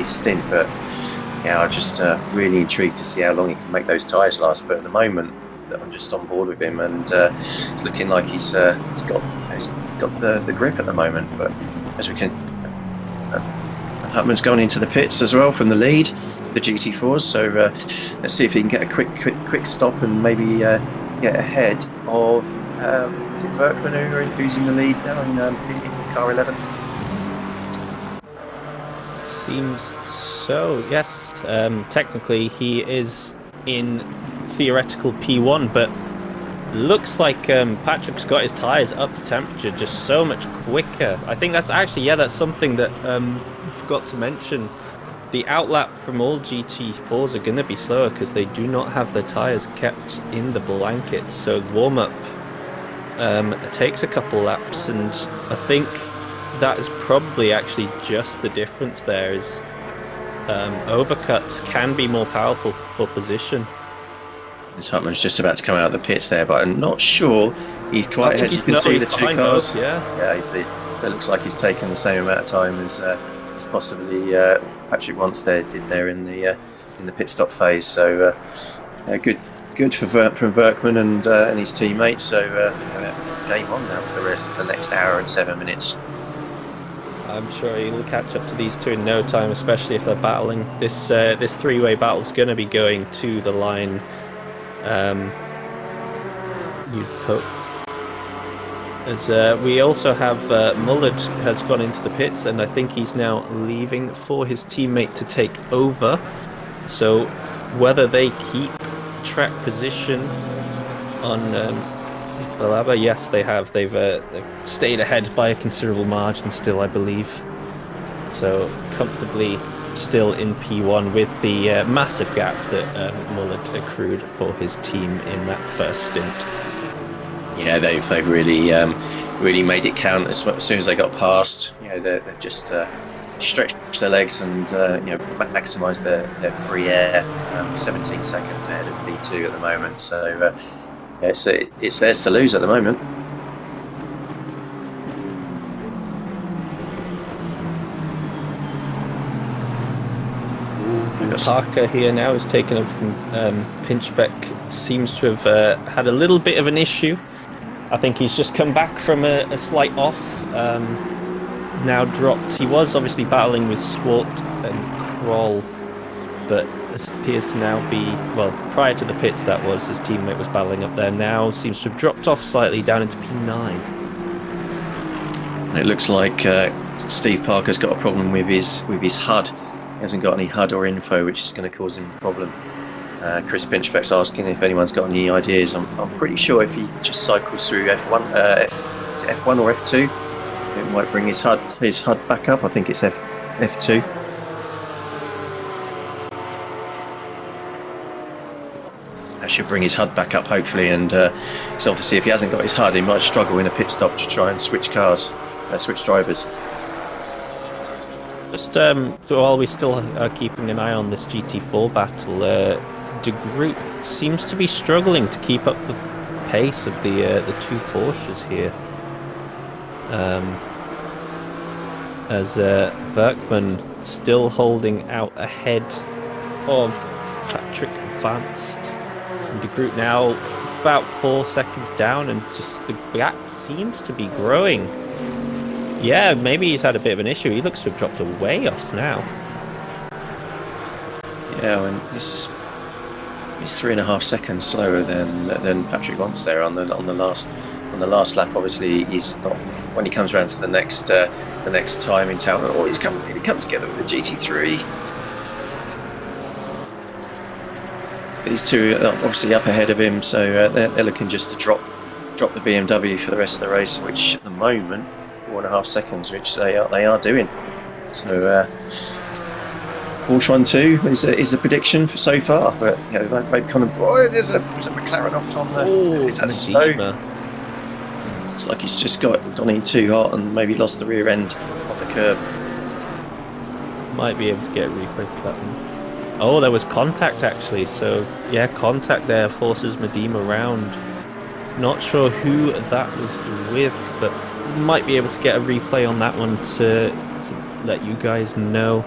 Speaker 3: stint. But I'm just really intrigued to see how long he can make those tyres last. But at the moment, I'm just on board with him, and it's looking like he's got the grip at the moment. But as we can, Hutman's gone into the pits as well from the lead, the GT4s. So let's see if he can get a quick stop and maybe get ahead of is it Verkman who's in the lead now in car 11?
Speaker 2: Seems so. Yes, technically he is in theoretical P1, but looks like Patrick's got his tyres up to temperature just so much quicker. I think that's actually, that's something that I forgot to mention. The outlap from all GT4s are going to be slower because they do not have their tyres kept in the blankets. So warm-up takes a couple laps, and I think that is probably actually just the difference there is overcuts can be more powerful for position.
Speaker 3: This Hutman's just about to come out of the pits there, but I'm not sure he's quite ahead. You can see the two cars. Yeah, you see. So it looks like he's taken the same amount of time as possibly Patrick once did there in the pit stop phase. So good from Verkman and his teammates. So game on now for the rest of the next hour and 7 minutes.
Speaker 2: I'm sure he'll catch up to these two in no time, especially if they're battling. This three-way battle is going to be going to the line. You'd hope. As we also have Mullard has gone into the pits, and I think he's now leaving for his teammate to take over. So whether they keep track position on Balaba, yes, they have. They've stayed ahead by a considerable margin still, I believe. So comfortably still in P1 with the massive gap that Mullard accrued for his team in that first stint.
Speaker 3: Yeah, they've really made it count as soon as they got past. They've just stretched their legs and maximised their free air. 17 seconds ahead of P2 at the moment. So it's theirs to lose at the moment.
Speaker 2: Parker here now is taken up from Pinchbeck. Seems to have had a little bit of an issue. I think he's just come back from a slight off. Now dropped. He was obviously battling with Swart and Kroll, but this appears to now be, well, prior to the pits that was, his teammate was battling up there. Now seems to have dropped off slightly down into P9.
Speaker 3: It looks like Steve Parker's got a problem with his HUD. He hasn't got any HUD or info, which is going to cause him a problem. Chris Pinchbeck's asking if anyone's got any ideas. I'm pretty sure if he just cycles through F1 or F2, it might bring his HUD back up. I think it's F2. That should bring his HUD back up, hopefully. And because obviously, if he hasn't got his HUD, he might struggle in a pit stop to try and switch drivers.
Speaker 2: Just while we still are keeping an eye on this GT4 battle, De Groot seems to be struggling to keep up the pace of the two Porsches here. As Werkman still holding out ahead of Patrick Advanced. And De Groot now about 4 seconds down, and just the gap seems to be growing. Yeah, maybe he's had a bit of an issue. He looks to have dropped way off now.
Speaker 3: Yeah, and he's 3.5 seconds slower than Patrick wants there on the last lap. Obviously, he's not, when he comes around to the next time in town, or he's come together with the GT3. These two are obviously up ahead of him, so they're looking just to drop the BMW for the rest of the race, which at the moment 4.5 seconds, which they are doing. So Porsche 1-2 is a prediction for so far, but you know, maybe kind of there's a McLaren off on the. Is that Stowe? It's like he's just gone in too hot and maybe lost the rear end on the curb.
Speaker 2: Might be able to get a replay button. Oh, there was contact actually. So yeah, contact there forces Medema round. Not sure who that was with, but might be able to get a replay on that one to let you guys know,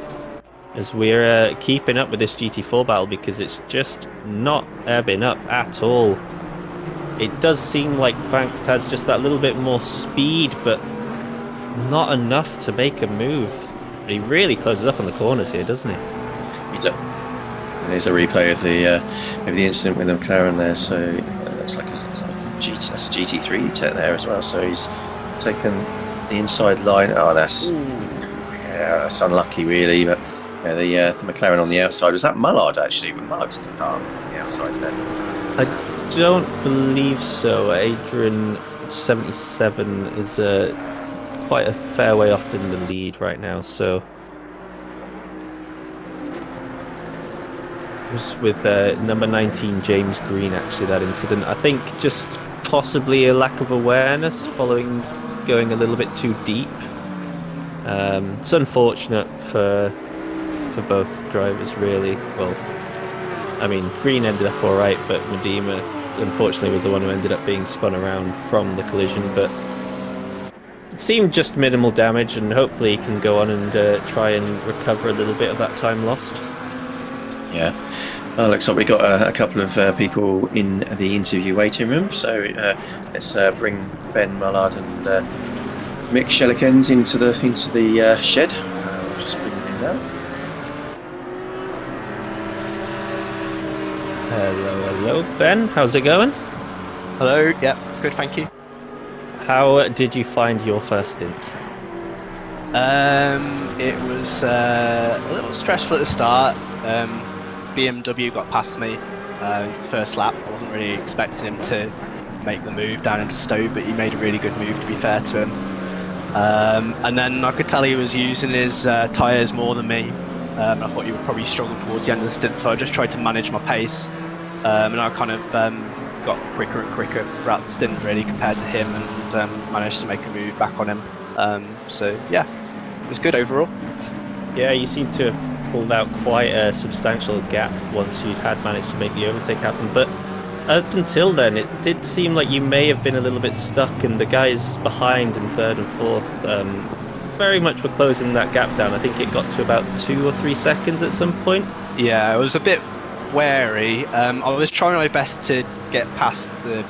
Speaker 2: as we're keeping up with this GT4 battle, because it's just not ebbing up at all. It does seem like Vanks has just that little bit more speed, but not enough to make a move. But he really closes up on the corners here, doesn't he?
Speaker 3: He does. There's a replay of the incident with the McLaren there, so looks like that's a GT3 there as well. So he's taken the inside line. Oh, that's unlucky, really. But yeah, the McLaren on the outside, was that Mullard actually? But Mullard's car on the outside there.
Speaker 2: I don't believe so. Adrian 77 is quite a fair way off in the lead right now. So it was with number 19 James Green actually, that incident. I think just possibly a lack of awareness following going a little bit too deep. It's unfortunate for both drivers, really. Well, I mean, Green ended up all right, but Medema unfortunately was the one who ended up being spun around from the collision. But it seemed just minimal damage, and hopefully he can go on and try and recover a little bit of that time lost.
Speaker 3: Yeah. Looks like we got a couple of people in the interview waiting room, so let's bring Ben Mullard and Mick Schellekens into the shed. We'll just bring them in now.
Speaker 2: Hello, Ben. How's it going?
Speaker 4: Hello. Yeah, good. Thank you.
Speaker 2: How did you find your first stint?
Speaker 4: It was a little stressful at the start. BMW got past me into the first lap. I wasn't really expecting him to make the move down into Stowe, but he made a really good move, to be fair to him. And then I could tell he was using his tyres more than me. I thought he would probably struggle towards the end of the stint, so I just tried to manage my pace. And I kind of got quicker and quicker throughout the stint, really, compared to him, and managed to make a move back on him. So yeah, it was good overall.
Speaker 2: Yeah, you seem to have pulled out quite a substantial gap once you had managed to make the overtake happen, but up until then it did seem like you may have been a little bit stuck, and the guys behind in third and fourth very much were closing that gap down. I think it got to about 2 or 3 seconds at some point.
Speaker 4: Yeah, I was a bit wary. I was trying my best to get past the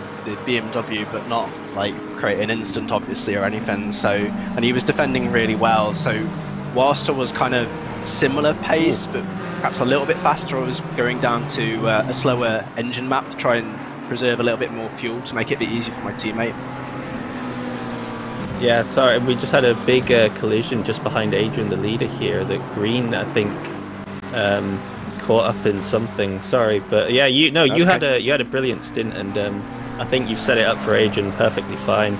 Speaker 4: BMW, but not like create an instant, obviously, or anything. So, and he was defending really well. So, whilst I was kind of similar pace, but perhaps a little bit faster, I was going down to a slower engine map to try and preserve a little bit more fuel to make it a bit easier for my teammate.
Speaker 2: Yeah, sorry, we just had a big collision just behind Adrian, the leader here. The green, I think, caught up in something. Sorry, but yeah, you had a brilliant stint, and I think you've set it up for Adrian perfectly fine.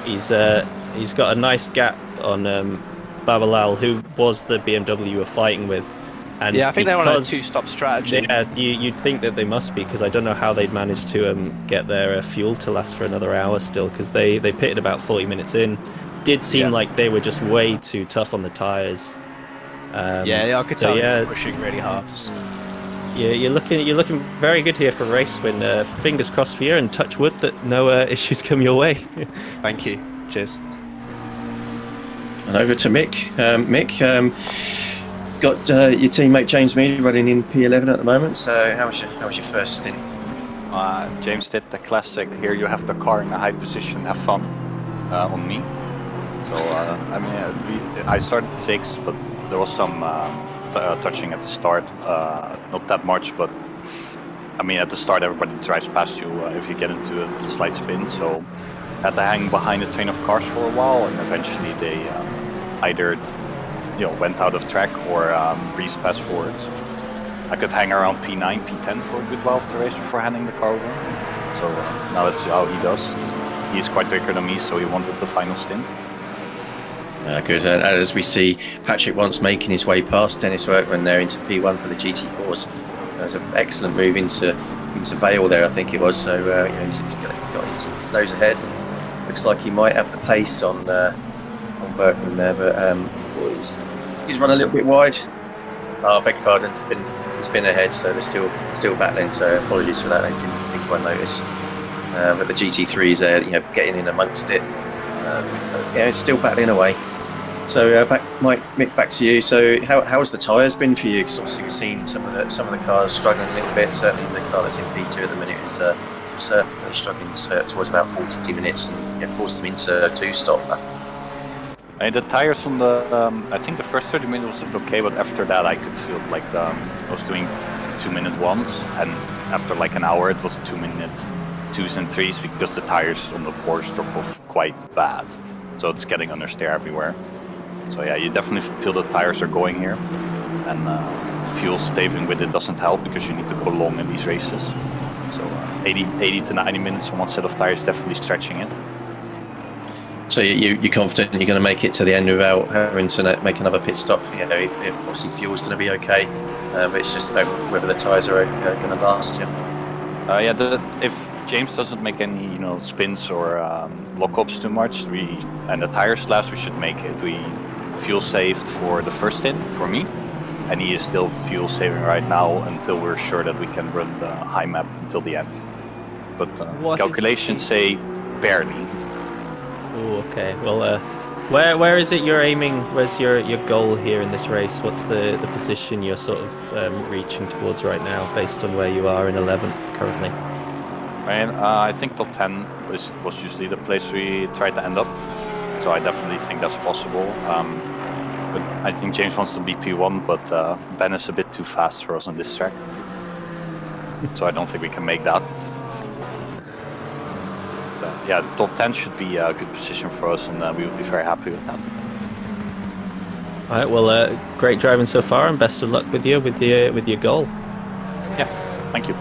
Speaker 2: He's got a nice gap on Babalal, who was the BMW you were fighting with. And
Speaker 4: yeah, I think they're on a 2-stop strategy.
Speaker 2: Yeah, you'd think that they must be, because I don't know how they'd managed to get their fuel to last for another hour still, because they pitted about 40 minutes in. Did seem like they were just way too tough on the tyres.
Speaker 4: Yeah, I could tell they were pushing really hard.
Speaker 2: Yeah, you're looking very good here for a race win. Fingers crossed for you, and touch wood that no issues come your way.
Speaker 4: Thank you. Cheers.
Speaker 3: And over to Mick. Mick, got your teammate James Mead running in P11 at the moment. So how was your first stint?
Speaker 5: James did the classic. Here you have the car in a high position. Have fun on me. So I mean, I started 6th, but there was some touching at the start. Not that much, but I mean, at the start everybody drives past you if you get into a slight spin. So I had to hang behind a train of cars for a while, and eventually they either went out of track or breezed past forward. I could hang around P9, P10 for a good while of the race before handing the car over. So now let's see how he does. He's quite quicker than me, so he wanted the final stint.
Speaker 3: Good. As we see, Patrick once making his way past Dennis Workman there into P1 for the GT4s. That was an excellent move into Vale there, I think it was. So he's got his nose ahead. Looks like he might have the pace on Workman there, but he's run a little bit wide. Oh, beg your pardon. He's been ahead, so they're still battling. So apologies for that. I didn't quite notice. But the GT3s there, getting in amongst it. It's still battling away. So Mick, back to you. So how's the tyres been for you? Because obviously we've seen some of the cars struggling a little bit. Certainly the car that's in P2 at the minute is certainly struggling towards about 40 minutes, and forced them into 2-stop.
Speaker 5: I mean, the tires on the I think the first 30 minutes was okay, but after that I could feel like I was doing 2-minute ones, and after like an hour it was 2-minute 2s and 3s, because the tires on the Porsche drop off quite bad. So it's getting understeer everywhere. So yeah, you definitely feel the tires are going here, and fuel staving with it doesn't help because you need to go long in these races. So 80 to 90 minutes on one set of tires, definitely stretching it.
Speaker 3: So you're confident you're going to make it to the end without having to make another pit stop? If obviously fuel's going to be okay, but it's just whether the tyres are going to last you.
Speaker 5: If James doesn't make any spins or lockups too much, and the tires last, we should make it. We fuel saved for the first stint for me, and he is still fuel saving right now until we're sure that we can run the high map until the end. But calculations say barely.
Speaker 2: Oh, okay. Well, where is it you're aiming? Where's your goal here in this race? What's the position you're sort of reaching towards right now, based on where you are in 11th currently?
Speaker 5: I think top 10 was usually the place we tried to end up, so I definitely think that's possible. But I think James wants to be P1, but Ben is a bit too fast for us on this track, so I don't think we can make that. Yeah, top 10 should be a good position for us, and we would be very happy with that.
Speaker 2: All right, well, great driving so far, and best of luck with your goal.
Speaker 5: Yeah, thank you.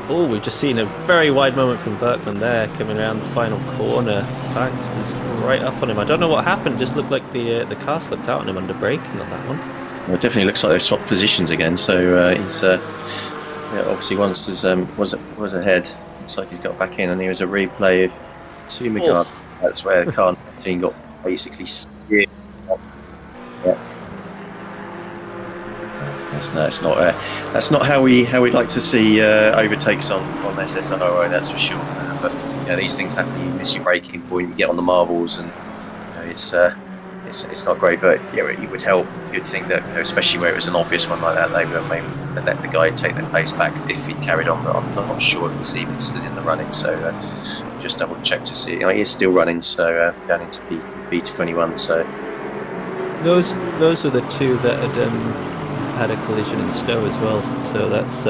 Speaker 2: Oh, we've just seen a very wide moment from Berkman there, coming around the final corner. Thanks, just right up on him. I don't know what happened. Just looked like the car slipped out on him under braking on that one.
Speaker 3: Well, it definitely looks like they've swapped positions again. So he's obviously once was ahead. Looks like he's got back in, and there was a replay of Tumigard. That's where the car got basically steered. Yeah. That's not how we like to see overtakes on SSRO, that's for sure. But these things happen. You miss your braking point, you get on the marbles, and it's it's not great, but yeah, it would help. You'd think that, especially where it was an obvious one like that, they would maybe let the guy take the pace back if he'd carried on. But I'm not sure if he's even still in the running. So just double check to see. He is still running. So down into P21. So
Speaker 2: those were the two that had a collision in Stowe as well. So that's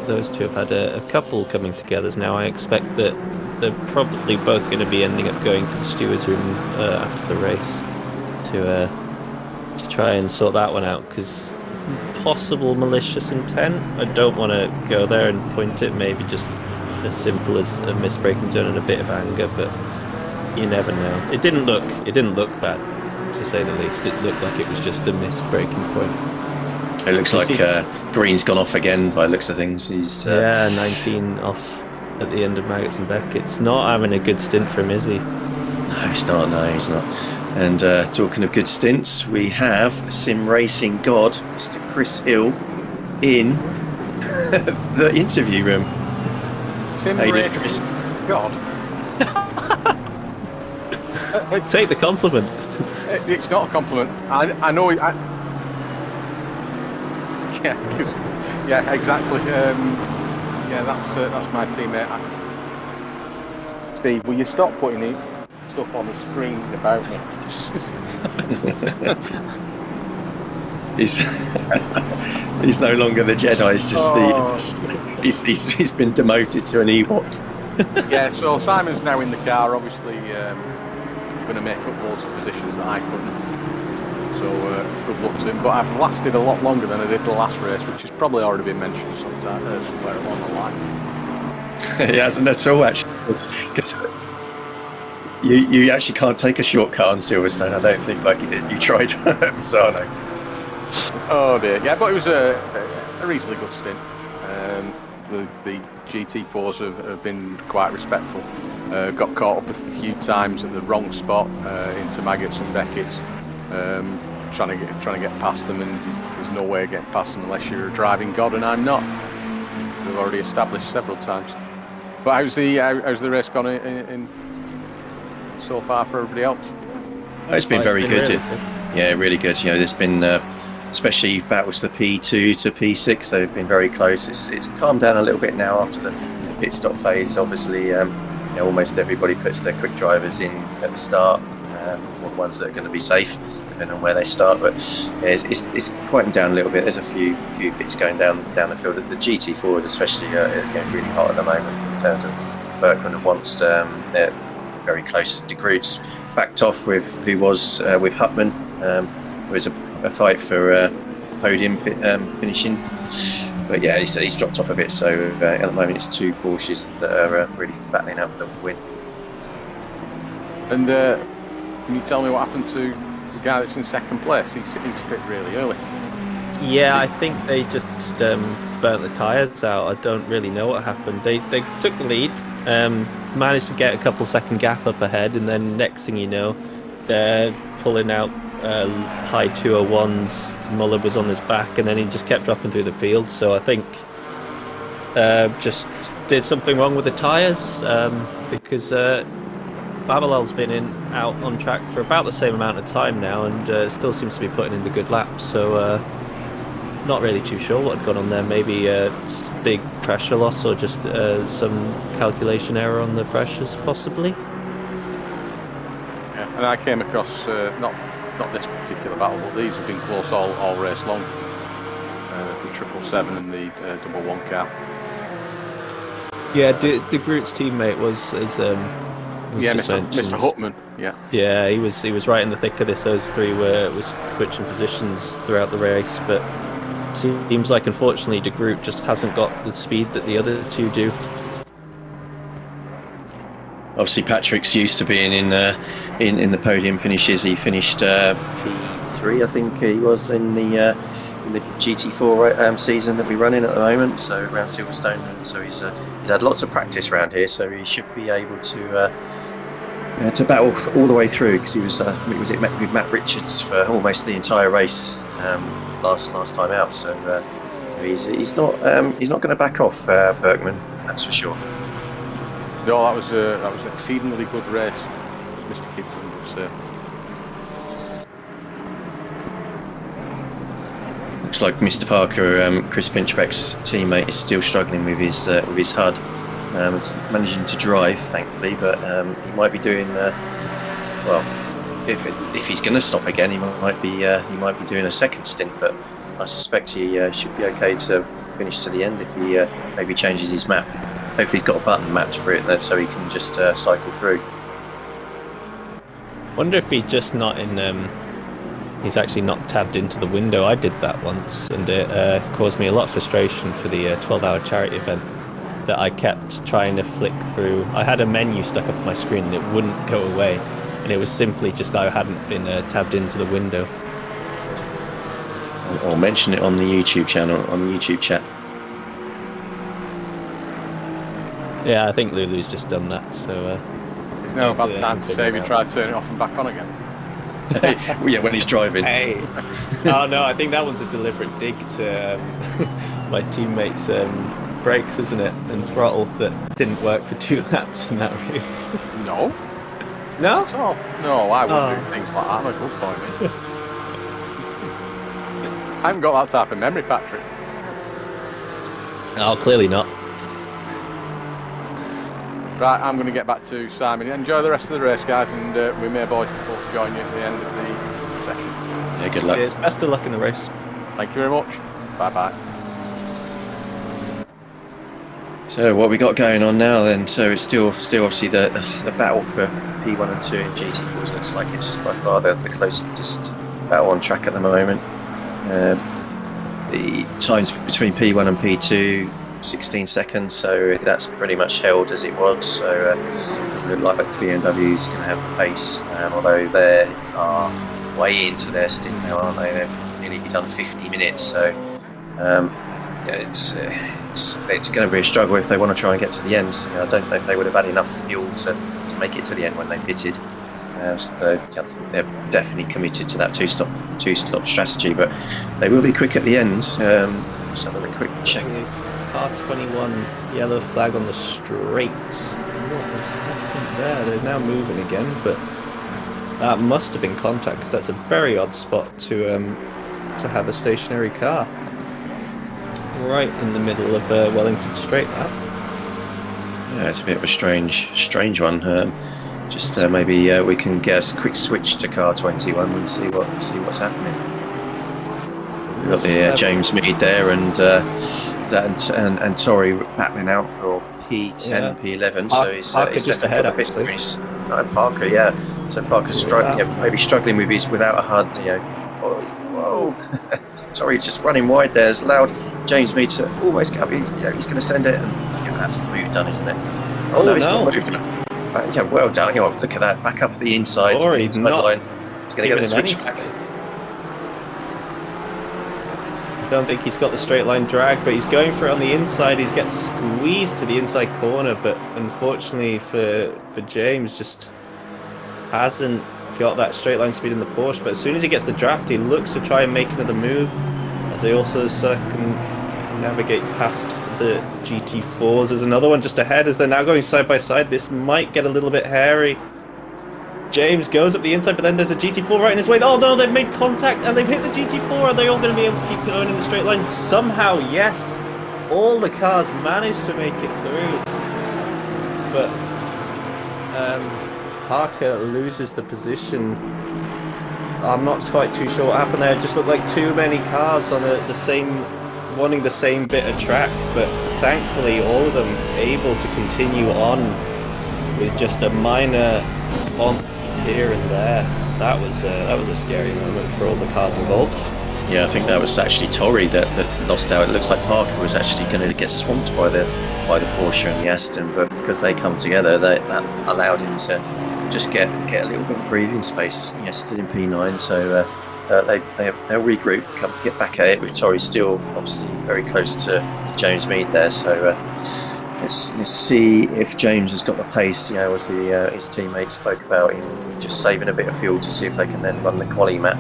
Speaker 2: those two have had a couple coming together now. I expect that they're probably both going to be ending up going to the stewards room after the race to try and sort that one out, because possible malicious intent. I don't want to go there and point it. Maybe just as simple as a missed braking zone and a bit of anger, but you never know. It didn't look bad, to say the least. It looked like it was just a missed braking point.
Speaker 3: It looks like Green's gone off again by the looks of things. He's
Speaker 2: 19 off at the end of Maggots and Beckett's. Not having a good stint for him, is he?
Speaker 3: No, he's not. And talking of good stints, we have sim racing god, Mr. Chris Hill, in the interview room.
Speaker 6: Sim racing god.
Speaker 2: Take the compliment.
Speaker 6: It's not a compliment. I know. Yeah, exactly. Yeah, that's my teammate. Steve, will you stop putting stuff on the screen about me?
Speaker 3: He's no longer the Jedi. He's just he's been demoted to an Ewok.
Speaker 6: Yeah. So Simon's now in the car. Obviously, going to make up loads of positions that I couldn't. So good luck to him. But I've lasted a lot longer than I did the last race, which has probably already been mentioned somewhere along the line.
Speaker 3: He hasn't at all, actually. Because you actually can't take a shortcut on Silverstone, I don't think, like you did. You tried Misano.
Speaker 6: Oh dear. Yeah, but it was a reasonably good stint. The GT4s have been quite respectful. Got caught up a few times at the wrong spot into Maggots and Beckett's. Trying to get past them, and there's no way of getting past them unless you're a driving god, and I'm not. We've already established several times. But how's the race gone in so far for everybody else?
Speaker 3: It's been very good.
Speaker 2: Really
Speaker 3: good. Yeah, really good. There's been especially battles to P2 to P6. They've been very close. It's calmed down a little bit now after the pit stop phase. Obviously, almost everybody puts their quick drivers in at the start. Ones that are going to be safe, depending on where they start. But yeah, it's quieting down a little bit. There's a few bits going down the field. The GT4 especially really hot at the moment in terms of Berkman and Wants. They're very close. De Groot's backed off with who was with Hutman. There was a fight for podium finishing. But yeah, he's dropped off a bit. So at the moment it's two Porsches that are really battling out for the win.
Speaker 6: And can you tell me what happened to the guy that's in second place? He pit really early.
Speaker 2: Yeah, I think they just burnt the tyres out. I don't really know what happened. They took the lead, managed to get a couple second gap up ahead, and then next thing you know, they're pulling out high 201s. Muller was on his back, and then he just kept dropping through the field. So I think just did something wrong with the tyres, because Babalal's been out on track for about the same amount of time now, and still seems to be putting in the good laps. So not really too sure what had gone on there. Maybe big pressure loss, or just some calculation error on the pressures, possibly.
Speaker 6: Yeah, and I came across not this particular battle, but these have been close all race long. The 777 and the 111 car.
Speaker 2: Yeah, De Groot's teammate was
Speaker 6: Mr. Hutman.
Speaker 2: Yeah, he was right in the thick of this. Those three was switching positions throughout the race, but seems like unfortunately De Groot just hasn't got the speed that the other two do.
Speaker 3: Obviously, Patrick's used to being in the podium finishes. He finished P3, I think he was in the GT4 season that we're running at the moment. So around Silverstone, so he's had lots of practice around here. So he should be able to battle all the way through, because he was with Matt Richards for almost the entire race last time out. So he's not going to back off Berkman, that's for sure.
Speaker 6: No, that was an exceedingly good race, as Mr. Kipton would say.
Speaker 3: looks like Mr. Parker, Chris Pinchbeck's teammate, is still struggling with his HUD. He's managing to drive, thankfully, but he might be doing well. If he's going to stop again, he might be doing a second stint. But I suspect he should be okay to finish to the end if he maybe changes his map. Hopefully, he's got a button mapped for it, so he can just cycle through.
Speaker 2: Wonder if he's just not in. He's actually not tabbed into the window. I did that once, and it caused me a lot of frustration for the 12-hour charity event. That I kept trying to flick through. I had a menu stuck up on my screen and it wouldn't go away, and it was simply just I hadn't been tabbed into the window.
Speaker 3: Or mention it on the YouTube channel, on the YouTube chat.
Speaker 2: Yeah, I think Lulu's just done that. So.
Speaker 6: There's no bad time to save you try to turn it off and back on again.
Speaker 3: Yeah, when he's driving.
Speaker 2: Hey. Oh no, I think that one's a deliberate dig to my teammates' brakes, isn't it? And throttle that didn't work for 2 laps in that race.
Speaker 6: No.
Speaker 2: No?
Speaker 6: Oh, no, I wouldn't do things like that. I'm a good boy. I haven't got that type of memory, Patrick.
Speaker 2: Oh, clearly not.
Speaker 6: Right, I'm going to get back to Simon. Enjoy the rest of the race, guys, and we may both join you at the end of the session.
Speaker 3: Yeah, good luck.
Speaker 2: Cheers. Best of luck in the race.
Speaker 6: Thank you very much. Bye-bye.
Speaker 3: So what we got going on now then? So it's still obviously the battle for P1 and 2 in GT4 looks like it's by far the closest battle on track at the moment. The times between P1 and P2, 16 seconds, so that's pretty much held as it was. So it doesn't look like BMW's going to have the pace, although they are way into their stint now, aren't they? They've nearly done 50 minutes, so it's going to be a struggle if they want to try and get to the end. I don't know if they would have had enough fuel to make it to the end when they pitted. So they're definitely committed to that two-stop strategy, but they will be quick at the end. Just have a quick check.
Speaker 2: Car 21, yellow flag on the straight. What was happening there? They're now moving again, but that must have been contact, because that's a very odd spot to have a stationary car. Right in the middle of Wellington Straight now.
Speaker 3: Yeah, it's a bit of a strange one. Just maybe we can get a quick switch to car 21 and see what's happening. We've got the James Mead there and Tori battling out for P10, yeah. P11. So he's
Speaker 2: just ahead actually.
Speaker 3: Parker, yeah. So Parker's maybe struggling without a HUD. Whoa! Tori just running wide there. Has allowed James Mead to almost get up. He's going to send it, and that's the move done, isn't it? Oh no, it's not moved. Yeah, well done. Look at that. Back up the inside.
Speaker 2: Tori,
Speaker 3: inside line. He's going to get the switch back.
Speaker 2: I don't think he's got the straight line drag, but he's going for it on the inside. He gets squeezed to the inside corner, but unfortunately for James, just hasn't got that straight line speed in the Porsche. But as soon as he gets the draft, he looks to try and make another move, as they also circumnavigate past the GT4s. There's another one just ahead as they're now going side by side. This might get a little bit hairy. James goes up the inside, but then there's a GT4 right in his way. Oh no, they've made contact and they've hit the GT4. Are they all going to be able to keep going in the straight line? Somehow, yes. All the cars managed to make it through. But Parker loses the position. I'm not quite too sure what happened there. It just looked like too many cars on wanting the same bit of track. But thankfully, all of them able to continue on with just a minor bump here and there. That was a scary moment for all the cars involved.
Speaker 3: Yeah, I think that was actually Tori that lost out. It looks like Parker was actually going to get swamped by the Porsche and the Aston, but because they come together, that allowed him to just get a little bit of breathing space. Still in P9, so they'll regroup, get back at it with Tori still obviously very close to James Mead there. So let's see if James has got the pace. As his teammates spoke about, him just saving a bit of fuel to see if they can then run the quali map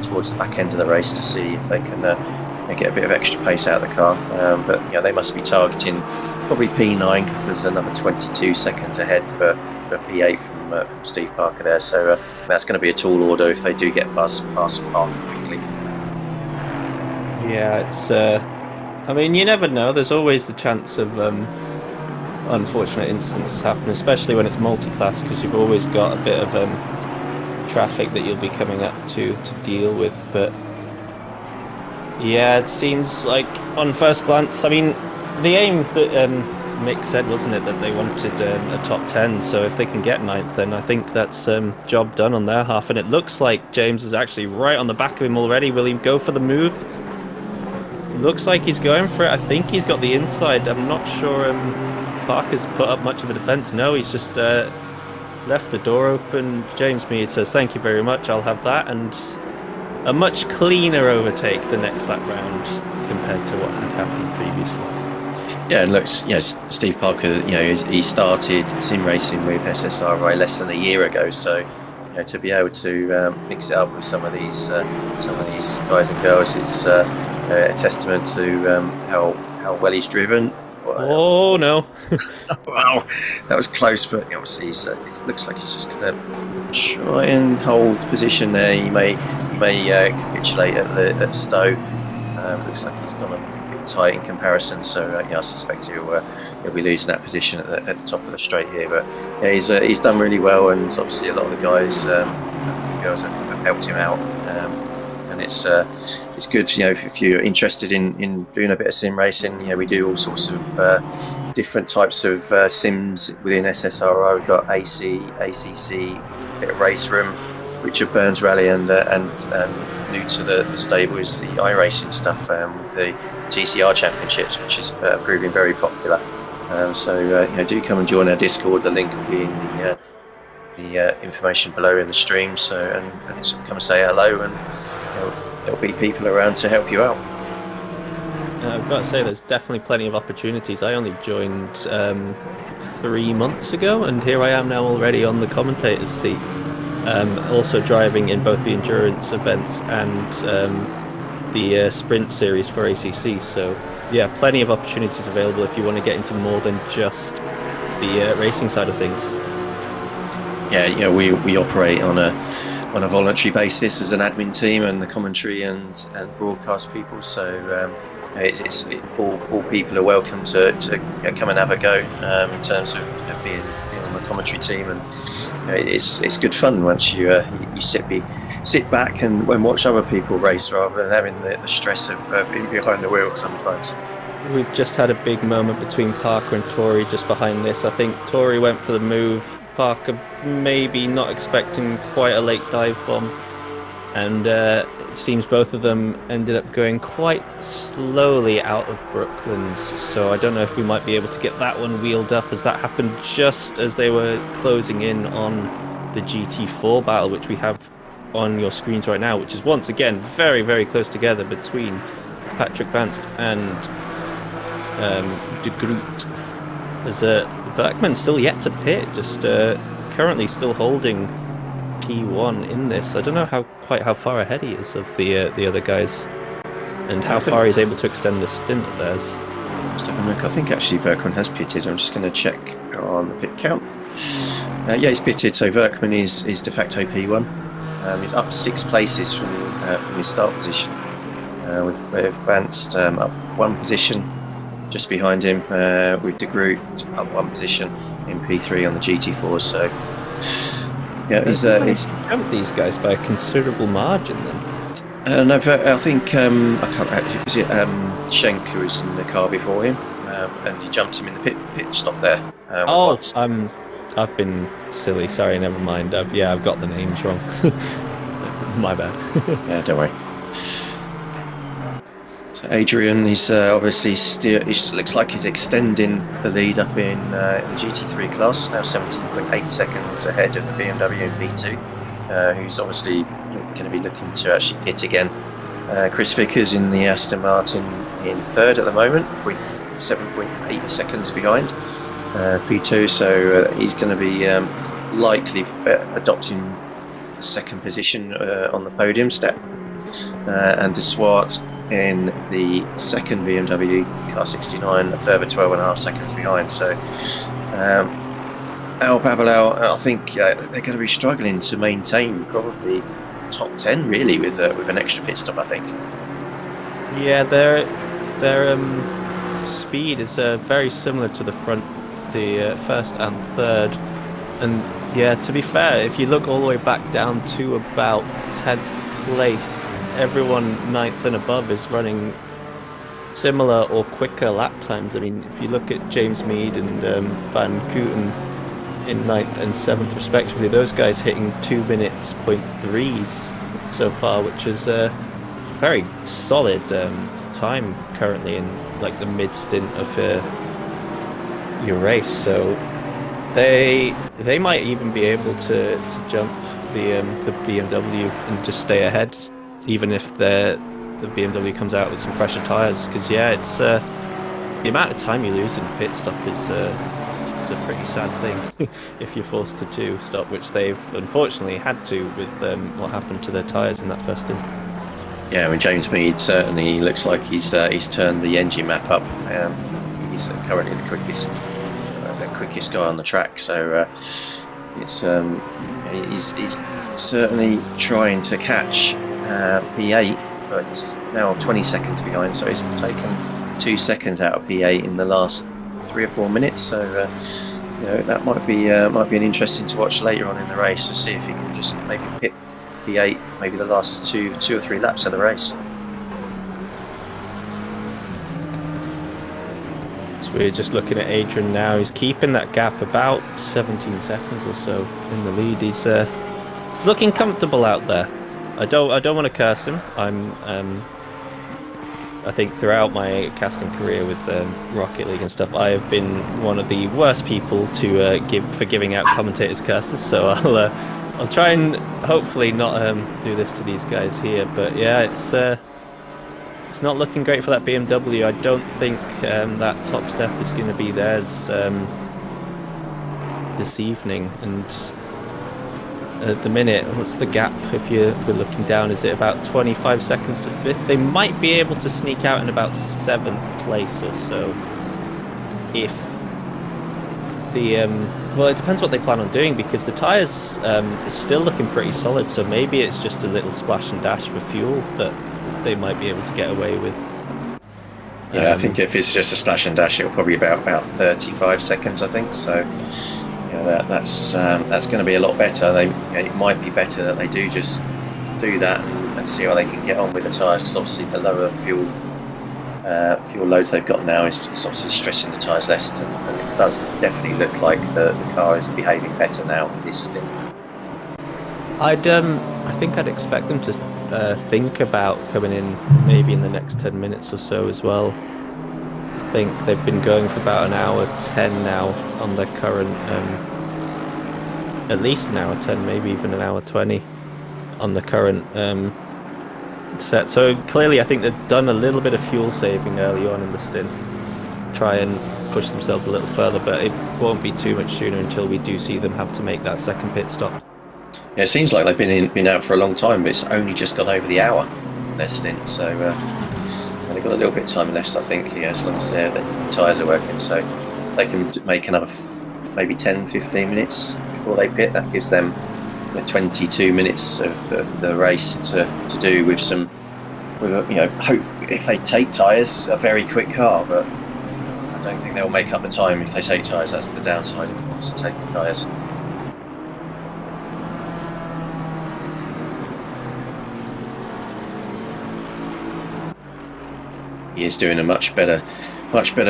Speaker 3: towards the back end of the race to see if they can get a bit of extra pace out of the car. But they must be targeting probably P9 because there's another 22 seconds ahead for P8 from Steve Parker there. So that's going to be a tall order if they do get past Parker quickly.
Speaker 2: Yeah, it's. I mean, you never know. There's always the chance of unfortunate incidents happen, especially when it's multi-class, because you've always got a bit of traffic that you'll be coming up to deal with. But yeah, it seems like on first glance, I mean, the aim that Mick said, wasn't it, that they wanted a top 10, so if they can get 9th, then I think that's job done on their half. And it looks like James is actually right on the back of him already. Will he go for the move? Looks like he's going for it. I think he's got the inside. I'm not sure Parker's put up much of a defence. No, he's just left the door open. James Mead says, thank you very much, I'll have that. And a much cleaner overtake the next lap round compared to what had happened previously.
Speaker 3: Yeah, and look, Steve Parker, he started sim racing with SSRI less than a year ago, so to be able to mix it up with some of these guys and girls is a testament to how well he's driven.
Speaker 2: Oh no!
Speaker 3: Wow, that was close, but obviously it looks like he's just going to try and hold position there. He may capitulate at Stowe. Looks like he's gone a bit tight in comparison, so I suspect he'll be losing that position at the top of the straight here. But yeah, he's done really well, and obviously a lot of the guys, the girls have helped him out. And it's good, if you're interested in doing a bit of sim racing. We do all sorts of different types of sims within SSRI. We've got AC, ACC, a bit of Race Room, Richard Burns Rally, and new to the stable is the iRacing stuff with the TCR Championships, which is proving very popular. So do come and join our Discord. The link will be in the information below in the stream. So and come and say hello, and there'll be people around to help you out.
Speaker 2: I've got to say, there's definitely plenty of opportunities. I only joined 3 months ago, and here I am now already on the commentator's seat. Also driving in both the endurance events and the sprint series for ACC. So yeah, plenty of opportunities available if you want to get into more than just the racing side of things.
Speaker 3: Yeah, we operate on a voluntary basis as an admin team and the commentary and broadcast people. So it's all people are welcome to come and have a go in terms of being on the commentary team, and it's good fun once you sit back and watch other people race rather than having the stress of being behind the wheel sometimes.
Speaker 2: We've just had a big moment between Parker and Tori just behind this. I think Tori went for the move. Parker maybe not expecting quite a late dive bomb, and it seems both of them ended up going quite slowly out of Brooklands, so I don't know if we might be able to get that one wheeled up, as that happened just as they were closing in on the GT4 battle, which we have on your screens right now, which is once again very, very close together between Patrick Vance and De Groot. There's Verkman still yet to pit, just currently still holding P1 in this. I don't know quite how far ahead he is of the other guys, and how far he's able to extend this stint of theirs.
Speaker 3: Just have a look. I think actually Verkman has pitted. I'm just going to check on the pit count. Yeah, he's pitted. So Verkman is de facto P1. He's up 6 places from his start position. We've advanced up 1 position. Just behind him, with De Groot up 1 position in P3 on the GT4. So yeah, he's
Speaker 2: jumped these guys by a considerable margin then.
Speaker 3: No, I think I can't. Was it Schenk who was in the car before him, and he jumped him in the pit stop there.
Speaker 2: I've been silly. Sorry, never mind. I've got the names wrong. My bad.
Speaker 3: Yeah, don't worry. So Adrian, he's obviously looks like he's extending the lead up in the GT3 class, now 17.8 seconds ahead of the BMW V2, who's obviously going to be looking to actually pit again. Chris Vickers in the Aston Martin in 3rd at the moment, 7.8 seconds behind P2, so he's going to be likely adopting the 2nd position on the podium step, and De Swart in the 2nd BMW car 69, a further 12.5 seconds behind. So Al Babalao, I think they're going to be struggling to maintain probably top 10 really with an extra pit stop, I think.
Speaker 2: Yeah, their speed is very similar to the first and third. And yeah, to be fair, if you look all the way back down to about 10th place, everyone 9th and above is running similar or quicker lap times. I mean, if you look at James Mead and Van Kooten in 9th and 7th respectively, those guys hitting 2 minutes point threes so far, which is a very solid time currently in like the mid-stint of your race. So they might even be able to jump the BMW and just stay ahead, even if the BMW comes out with some fresher tyres. Because yeah, it's the amount of time you lose in a pit stop is a pretty sad thing if you're forced to stop, which they've unfortunately had to with what happened to their tyres in that first stint.
Speaker 3: Yeah, I mean, James Mead certainly looks like he's turned the engine map up. He's currently the quickest guy on the track, so it's he's certainly trying to catch P8, but it's now 20 seconds behind, so it's taken 2 seconds out of P8 in the last 3 or 4 minutes. So you know, that might be an interesting to watch later on in the race, to see if he can just maybe pick P8 maybe the last two or three laps of the race.
Speaker 2: So we're just looking at Adrian now. He's keeping that gap about 17 seconds or so in the lead. He's looking comfortable out there. I don't want to curse him. I think throughout my casting career with Rocket League and stuff, I have been one of the worst people to giving out commentators' curses. So I'll try and hopefully not do this to these guys here. But yeah, it's not looking great for that BMW. I don't think that top step is going to be theirs this evening. And at the minute, what's the gap if we're looking down? Is it about 25 seconds to 5th? They might be able to sneak out in about 7th place or so if the well, it depends what they plan on doing, because the tyres is still looking pretty solid, so maybe it's just a little splash and dash for fuel that they might be able to get away with.
Speaker 3: Yeah, I think if it's just a splash and dash, it'll probably be about 35 seconds, I think. So yeah, that's going to be a lot better. It might be better that they do just do that and see how they can get on with the tyres, because obviously the lower fuel loads they've got now is obviously stressing the tyres less, and it does definitely look like the car is behaving better now in this stint.
Speaker 2: I think I'd expect them to think about coming in maybe in the next 10 minutes or so as well. I think they've been going for about an hour 10 now on their current, at least an hour 10, maybe even an hour 20 on the current set. So clearly I think they've done a little bit of fuel saving early on in the stint, try and push themselves a little further, but it won't be too much sooner until we do see them have to make that second pit stop.
Speaker 3: Yeah, it seems like they've been out for a long time, but it's only just gone over the hour, their stint. So they've got a little bit of time left, I think, as long as the tyres are working. So they can make another maybe 10-15 minutes before they pit. That gives them 22 minutes of the race to do with hope if they take tyres, a very quick car. But I don't think they'll make up the time if they take tyres. That's the downside of obviously taking tyres. He is doing a much better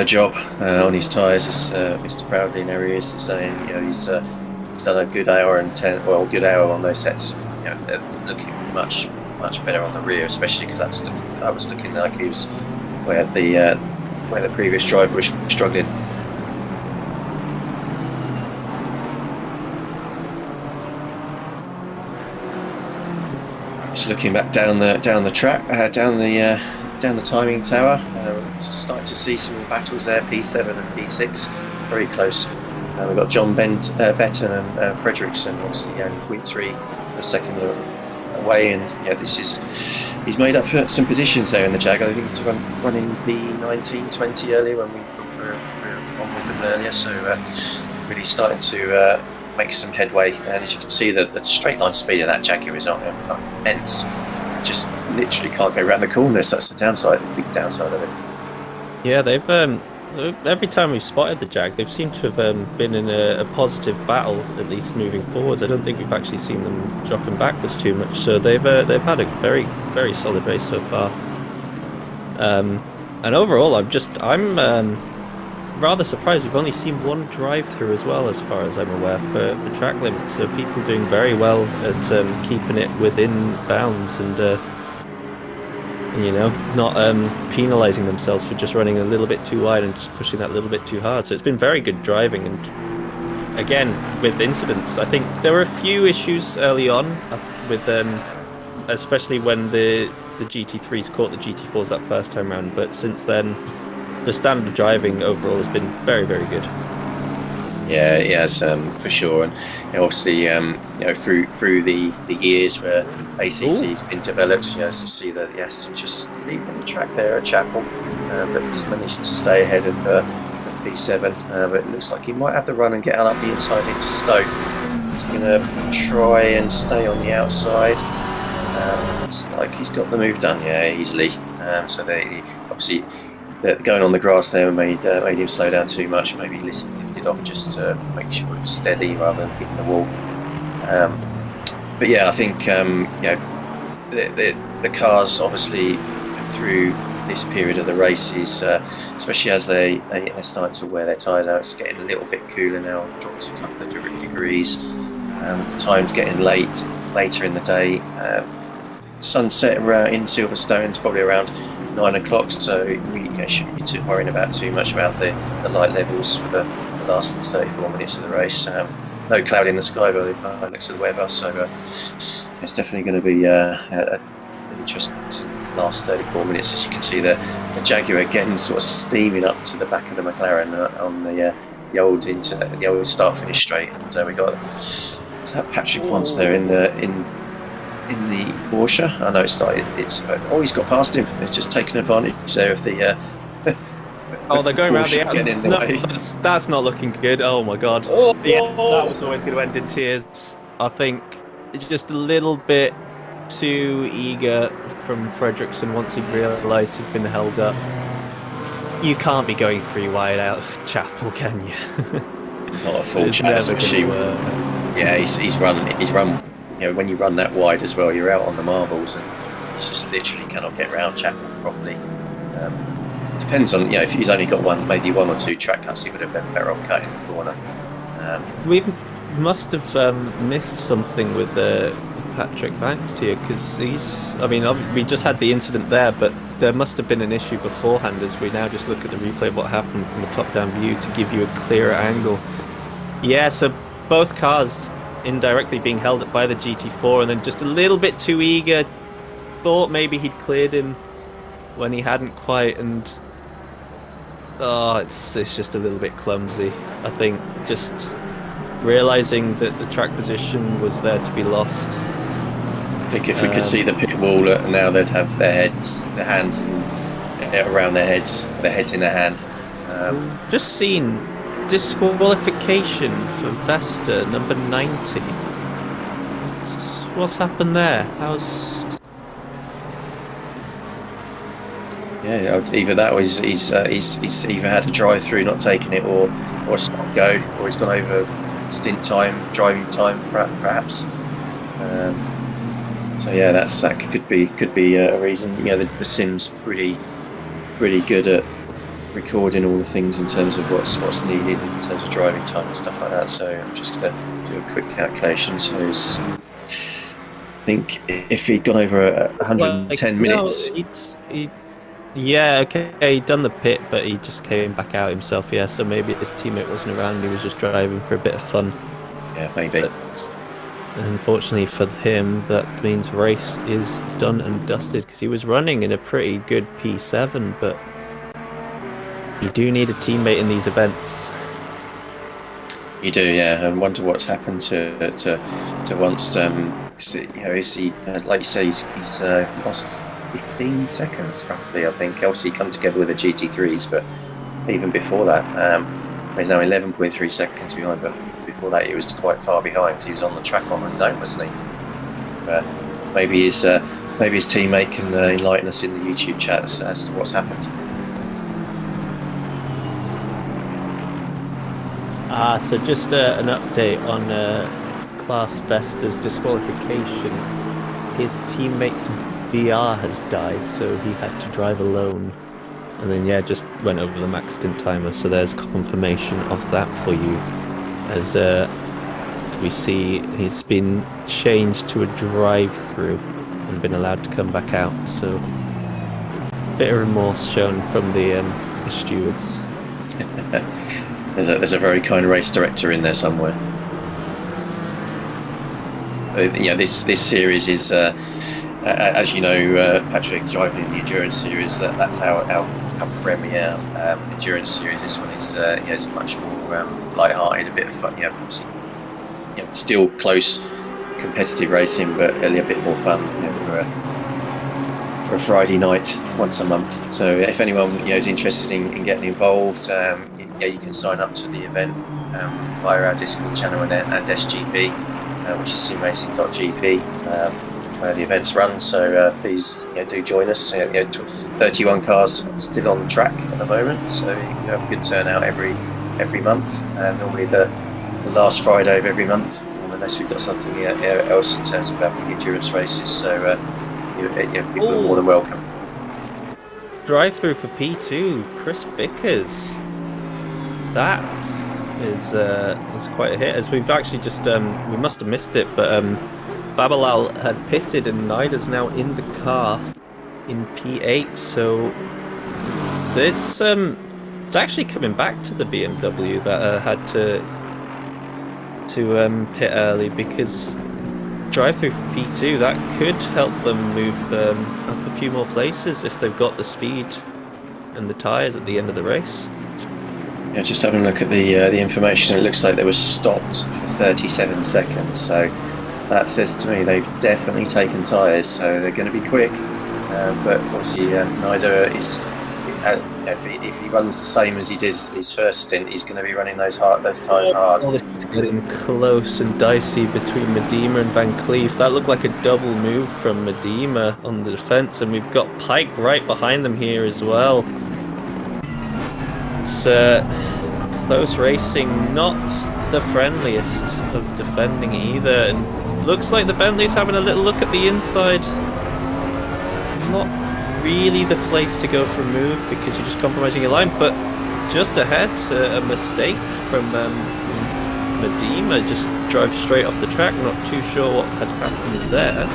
Speaker 3: job on his tyres, as Mr. Proudly in area is saying. He's done a good hour and 10, well, good hour on those sets. They're looking much better on the rear, especially because that was looking like it was where the previous driver was struggling. Just looking back down the track, down the timing tower, starting to see some battles there. P7 and P6 very close. We've got John Benton and Fredrickson, obviously, and GT3 a second away, and yeah, he's made up for some positions there in the Jag. I think he's running P19, 20 earlier when we were on with them earlier, so really starting to make some headway. And as you can see, the straight line speed of that Jaguar is immense. Just literally can't go around the corners. That's the downside, the big downside of it.
Speaker 2: Yeah, they've every time we've spotted the Jag, they've seemed to have been in a positive battle, at least moving forwards. I don't think we've actually seen them dropping backwards too much. So they've had a very, very solid race so far. And overall, I'm rather surprised. We've only seen one drive-through as well, as far as I'm aware, for track limits. So people doing very well at keeping it within bounds and you know, not penalising themselves for just running a little bit too wide and just pushing that little bit too hard. So it's been very good driving. And again, with incidents, I think there were a few issues early on with especially when the GT3s caught the GT4s that first time round. But since then, the standard of driving overall has been very, very good.
Speaker 3: Yeah, it has, for sure. And obviously, through the years where ACC's been developed, as you see the Aston just leaving the track there at Chapel, but it's managed to stay ahead of P7. But it looks like he might have the run and get out up the inside into Stoke. He's going to try and stay on the outside. Looks like he's got the move done, easily. So they obviously. Going on the grass there made him slow down too much. Maybe lifted off just to make sure it was steady rather than hitting the wall. But yeah, I think the cars obviously through this period of the races, especially as they're starting to wear their tyres out, it's getting a little bit cooler now. Drops a couple of degrees. Time's getting later in the day. Sunset around in Silverstone is probably around 9 o'clock, so we shouldn't be worrying about too much about the light levels for the last 34 minutes of the race. No cloud in the sky by the looks of the weather, so it's definitely going to be an interesting last 34 minutes. As you can see, the Jaguar again sort of steaming up to the back of the McLaren on the old start-finish straight, and we got Patrick once there in the Porsche. I know he's got past him. They've just taken advantage there of the
Speaker 2: they're going around the
Speaker 3: getting in the way.
Speaker 2: That's not looking good. Oh my god. Yeah, that was always going to end in tears. I think it's just a little bit too eager from Fredriksson once he'd realised he'd been held up. You can't be going 3 wide out of Chapel, can you?
Speaker 3: Not a full chance, actually. Yeah, he's run. When you run that wide as well, you're out on the marbles, and you just literally cannot get around Chapel properly. Depends on, if he's only got maybe one or two track cuts, he would have been better off cutting the corner.
Speaker 2: We must have missed something with Patrick Banks here, because we just had the incident there, but there must have been an issue beforehand, as we now just look at the replay of what happened from a top-down view to give you a clearer angle. Yeah, so both cars indirectly being held up by the GT4, and then just a little bit too eager. Thought maybe he'd cleared him when he hadn't quite, and it's just a little bit clumsy. I think just realising that the track position was there to be lost.
Speaker 3: I think if we could see the pit wall now, they'd have their hands around their heads in their hand.
Speaker 2: Just seen disqualification for Vesta, number 90. What's happened there?
Speaker 3: Either that, or he's either had to drive through, not taking it, or stop go, or he's gone over stint time, driving time, perhaps. So yeah, that could be a reason. The sim's pretty good at recording all the things in terms of what's needed in terms of driving time and stuff like that. So I'm just going to do a quick calculation. So I think if he'd gone over 110 minutes.
Speaker 2: He'd done the pit, but he just came back out himself. Yeah, so maybe his teammate wasn't around. He was just driving for a bit of fun.
Speaker 3: Yeah, maybe.
Speaker 2: But unfortunately for him, that means race is done and dusted, because he was running in a pretty good P7, but you do need a teammate in these events.
Speaker 3: You do, yeah. I wonder what's happened to once. Is he, like you say, he's lost 15 seconds roughly, I think. Obviously, come together with the GT3s, but even before that, he's now 11.3 seconds behind. But before that, he was quite far behind. He was on the track on his own, wasn't he? Maybe his maybe his teammate can enlighten us in the YouTube chat as to what's happened.
Speaker 2: So just an update on Class Vesta's disqualification. His teammate's VR has died, so he had to drive alone. And then, yeah, just went over the max stint timer, so there's confirmation of that for you. As we see, he's been changed to a drive-through and been allowed to come back out, so bit of remorse shown from the stewards.
Speaker 3: There's a very kind race director in there somewhere. Yeah, this series is, as you know, Patrick driving in the endurance series. That's our premier endurance series. This one is is much more light-hearted, a bit of fun. Still close, competitive racing, but a little bit more fun for a Friday night once a month. So if anyone is interested in getting involved, you can sign up to the event via our Discord channel and SGP, which is simracing.gp, where the events run. So please do join us. 31 cars still on track at the moment, so you have a good turnout every month. Normally the last Friday of every month, unless we've got something else in terms of having endurance races. So people are more than welcome.
Speaker 2: Drive-through for P2, Chris Vickers. That is quite a hit. As we've actually just we must have missed it, but Babalal had pitted and Nida's now in the car in P8. So it's actually coming back to the BMW that had to pit early, because drive-through for P2, that could help them move up a few more places if they've got the speed and the tyres at the end of the race.
Speaker 3: Yeah, just having a look at the information, it looks like they were stopped for 37 seconds, so that says to me they've definitely taken tyres, so they're going to be quick. But obviously Nida is, if he runs the same as he did his first stint, he's going to be running those tyres hard.
Speaker 2: Well, it's getting close and dicey between Medema and Van Cleef. That looked like a double move from Medema on the defence, and we've got Pike right behind them here as well. It's close racing, not the friendliest of defending either, and looks like the Bentley's having a little look at the inside. Not really the place to go for a move, because you're just compromising your line, but just ahead, a mistake from Medema, just drove straight off the track. Not too sure what had happened there.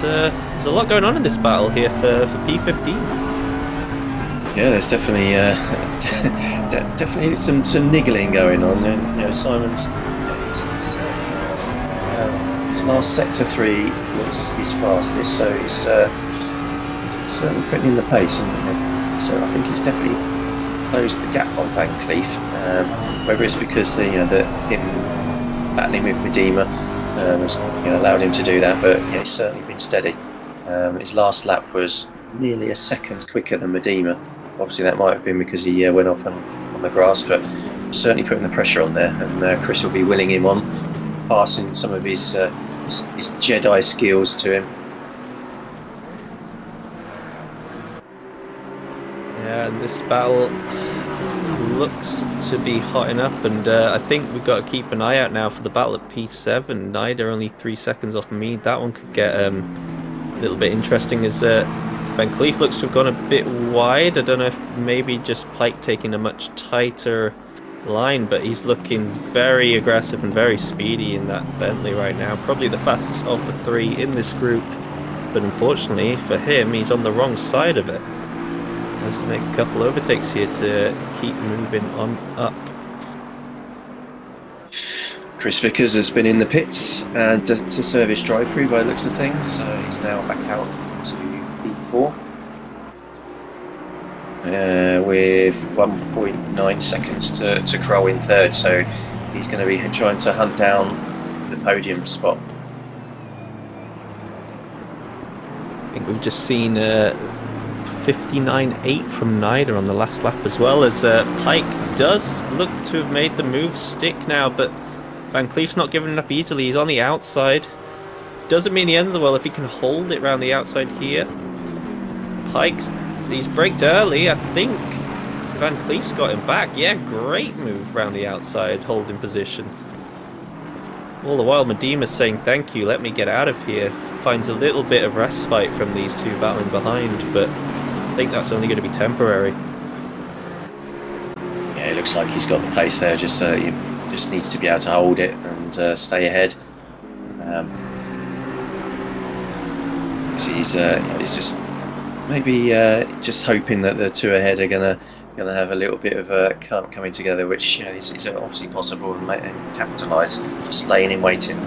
Speaker 2: There's a lot going on in this battle here for P15.
Speaker 3: Yeah, there's definitely definitely some niggling going on, and Simon's his last sector 3 was his fastest, so he's certainly putting in the pace, and so I think he's definitely closed the gap on Van Cleef. Whether it's because him battling with Medema has allowed him to do that, but he's certainly been steady. His last lap was nearly a second quicker than Medema. Obviously that might have been because he went off on the grass, but certainly putting the pressure on there, and Chris will be willing him on, passing some of his Jedi skills to him.
Speaker 2: Yeah, and this battle looks to be hotting up, and I think we've got to keep an eye out now for the battle at P7. Nida only 3 seconds off me. That one could get a little bit interesting, as Van Cleef looks to have gone a bit wide. I don't know if maybe just Pike taking a much tighter line, but he's looking very aggressive and very speedy in that Bentley right now. Probably the fastest of the 3 in this group, but unfortunately for him, he's on the wrong side of it. Has to make a couple overtakes here to keep moving on up.
Speaker 3: Chris Vickers has been in the pits to serve his drive-through by the looks of things, so he's now back out to P4 with 1.9 seconds to Kroll in third, so he's going to be trying to hunt down the podium spot.
Speaker 2: I think we've just seen 59.8 from Nida on the last lap, as well as Pike does look to have made the move stick now, but Van Cleef's not giving it up easily. He's on the outside. doesn't mean the end of the world if he can hold it around the outside here. Pikes, he's braked early, I think. Van Cleef's got him back. Yeah, great move around the outside, holding position. All the while, Medima's saying, thank you, let me get out of here. Finds a little bit of respite from these two battling behind, but I think that's only going to be temporary.
Speaker 3: Yeah, it looks like he's got the pace there, just he just needs to be able to hold it and stay ahead. So he's just maybe just hoping that the two ahead are gonna have a little bit of coming together, which is obviously possible, and capitalise. Just laying in waiting.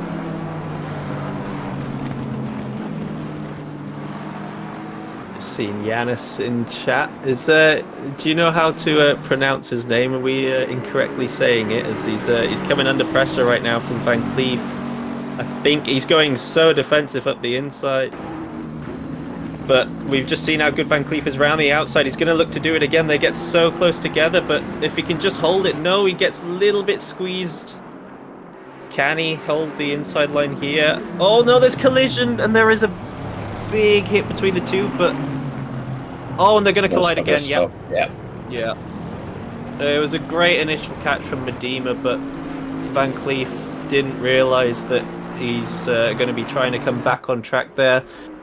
Speaker 2: Seen Yanis in chat. Do you know how to pronounce his name? Are we incorrectly saying it? As he's coming under pressure right now from Van Cleef. I think he's going so defensive up the inside. But we've just seen how good Van Cleef is around the outside. He's going to look to do it again. They get so close together, but if he can just hold it, no, he gets a little bit squeezed. Can he hold the inside line here? Oh no, there's collision, and there is a big hit between the two, but oh, and they're going to collide again. Yeah. It was a great initial catch from Medema, but Van Cleef didn't realise that he's going to be trying to come back on track there.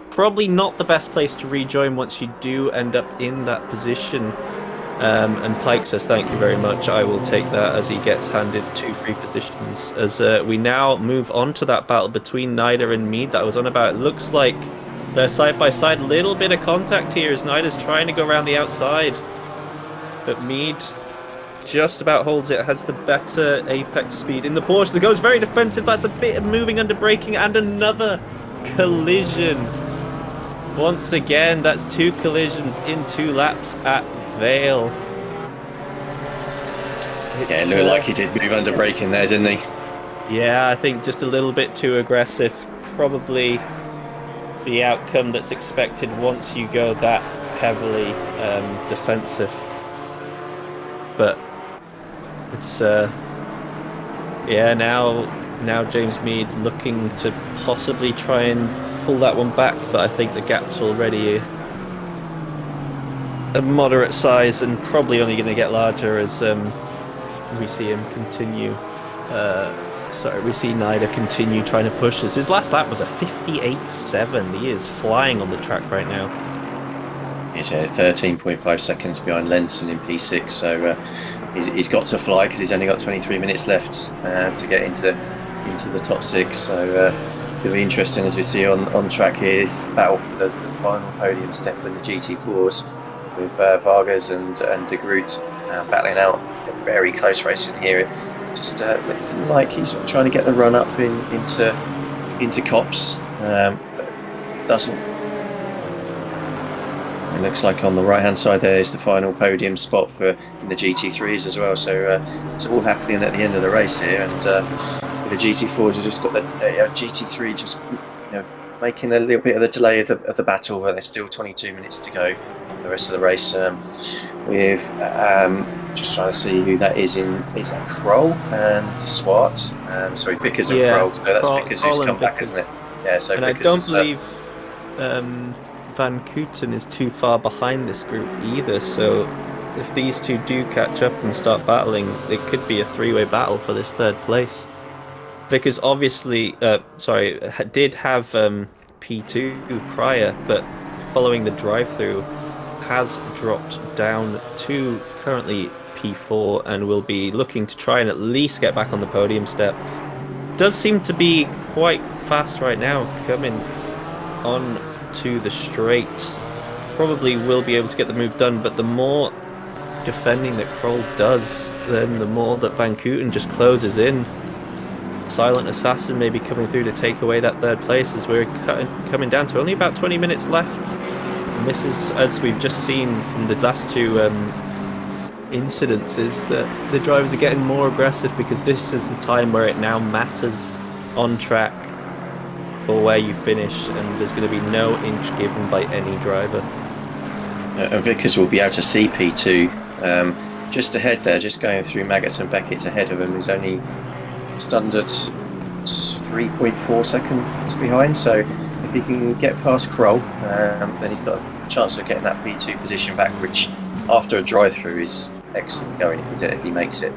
Speaker 2: Probably not the best place to rejoin once you do end up in that position. And Pike says, thank you very much, I will take that, as he gets handed 2 free positions. As we now move on to that battle between Nida and Mead that I was on about. It looks like they're side by side. Little bit of contact here as Nida's trying to go around the outside. But Mead just about holds it, has the better apex speed in the Porsche that goes very defensive. That's a bit of moving under braking, and another collision. Once again, that's 2 collisions in 2 laps at Vale.
Speaker 3: Yeah, it looked like he did move under braking there, didn't he?
Speaker 2: Yeah, I think just a little bit too aggressive. Probably the outcome that's expected once you go that heavily defensive. But it's yeah, now James Mead looking to possibly try and pull that one back, but I think the gap's already a moderate size and probably only going to get larger as we see him continue. We see Nida continue trying to push us. His last lap was a 58.7. He is flying on the track right now.
Speaker 3: He's 13.5 seconds behind Lenson in P6, so he's got to fly because he's only got 23 minutes left to get into the top 6. So it's going to be interesting as we see on track here. This is a battle for the final podium step in the GT4s with Vargas and De Groot battling out. Very close racing here. Just looking like he's trying to get the run up into Cops, but doesn't. It looks like on the right hand side there is the final podium spot in the GT3s as well. So it's all happening at the end of the race here, and the GT4s have just got the GT3 just making a little bit of the delay of the battle, but there's still 22 minutes to go. The rest of the race with just trying to see who that is is that Kroll and Swart? Sorry, Vickers and Kroll. So that's Vickers who's come back, isn't it? Yeah. So
Speaker 2: and
Speaker 3: Vickers
Speaker 2: I don't believe Van Kooten is too far behind this group either. So if these two do catch up and start battling, it could be a 3-way battle for this 3rd place. Vickers obviously, did have P2 prior, but following the drive-through, has dropped down to currently P4 and will be looking to try and at least get back on the podium step. Does seem to be quite fast right now, coming on to the straight. Probably will be able to get the move done, but the more defending that Kroll does, then the more that Van Kooten just closes in. Silent Assassin may be coming through to take away that 3rd place as we're coming down to only about 20 minutes left. And this is, as we've just seen from the last 2 incidences, that the drivers are getting more aggressive because this is the time where it now matters on track for where you finish, and there's going to be no inch given by any driver.
Speaker 3: And Vickers will be able to see P2 just ahead there, just going through Maggots and Beckett's ahead of him. He's only just under 3 3.4 seconds behind. So if he can get past Kroll, then he's got a chance of getting that P2 position back, which after a drive-through is excellent going if he makes it.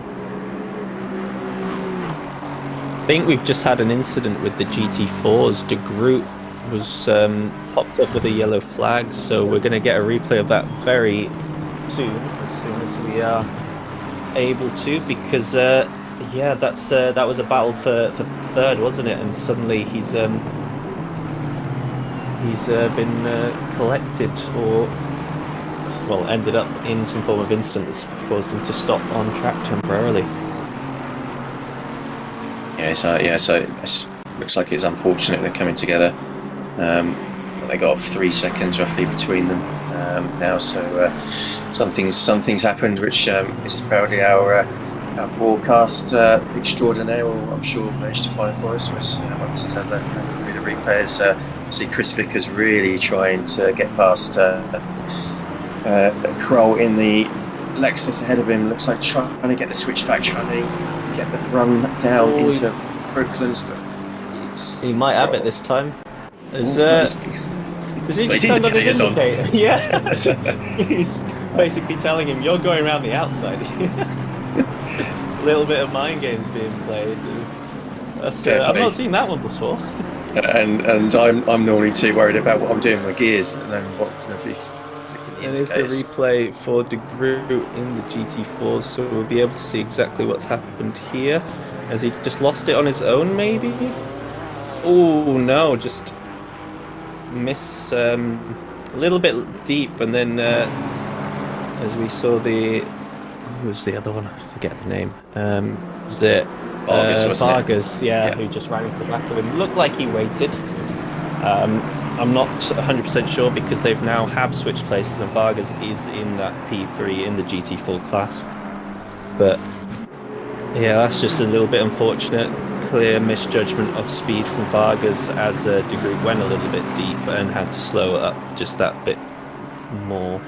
Speaker 2: I think we've just had an incident with the GT4s. De Groot was popped up with a yellow flag, so we're going to get a replay of that very soon as we are able to, because yeah, that was a battle for third, wasn't it? And suddenly he's been collected, or well, ended up in some form of incident that's caused him to stop on track temporarily.
Speaker 3: So it looks like it's unfortunate they're coming together. They got 3 seconds roughly between them now, so something's happened, which Mr. Proudly, our broadcast extraordinaire, will, I'm sure, managed to find for us. Once he's had the repairs, see Chris Vickers really trying to get past Kroll in the Lexus ahead of him. Looks like trying to get the switchback, trying to get the run down into Brooklands, but
Speaker 2: he might have it this time. Has he just turned on his indicator? Yeah. He's basically telling him, you're going around the outside. A little bit of mind games being played. I've not seen that one before.
Speaker 3: And I'm normally too worried about what I'm doing with my gears and then what going to be flicking the
Speaker 2: indicators. And it's the replay for De Groot in the GT4s, so we'll be able to see exactly what's happened here. Has he just lost it on his own, maybe? Oh no, just miss a little bit deep, and then as we saw who was the other one? I forget the name. Was it Vargas? Yeah, who just ran into the back of him. Looked like he waited. I'm not 100% sure because they've now have switched places, and Vargas is in that P3 in the GT4 class. But yeah, that's just a little bit unfortunate. Clear misjudgment of speed from Vargas as De Groot went a little bit deep and had to slow it up just that bit more.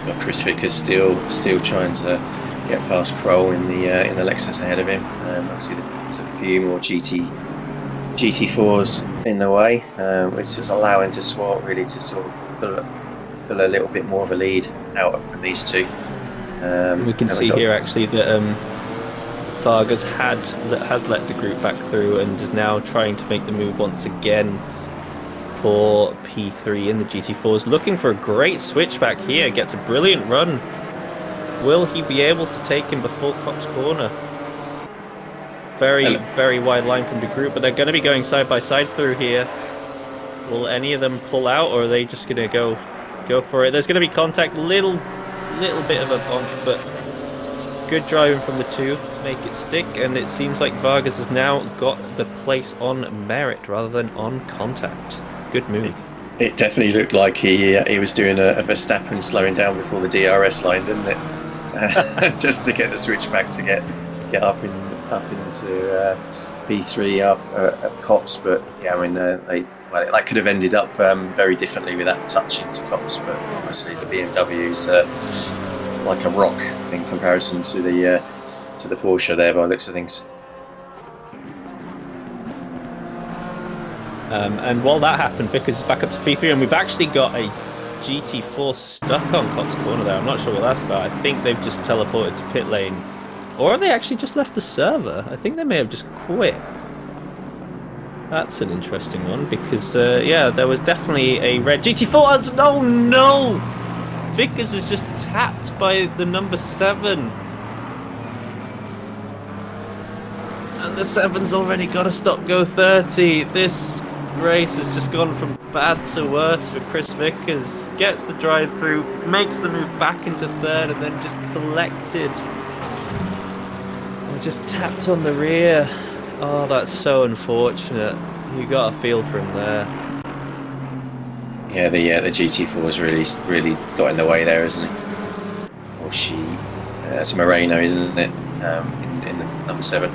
Speaker 3: Got Chris Vickers still trying to get past Kroll in the Lexus ahead of him. Obviously, there's a few more GT4s in the way, which is allowing to swap really to sort of pull a little bit more of a lead out from these two.
Speaker 2: We can see here actually that Vargas has let De Groot back through and is now trying to make the move once again for P3 in the GT4s. Looking for a great switchback here, gets a brilliant run. Will he be able to take him before Copse Corner? Very, very wide line from De Groot, but they're going to be going side by side through here. Will any of them pull out, or are they just going to go for it? There's going to be contact, little bit of a bump, but good driving from the two to make it stick, and it seems like Vargas has now got the place on merit rather than on contact. Good move.
Speaker 3: It definitely looked like he was doing a Verstappen slowing down before the DRS line, didn't it? Just to get the switchback to get up into P3 at Copse, but yeah, I mean that could have ended up very differently with that touch into Copse, but obviously the BMW's like a rock in comparison to the Porsche there by the looks of things.
Speaker 2: And while that happened, Vickers is back up to P3, and we've actually got a GT4 stuck on Copse Corner there. I'm not sure what that's about. I think they've just teleported to pit lane, or have they actually just left the server? I think they may have just quit. That's an interesting one because yeah, there was definitely a red GT4. Oh no! Vickers is just tapped by the number 7. And the 7's already got a stop-go 30. This race has just gone from bad to worse for Chris Vickers. Gets the drive-through, makes the move back into 3rd, and then just collected. Or just tapped on the rear. Oh, that's so unfortunate. You got a feel for him there.
Speaker 3: Yeah, the GT4's really got in the way there, isn't it? Or she? It's Moreno, isn't it? In the number 7.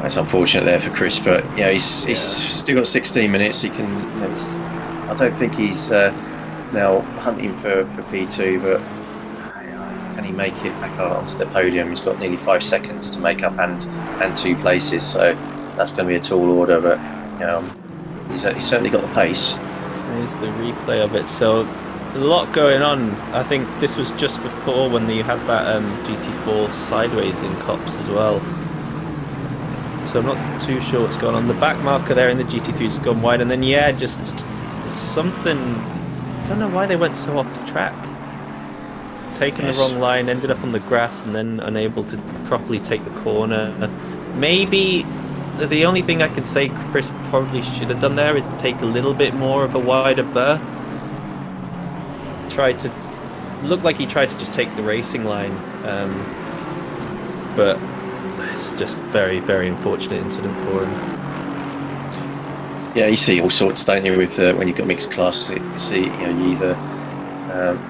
Speaker 3: That's unfortunate there for Chris, but yeah, he's still got 16 minutes. He can. I don't think he's now hunting for P2, but can can he make it back onto the podium? He's got nearly 5 seconds to make up and 2 places, so that's going to be a tall order. But he's certainly got the pace.
Speaker 2: Here's the replay of it. So a lot going on. I think this was just before when you had that GT4 sideways in Cops as well. So I'm not too sure what's going on. The back marker there in the GT3's gone wide, and then just something. I don't know why they went so off track. Taking the wrong line, ended up on the grass, and then unable to properly take the corner. Maybe the only thing I could say Chris probably should have done there is to take a little bit more of a wider berth. Looked like he tried to just take the racing line, but it's just very, very unfortunate incident for him.
Speaker 3: Yeah, you see all sorts, don't you, with when you've got mixed class. You see, you either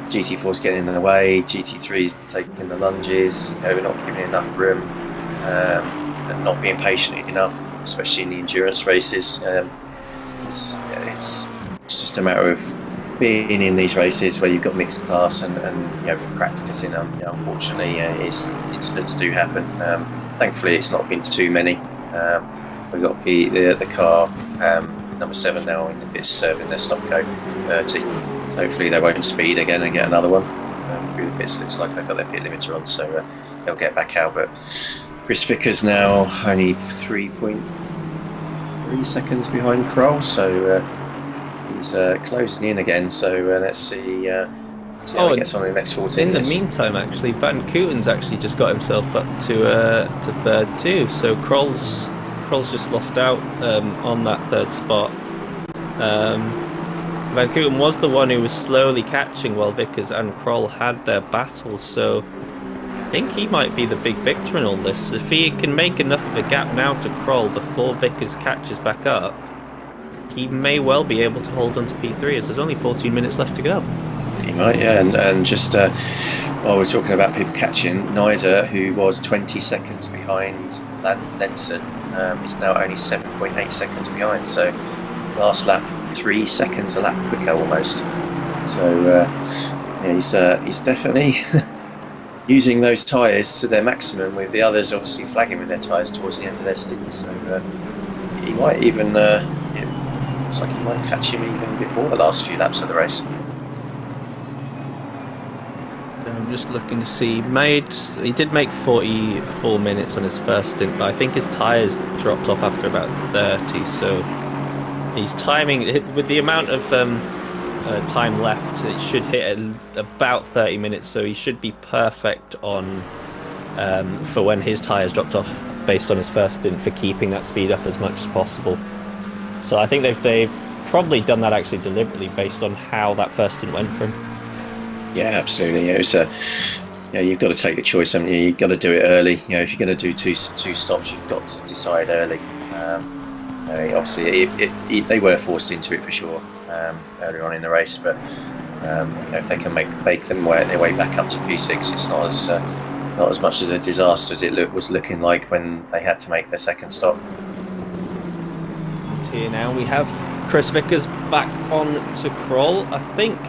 Speaker 3: GT4's getting in the way, GT3's taking the lunges, we're not giving enough room, and not being patient enough, especially in the endurance races. It's just a matter of being in these races where you've got mixed class and practicing. Unfortunately, incidents do happen. Thankfully, it's not been too many. We've got the car number 7 now in the pits serving their stop go 30. So hopefully they won't speed again and get another one through the pits. Looks like they've got their pit limiter on, so they'll get back out. But Chris Vickers now only 3.3 seconds behind Kroll, so he's closing in again. So let's see how he gets on in the next 14 minutes.
Speaker 2: In the meantime, actually, Van Kooten's actually just got himself up to third too. So Kroll's just lost out on that third spot. Van Kooten was the one who was slowly catching while Vickers and Kroll had their battles, so I think he might be the big victor in all this. If he can make enough of a gap now to Kroll before Vickers catches back up, he may well be able to hold on to P3 as there's only 14 minutes left to go.
Speaker 3: He might, yeah, and just while we're talking about people catching, Nida, who was 20 seconds behind Lenson, is now only 7.8 seconds behind, so last lap 3 seconds a lap quicker almost. So he's definitely using those tyres to their maximum, with the others obviously flagging with their tyres towards the end of their stint. So he might even looks like he might catch him even before the last few laps of the race.
Speaker 2: I'm just looking to see. He did make 44 minutes on his first stint, but I think his tyres dropped off after about 30. So he's timing with the amount of time left. It should hit at about 30 minutes, so he should be perfect on for when his tyres dropped off based on his first stint, for keeping that speed up as much as possible. So I think they've probably done that actually deliberately based on how that first stint went for him.
Speaker 3: Yeah, absolutely. It was you've got to take the choice, haven't you? You've got to do it early. If you're going to do two stops, you've got to decide early. Obviously, they were forced into it for sure earlier on in the race, but if they can make them work their way back up to P6, it's not as much as a disaster as it was looking like when they had to make their second stop.
Speaker 2: Here now we have Chris Vickers back on to Kroll. I think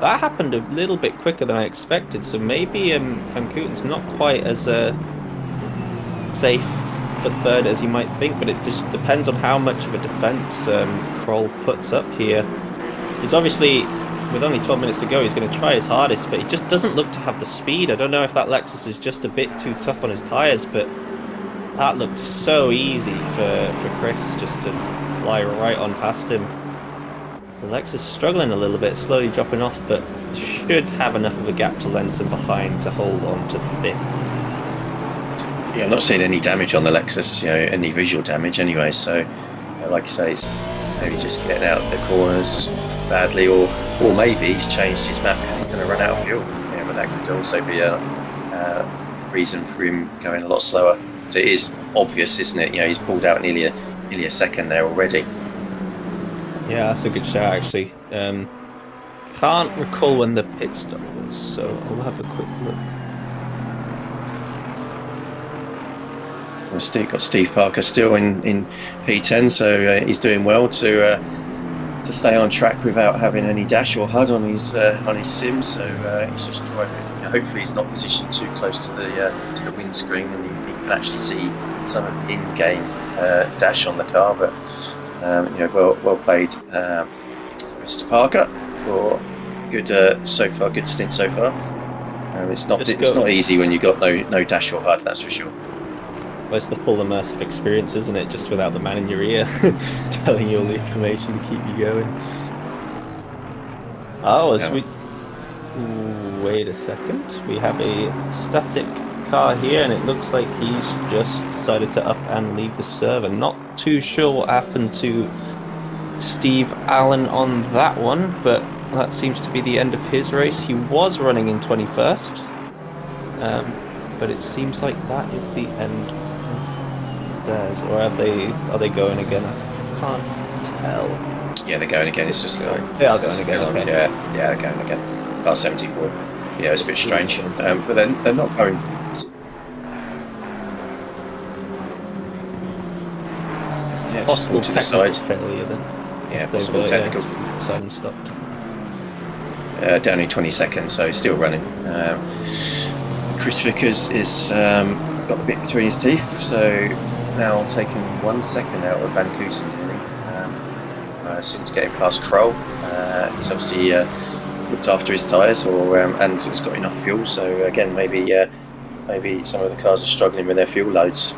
Speaker 2: that happened a little bit quicker than I expected, so maybe Van Kooten's not quite as safe for third as you might think, but it just depends on how much of a defence Kroll puts up here. He's obviously, with only 12 minutes to go, he's going to try his hardest, but he just doesn't look to have the speed. I don't know if that Lexus is just a bit too tough on his tyres, but that looked so easy for Chris just to fly right on past him. The Lexus is struggling a little bit, slowly dropping off, but should have enough of a gap to Lenson behind to hold on to fifth.
Speaker 3: Yeah, I'm not seeing any damage on the Lexus, any visual damage anyway, so like you say, it's maybe just getting out of the corners badly, or maybe he's changed his map because he's going to run out of fuel. Yeah, but that could also be a reason for him going a lot slower. So it is obvious, isn't it? He's pulled out nearly a second there already.
Speaker 2: Yeah, that's a good shout actually. Can't recall when the pit stop was, so I'll have a quick look.
Speaker 3: We've got Steve Parker still in P10, so he's doing well to to stay on track without having any dash or HUD on his sim. So he's just driving. You know, hopefully, he's not positioned too close to the windscreen, and he can actually see some of the in-game dash on the car. But you know, well played, Mr. Parker, for good so far. Good stint so far. It's not easy when you've got no dash or HUD, that's for sure.
Speaker 2: Well, it's the full immersive experience, isn't it? Just without the man in your ear telling you all the information to keep you going. Oh, wait a second. We have a static car here, and it looks like he's just decided to up and leave the server. Not too sure what happened to Steve Allen on that one, but that seems to be the end of his race. He was running in 21st, but it seems like that is the end of theirs. Or are they going again? I can't tell.
Speaker 3: Yeah, they're going again. It's just like
Speaker 2: they are going again. Okay.
Speaker 3: Yeah, they're going again. Car 74. Yeah, it's a bit strange, but they're not going. Yeah,
Speaker 2: possible
Speaker 3: to the side.
Speaker 2: Failure then.
Speaker 3: Yeah, possible technical.
Speaker 2: Side and stopped.
Speaker 3: Down in 20 seconds, so he's still running. Chris Vickers is got the bit between his teeth, so now taking 1 second out of Van Kooten. Since getting past Kroll, he's obviously looked after his tyres, and has got enough fuel. So again, maybe some of the cars are struggling with their fuel loads,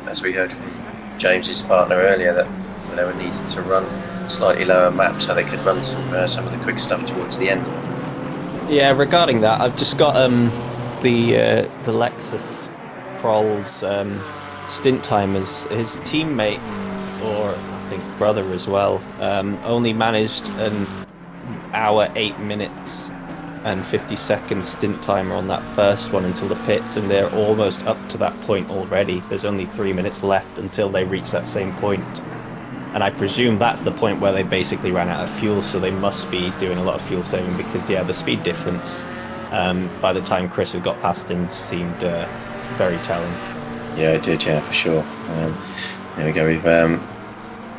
Speaker 3: as we heard from James's partner earlier, that they were needed to run slightly lower map so they could run some of the quick stuff towards the end.
Speaker 2: Yeah, regarding that, I've just got the Lexus Kroll's stint timers. His teammate, or I think brother as well, only managed an hour 8 minutes and 50 seconds stint timer on that first one until the pits, and they're almost up to that point already. There's only 3 minutes left until they reach that same point. And I presume that's the point where they basically ran out of fuel, so they must be doing a lot of fuel saving, because the speed difference by the time Chris had got past him seemed very telling.
Speaker 3: Yeah, it did, yeah, for sure. There we go with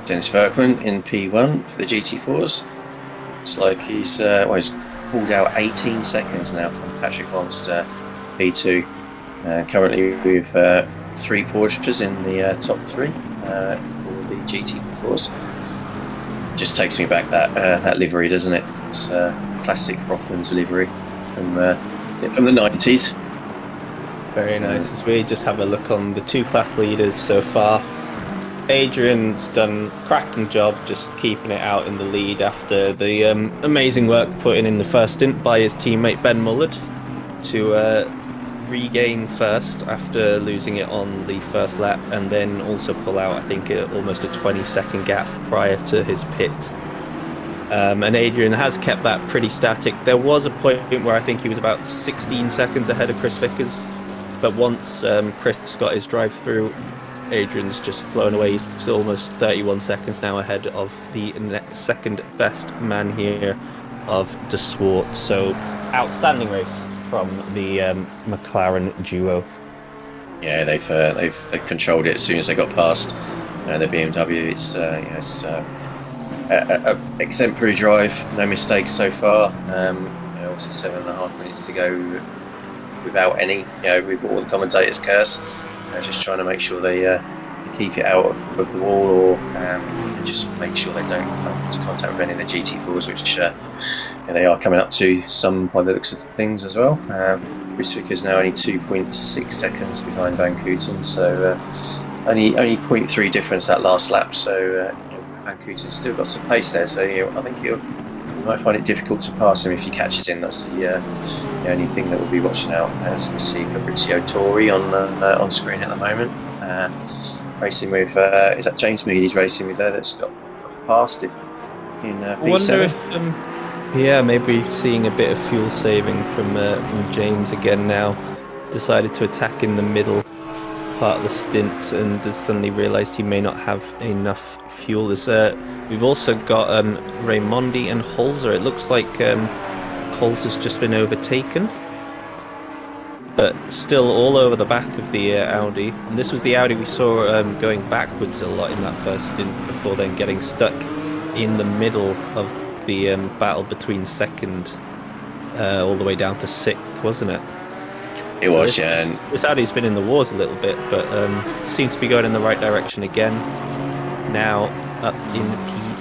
Speaker 3: Dennis Berkman in P1 for the GT4s. It's like he's pulled out 18 seconds now from Patrick Vonster, P2. Currently with 3 Porsches in the top 3 for the GT4s. Just takes me back that livery, doesn't it? It's classic Rothmans livery from the 90s.
Speaker 2: Very nice. As we just have a look on the 2 class leaders so far, Adrian's done a cracking job just keeping it out in the lead after the amazing work put in the first stint by his teammate Ben Mullard to regain first after losing it on the first lap, and then also pull out, I think, almost a 20-second gap prior to his pit. And Adrian has kept that pretty static. There was a point where I think he was about 16 seconds ahead of Chris Vickers, but once Chris got his drive through, Adrian's just flown away. He's almost 31 seconds now ahead of the second best man here of De Swart. So outstanding race from the McLaren duo.
Speaker 3: Yeah, they've controlled it as soon as they got past the BMW. It's exemplary drive, no mistakes so far. Obviously 7.5 minutes to go without any, with all the commentators' curse. Just trying to make sure they keep it out of the wall, or just make sure they don't come into contact with any of the GT4s, which they are coming up to some by the looks of things as well. Chris Vickers now only 2.6 seconds behind Van Kooten, so only 0.3 difference that last lap. So Van Kooten's still got some pace there. So I think you might find it difficult to pass him if he catches in. That's the only thing that we'll be watching out. As we see Fabrizio Tori on screen at the moment, racing with is that James Mead he's racing with there that's got past him in P7.
Speaker 2: I wonder if maybe seeing a bit of fuel saving from James again now. Decided to attack in the middle part of the stint and has suddenly realised he may not have enough fuel. We've also got Raimondi and Holzer. It looks like Holzer's just been overtaken, but still all over the back of the Audi. And this was the Audi we saw going backwards a lot in that first stint before then getting stuck in the middle of the battle between second all the way down to 6th, wasn't it?
Speaker 3: It was, yeah.
Speaker 2: This Audi's been in the wars a little bit, but seems to be going in the right direction again. Now up in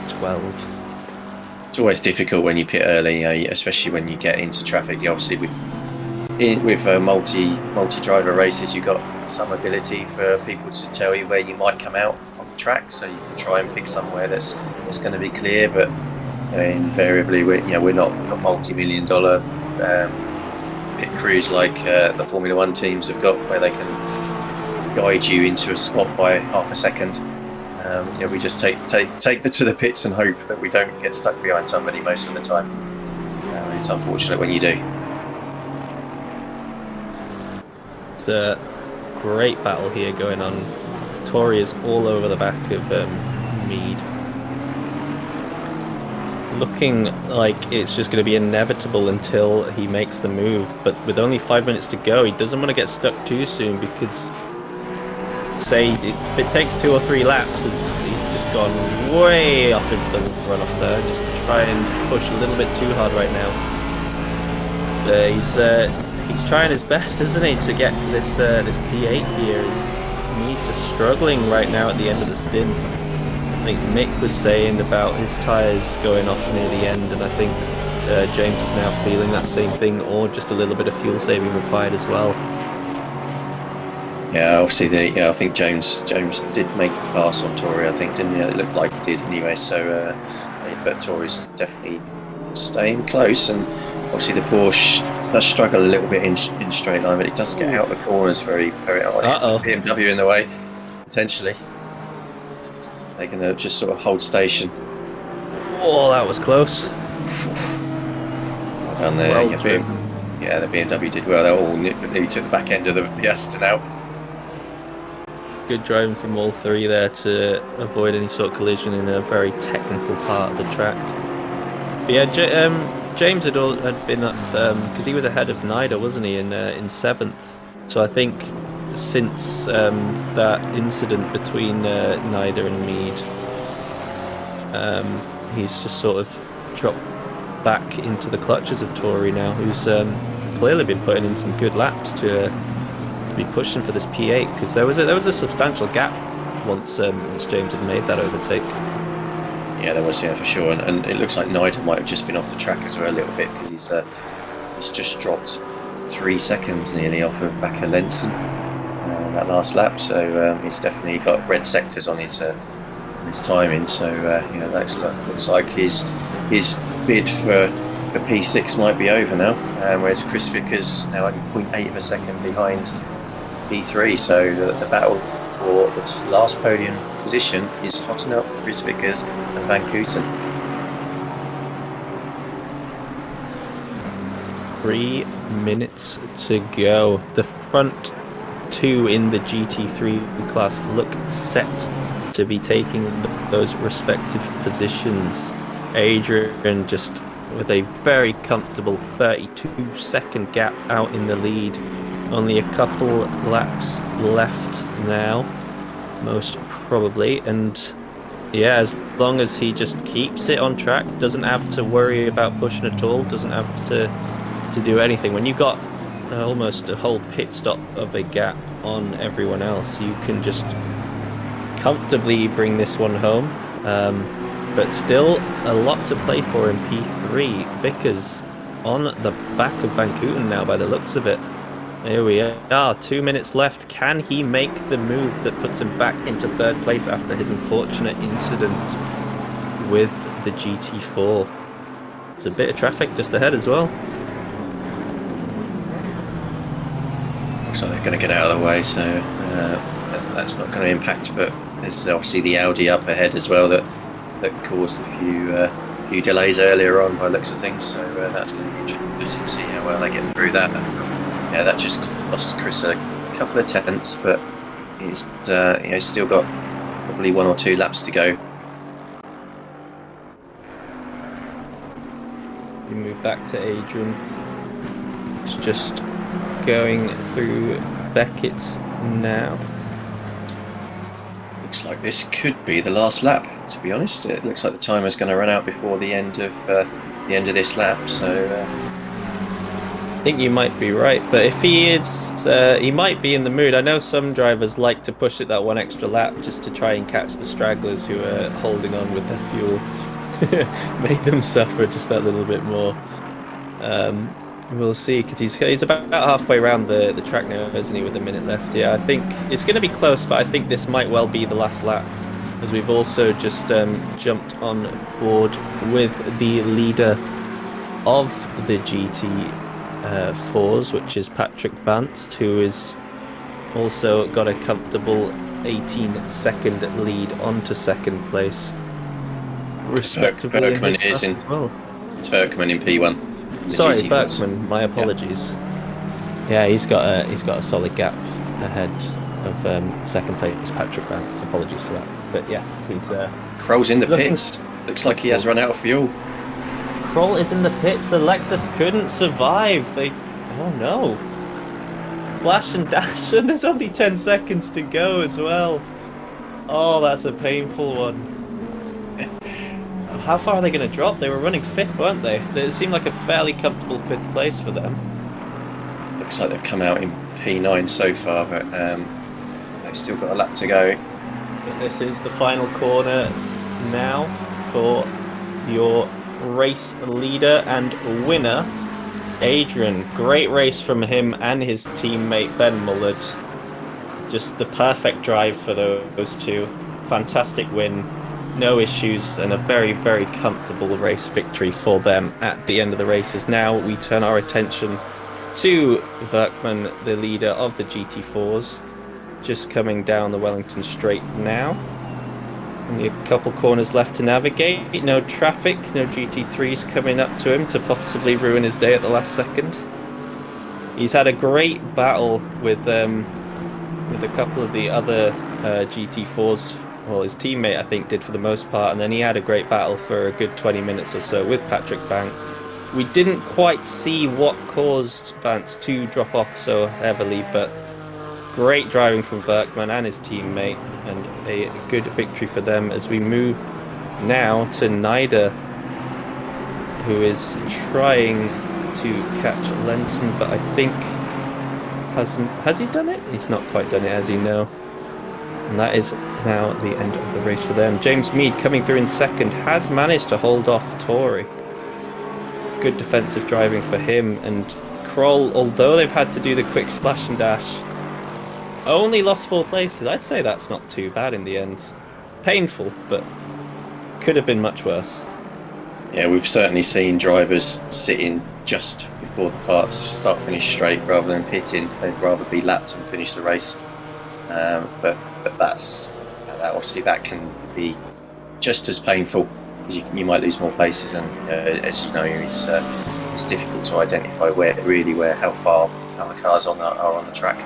Speaker 2: P12.
Speaker 3: It's always difficult when you pit early, especially when you get into traffic. Obviously, with multi-driver races, you've got some ability for people to tell you where you might come out on the track, so you can try and pick somewhere that's going to be clear. But invariably, we're not multi-million-dollar pit crews like the Formula One teams have got, where they can guide you into a spot by half a second. We just take to the pits and hope that we don't get stuck behind somebody most of the time. It's unfortunate when you do.
Speaker 2: It's a great battle here going on. Tori is all over the back of Mead. Looking like it's just going to be inevitable until he makes the move, but with only 5 minutes to go, he doesn't want to get stuck too soon, because say if it takes 2 or 3 laps, he's just gone way off into the runoff there. Just try and push a little bit too hard right now. He's trying his best, isn't he, to get this P8 here. Mead just struggling right now at the end of the stint. I think Mick was saying about his tyres going off near the end, and I think James is now feeling that same thing, or just a little bit of fuel saving required as well.
Speaker 3: Yeah, obviously, I think James did make the pass on Tori, I think, didn't he? It looked like he did anyway. So, but Tori's definitely staying close, and obviously the Porsche does struggle a little bit in straight line, but it does get out the corners very, very. It's the BMW in the way, potentially. They're going to just sort of hold station.
Speaker 2: Oh, that was close.
Speaker 3: Well done there.
Speaker 2: Well
Speaker 3: the BMW did well. They all nearly took the back end of the Aston out.
Speaker 2: Good driving from all three there to avoid any sort of collision in a very technical part of the track. But yeah, James had been up because he was ahead of Nida, wasn't he, in 7th? So I think since that incident between Nida and Mead, he's just sort of dropped back into the clutches of Tori now, who's clearly been putting in some good laps to be pushing for this P8, because there was a substantial gap once James had made that overtake.
Speaker 3: Yeah, there was, for sure, and it looks like Nida might have just been off the track as well a little bit, because he's just dropped 3 seconds nearly off of Bakker Lenson that last lap, so he's definitely got red sectors on his timing. So that looks like his bid for P6 might be over now, whereas Chris Vickers now only 0.8 of a second behind P3. So the battle for the last podium position is hotting up for Chris Vickers and Van Kooten.
Speaker 2: 3 minutes to go. The front two in the GT3 class look set to be taking those respective positions. Adrian just with a very comfortable 32-second gap out in the lead. Only a couple laps left now, most probably, and yeah, as long as he just keeps it on track, doesn't have to worry about pushing at all, doesn't have to do anything. When you've got almost a whole pit stop of a gap on everyone else, you can just comfortably bring this one home. But still a lot to play for in P3. Vickers on the back of Van Kooten now by the looks of it. Here we are, 2 minutes left. Can he make the move that puts him back into 3rd place after his unfortunate incident with the GT4? There's a bit of traffic just ahead as well.
Speaker 3: Looks like they're going to get out of the way, so that's not going to impact, but there's obviously the Audi up ahead as well that caused a few delays earlier on by the looks of things, so that's going to be interesting to see how well they get through that. Yeah, that just lost Chris a couple of tenths, but he's still got probably 1 or 2 laps to go.
Speaker 2: We move back to Adrian. It's just going through Beckett's now.
Speaker 3: Looks like this could be the last lap. To be honest, it looks like the timer's going to run out before the end of this lap. So
Speaker 2: I think you might be right, but if he is, he might be in the mood. I know some drivers like to push it that one extra lap just to try and catch the stragglers who are holding on with their fuel, make them suffer just that little bit more. We'll see, because he's about halfway around the track now, isn't he, with a minute left? Yeah, I think it's going to be close, but I think this might well be the last lap, as we've also just jumped on board with the leader of the GT4s, which is Patrick Vance, who is also got a comfortable 18-second lead onto second place, respectively.
Speaker 3: Berkman is in
Speaker 2: as well.
Speaker 3: It's Berkman in P1.
Speaker 2: Sorry,
Speaker 3: GT4s.
Speaker 2: Berkman. My apologies. Yeah, he's got a solid gap ahead of second place Patrick Vance. Apologies for that. But yes, he's
Speaker 3: Kroll's in the
Speaker 2: looking
Speaker 3: pits. Looks like he has run out of fuel.
Speaker 2: Kroll is in the pits. The Lexus couldn't survive. Oh no. Flash and dash, and there's only 10 seconds to go as well. Oh, that's a painful one. How far are they going to drop? They were running 5th, weren't they? It seemed like a fairly comfortable 5th place for them.
Speaker 3: Looks like they've come out in P9 so far, but they've still got a lap to go.
Speaker 2: But this is the final corner now for your race leader and winner, Adrian. Great race from him and his teammate Ben Mullard. Just the perfect drive for those two. Fantastic win. No issues, and a very, very comfortable race victory for them at the end of the races. Now we turn our attention to Verkman, the leader of the GT4s, just coming down the Wellington Straight now. Only a couple corners left to navigate. No traffic, no GT3s coming up to him to possibly ruin his day at the last second. He's had a great battle with a couple of the other GT4s. Well, his teammate, I think, did for the most part, and then he had a great battle for a good 20 minutes or so with Patrick Vance. We didn't quite see what caused Vance to drop off so heavily, but great driving from Verkman and his teammate, and a good victory for them as we move now to Nida, who is trying to catch Lenson, but I think has he done it? He's not quite done it, has he? No. And that is now the end of the race for them. James Mead coming through in second has managed to hold off Tory. Good defensive driving for him, and Kroll, although they've had to do the quick splash and dash, only lost 4 places. I'd say that's not too bad in the end. Painful, but could have been much worse.
Speaker 3: Yeah, we've certainly seen drivers sitting just before the start-finish straight rather than pitting. They'd rather be lapped and finish the race. But obviously that can be just as painful, because you might lose more places, and as you know, it's difficult to identify how far the cars are on the track.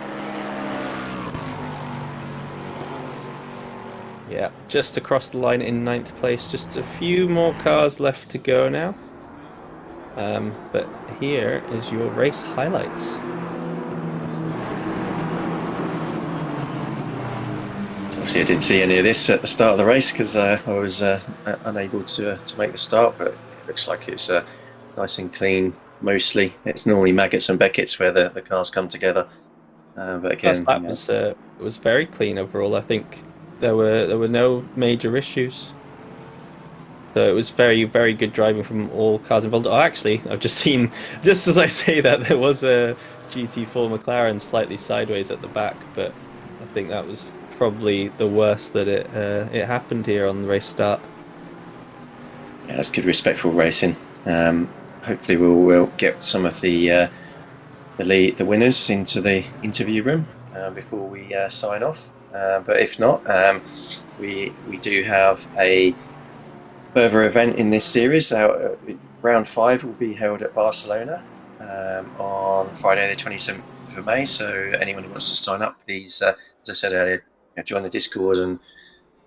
Speaker 2: Yeah, just across the line in 9th place. Just a few more cars left to go now. But here is your race highlights.
Speaker 3: Obviously, I didn't see any of this at the start of the race because I was unable to make the start, but it looks like it's nice and clean mostly. It's normally Maggots and Beckett's where the cars come together. But again,
Speaker 2: that was very clean overall. I think there were no major issues. So it was very, very good driving from all cars involved. Oh, actually, I've just seen, just as I say that, there was a GT4 McLaren slightly sideways at the back, but I think that was probably the worst that it happened here on the race start.
Speaker 3: Yeah, that's good, respectful racing. Hopefully, we'll get some of the winners into the interview room before we sign off. But if not, we do have a further event in this series. Round 5 will be held at Barcelona on Friday the 27th of May. So anyone who wants to sign up, please, as I said earlier, join the Discord and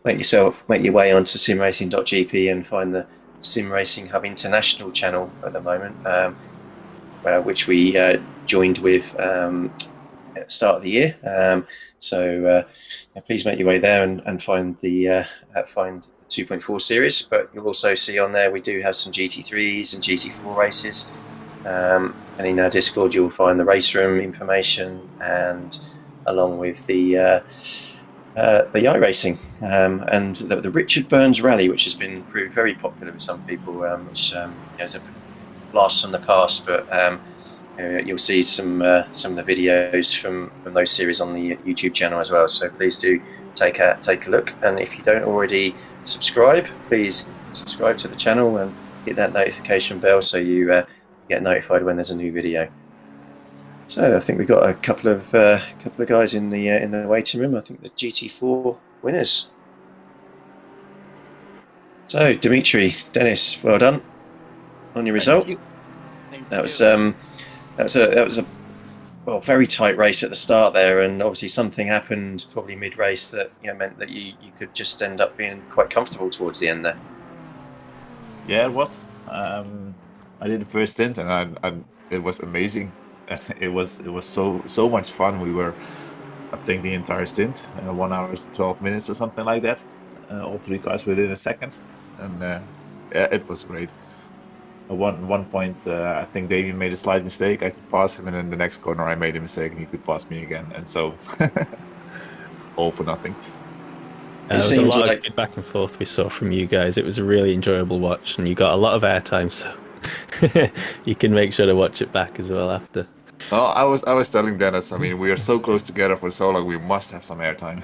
Speaker 3: make your way onto simracing.gp and find the Sim Racing Hub International channel at the moment, which we joined with at the start of the year. So please make your way there and find the 2.4 series. But you'll also see on there we do have some GT3s and GT4 races. And in our Discord you'll find the race room information, and along with the iRacing and the Richard Burns Rally, which has been proved very popular with some people, which is a blast from the past. But you'll see some of the videos from those series on the YouTube channel as well. So please do take a look. And if you don't already subscribe, please subscribe to the channel and hit that notification bell so you get notified when there's a new video. So I think we've got a couple of guys in the waiting room. I think the GT4 winners. So Dimitri, Dennis, well done on your result.
Speaker 7: Thank you.
Speaker 3: That was a very tight race at the start there, and obviously something happened probably mid-race that meant that you could just end up being quite comfortable towards the end there.
Speaker 8: Yeah, it was. I did the first stint, and it was amazing. It was so much fun. We were, I think, the entire stint 1 hour and 12 minutes or something like that. All three cars within a second, and yeah, it was great. At one point, I think Damien made a slight mistake. I could pass him, and in the next corner, I made a mistake, and he could pass me again. And so, all for nothing.
Speaker 2: There was a lot of good back and forth we saw from you guys. It was a really enjoyable watch, and you got a lot of airtime, so you can make sure to watch it back as well after.
Speaker 8: Oh, I was telling Dennis, I mean, we are so close together for so long, we must have some airtime.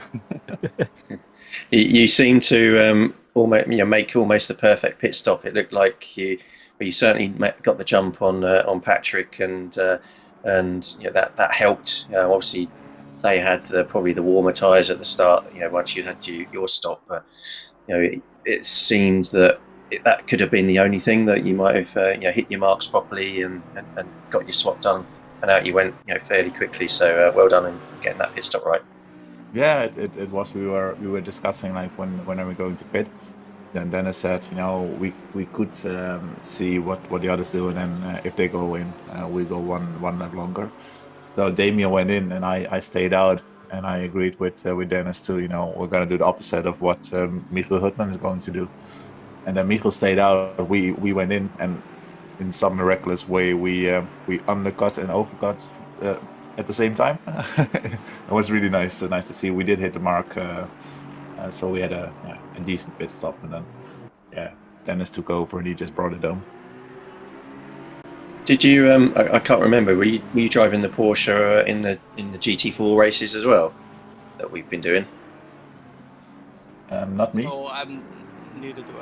Speaker 3: You seem to make almost the perfect pit stop. It looked like you certainly got the jump on Patrick, and that helped. Obviously, they had probably the warmer tyres at the start. Once you had your stop, but it seemed that that could have been the only thing that you might have hit your marks properly and got your swap done, and out you went fairly quickly. So well done in getting that pit stop right.
Speaker 8: Yeah, it was. We were discussing like when are we going to pit. And Dennis said, we could see what the others do, and then if they go in, we go one lap longer. So Damien went in, and I stayed out, and I agreed with Dennis too. We're gonna do the opposite of what Michael Hutman is going to do. And then Michael stayed out. We went in, and in some miraculous way, we undercut and overcut at the same time. It was really nice to see. We did hit the mark. So we had a decent pit stop, and then Dennis took over and he just brought it home.
Speaker 3: Did you? I can't remember. Were you driving the Porsche in the GT4 races as well that we've been doing?
Speaker 8: Not me.
Speaker 7: Oh, neither do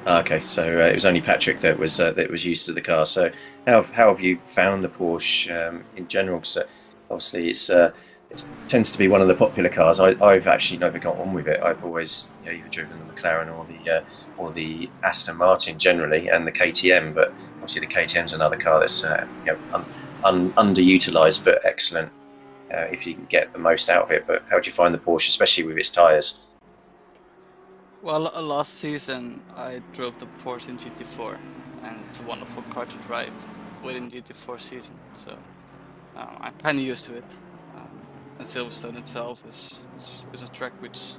Speaker 7: I.
Speaker 3: Okay, so it was only Patrick that was used to the car. So how have you found the Porsche in general? So obviously it tends to be one of the popular cars. I've actually never got on with it. I've always either driven the McLaren or the Aston Martin generally, and the KTM. But obviously the KTM's another car that's underutilized but excellent if you can get the most out of it. But how do you find the Porsche, especially with its tyres?
Speaker 7: Well, last season I drove the Porsche in GT4, and it's a wonderful car to drive within GT4 season. So I'm kind of used to it. And Silverstone itself is a track which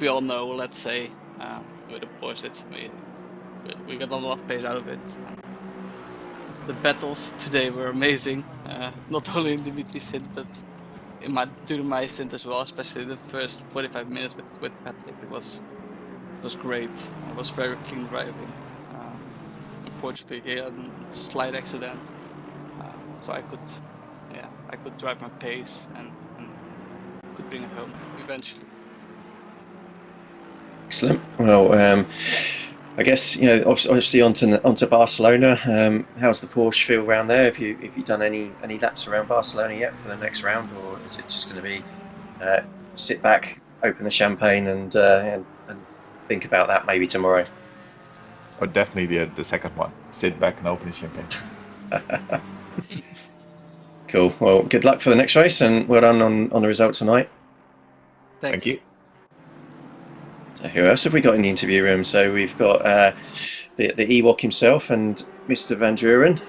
Speaker 7: we all know. Let's say with the Porsche, it's amazing. We got a lot of pace out of it. The battles today were amazing. Not only in Dimitri's stint, but during my stint as well. Especially the first 45 minutes with Patrick, it was great. It was very clean driving. Unfortunately, he had a slight accident, so I could drive my pace and could bring it home eventually.
Speaker 3: Excellent. Well, I guess obviously onto Barcelona. How's the Porsche feel around there? Have you done any laps around Barcelona yet for the next round, or is it just going to be sit back, open the champagne, and think about that maybe tomorrow?
Speaker 8: Or definitely the second one. Sit back and open the champagne.
Speaker 3: Cool. Well, good luck for the next race, and well done on the result tonight.
Speaker 7: Thanks.
Speaker 8: Thank you.
Speaker 3: So who else have we got in the interview room? So we've got the Ewok himself and Mr. Van Duren.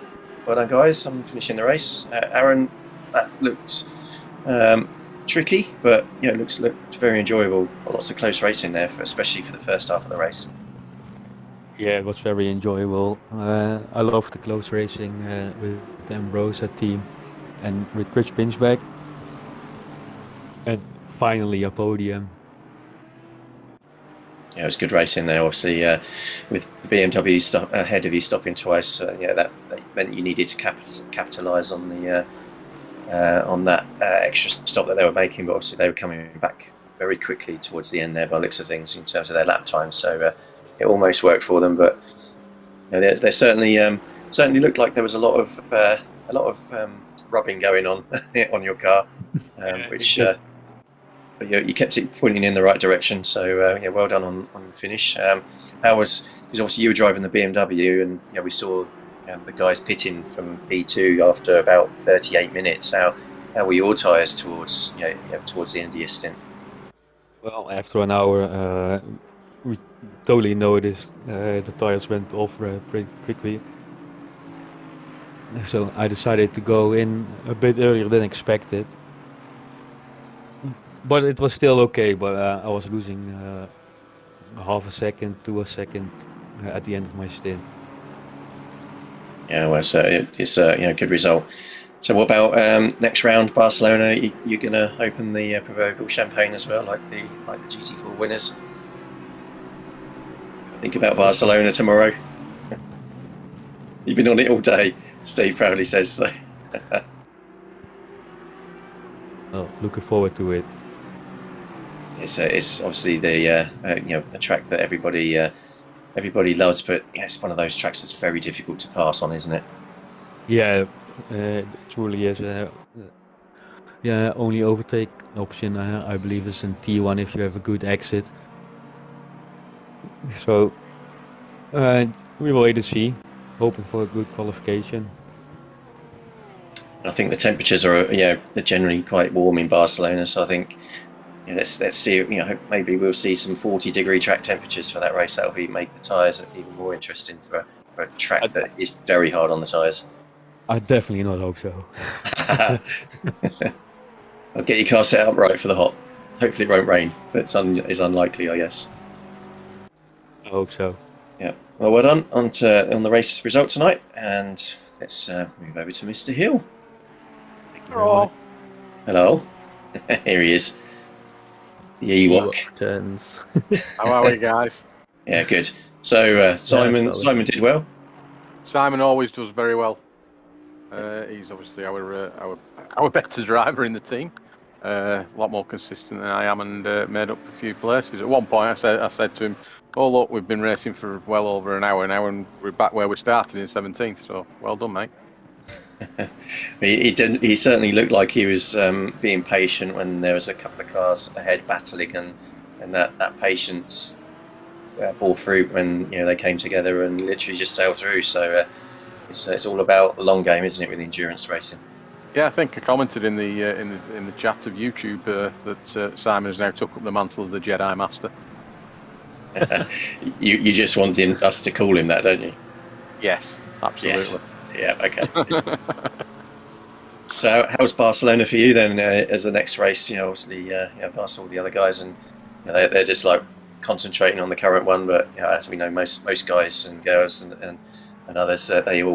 Speaker 3: Well done, guys. I'm finishing the race. Aaron, that looked Tricky, but looked very enjoyable. Lots of close racing there, especially for the first half of the race.
Speaker 9: Yeah, it was very enjoyable. I love the close racing with the Ambrosia team and with Chris Pinchback. And finally a podium.
Speaker 3: Yeah, it was good racing there. Obviously, with BMW ahead of you stopping twice, that meant you needed to capitalise on the on that extra stop that they were making. But obviously, they were coming back very quickly towards the end there, by the looks of things, in terms of their lap time. So it almost worked for them. But they certainly looked like there was a lot of rubbing going on on your car, which. But you kept it pointing in the right direction, so well done on the finish. How was, because obviously you were driving the BMW, and we saw the guys pitting from P2 after about 38 minutes. How were your tyres towards towards the end of your stint?
Speaker 9: Well, after an hour, we totally noticed the tires went off pretty quickly. So I decided to go in a bit earlier than expected. But it was still okay, but I was losing half a second to a second at the end of my stint.
Speaker 3: Yeah, well, so it's a good result. So what about next round, Barcelona? You're going to open the proverbial champagne as well, like the GT4 winners? Think about Barcelona tomorrow. You've been on it all day, Steve proudly says so.
Speaker 9: Oh, looking forward to it.
Speaker 3: It's obviously the a track that everybody loves, but it's one of those tracks that's very difficult to pass on, isn't it?
Speaker 9: Yeah, it truly is. Only overtake option I believe is in T1 if you have a good exit. So we will wait to see, hoping for a good qualification.
Speaker 3: I think the temperatures are they're generally quite warm in Barcelona, so I think. Let's see. Maybe we'll see some 40-degree track temperatures for that race. That'll make the tyres even more interesting for a track that is very hard on the tyres.
Speaker 9: I definitely not hope so.
Speaker 3: I'll get your car set up right for the hot. Hopefully it won't rain, but it's unlikely, I guess.
Speaker 9: I hope so.
Speaker 3: Yeah. Well, well done on the race result tonight, and let's move over to Mr. Hill.
Speaker 6: Hello.
Speaker 3: Hello. Here he is. The Ewok
Speaker 2: turns.
Speaker 6: How are we, guys?
Speaker 3: Yeah, good. So Simon did well.
Speaker 6: Simon always does very well. He's obviously our better driver in the team. A lot more consistent than I am, and made up a few places. At one point, I said to him, "Oh look, we've been racing for well over an hour now, and we're back where we started in 17th. So well done, mate."
Speaker 3: He certainly looked like he was being patient when there was a couple of cars ahead battling, and that patience bore fruit when they came together and literally just sailed through. So it's all about the long game, isn't it, with endurance racing?
Speaker 6: Yeah, I think I commented in the chat of YouTube that Simon has now took up the mantle of the Jedi Master.
Speaker 3: You just wanting us to call him that, don't you?
Speaker 6: Yes, absolutely.
Speaker 3: Yes. Yeah, okay. So how's Barcelona for you then as the next race? Obviously, past all the other guys, and they're just like concentrating on the current one. But as we know, most guys and girls and others, they're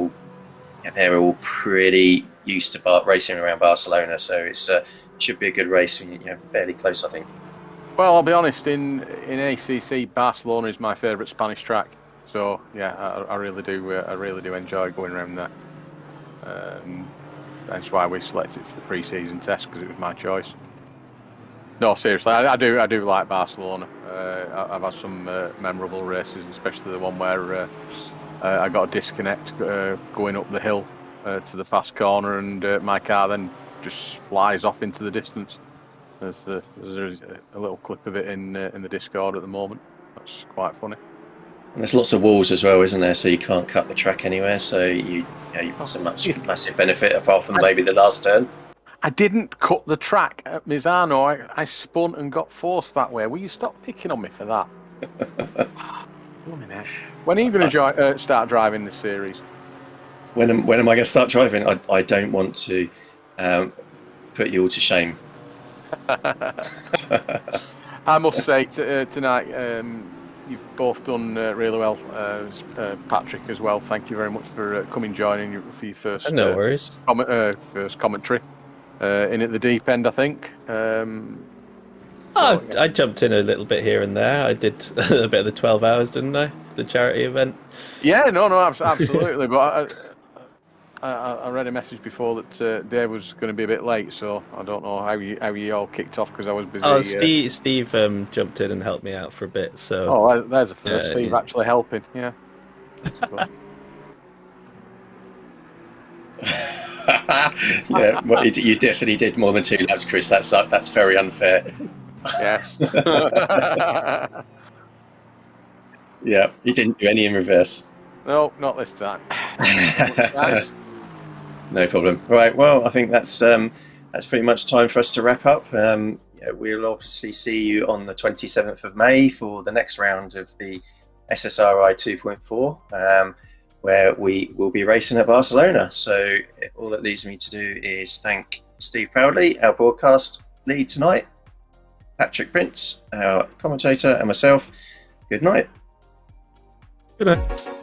Speaker 3: all pretty used to racing around Barcelona. So it should be a good race. Fairly close, I think.
Speaker 6: Well, I'll be honest. In ACC, Barcelona is my favourite Spanish track. So yeah, I really do. I really do enjoy going around there. That's why we selected for the pre-season test, because it was my choice. No, seriously, I do like Barcelona. I've had some memorable races, especially the one where I got a disconnect going up the hill to the fast corner, and my car then just flies off into the distance. There's a little clip of it in the Discord at the moment. That's quite funny.
Speaker 3: And there's lots of walls as well, isn't there? So you can't cut the track anywhere. So you've got so much massive benefit apart from maybe the last turn.
Speaker 6: I didn't cut the track at Misano. I spun and got forced that way. Will you stop picking on me for that? When are you going to start driving this series?
Speaker 3: When am I going to start driving? I don't want to put you all to shame.
Speaker 6: I must say tonight, you've both done really well. Patrick as well. Thank you very much for coming joining for your first
Speaker 2: No worries.
Speaker 6: first commentary in at the deep end, I think.
Speaker 2: I jumped in a little bit here and there. I did a bit of the 12 hours, didn't I? The charity event.
Speaker 6: Yeah, no, absolutely. But I read a message before that Dave was going to be a bit late, so I don't know how you all kicked off because I was busy.
Speaker 2: Oh, Steve jumped in and helped me out for a bit. So.
Speaker 6: Oh, there's a first. Steve actually helping. Yeah.
Speaker 3: Yeah, well, you definitely did more than 2 laps, Chris. That's very unfair.
Speaker 6: Yes.
Speaker 3: Yeah, you didn't do any in reverse.
Speaker 6: No, not this time.
Speaker 3: No problem. Right. Well, I think that's pretty much time for us to wrap up. Yeah, we'll obviously see you on the 27th of May for the next round of the SSRI 2.4, where we will be racing at Barcelona. So all that leaves me to do is thank Steve Proudley, our broadcast lead tonight, Patrick Prince, our commentator, and myself. Good night.
Speaker 9: Good night.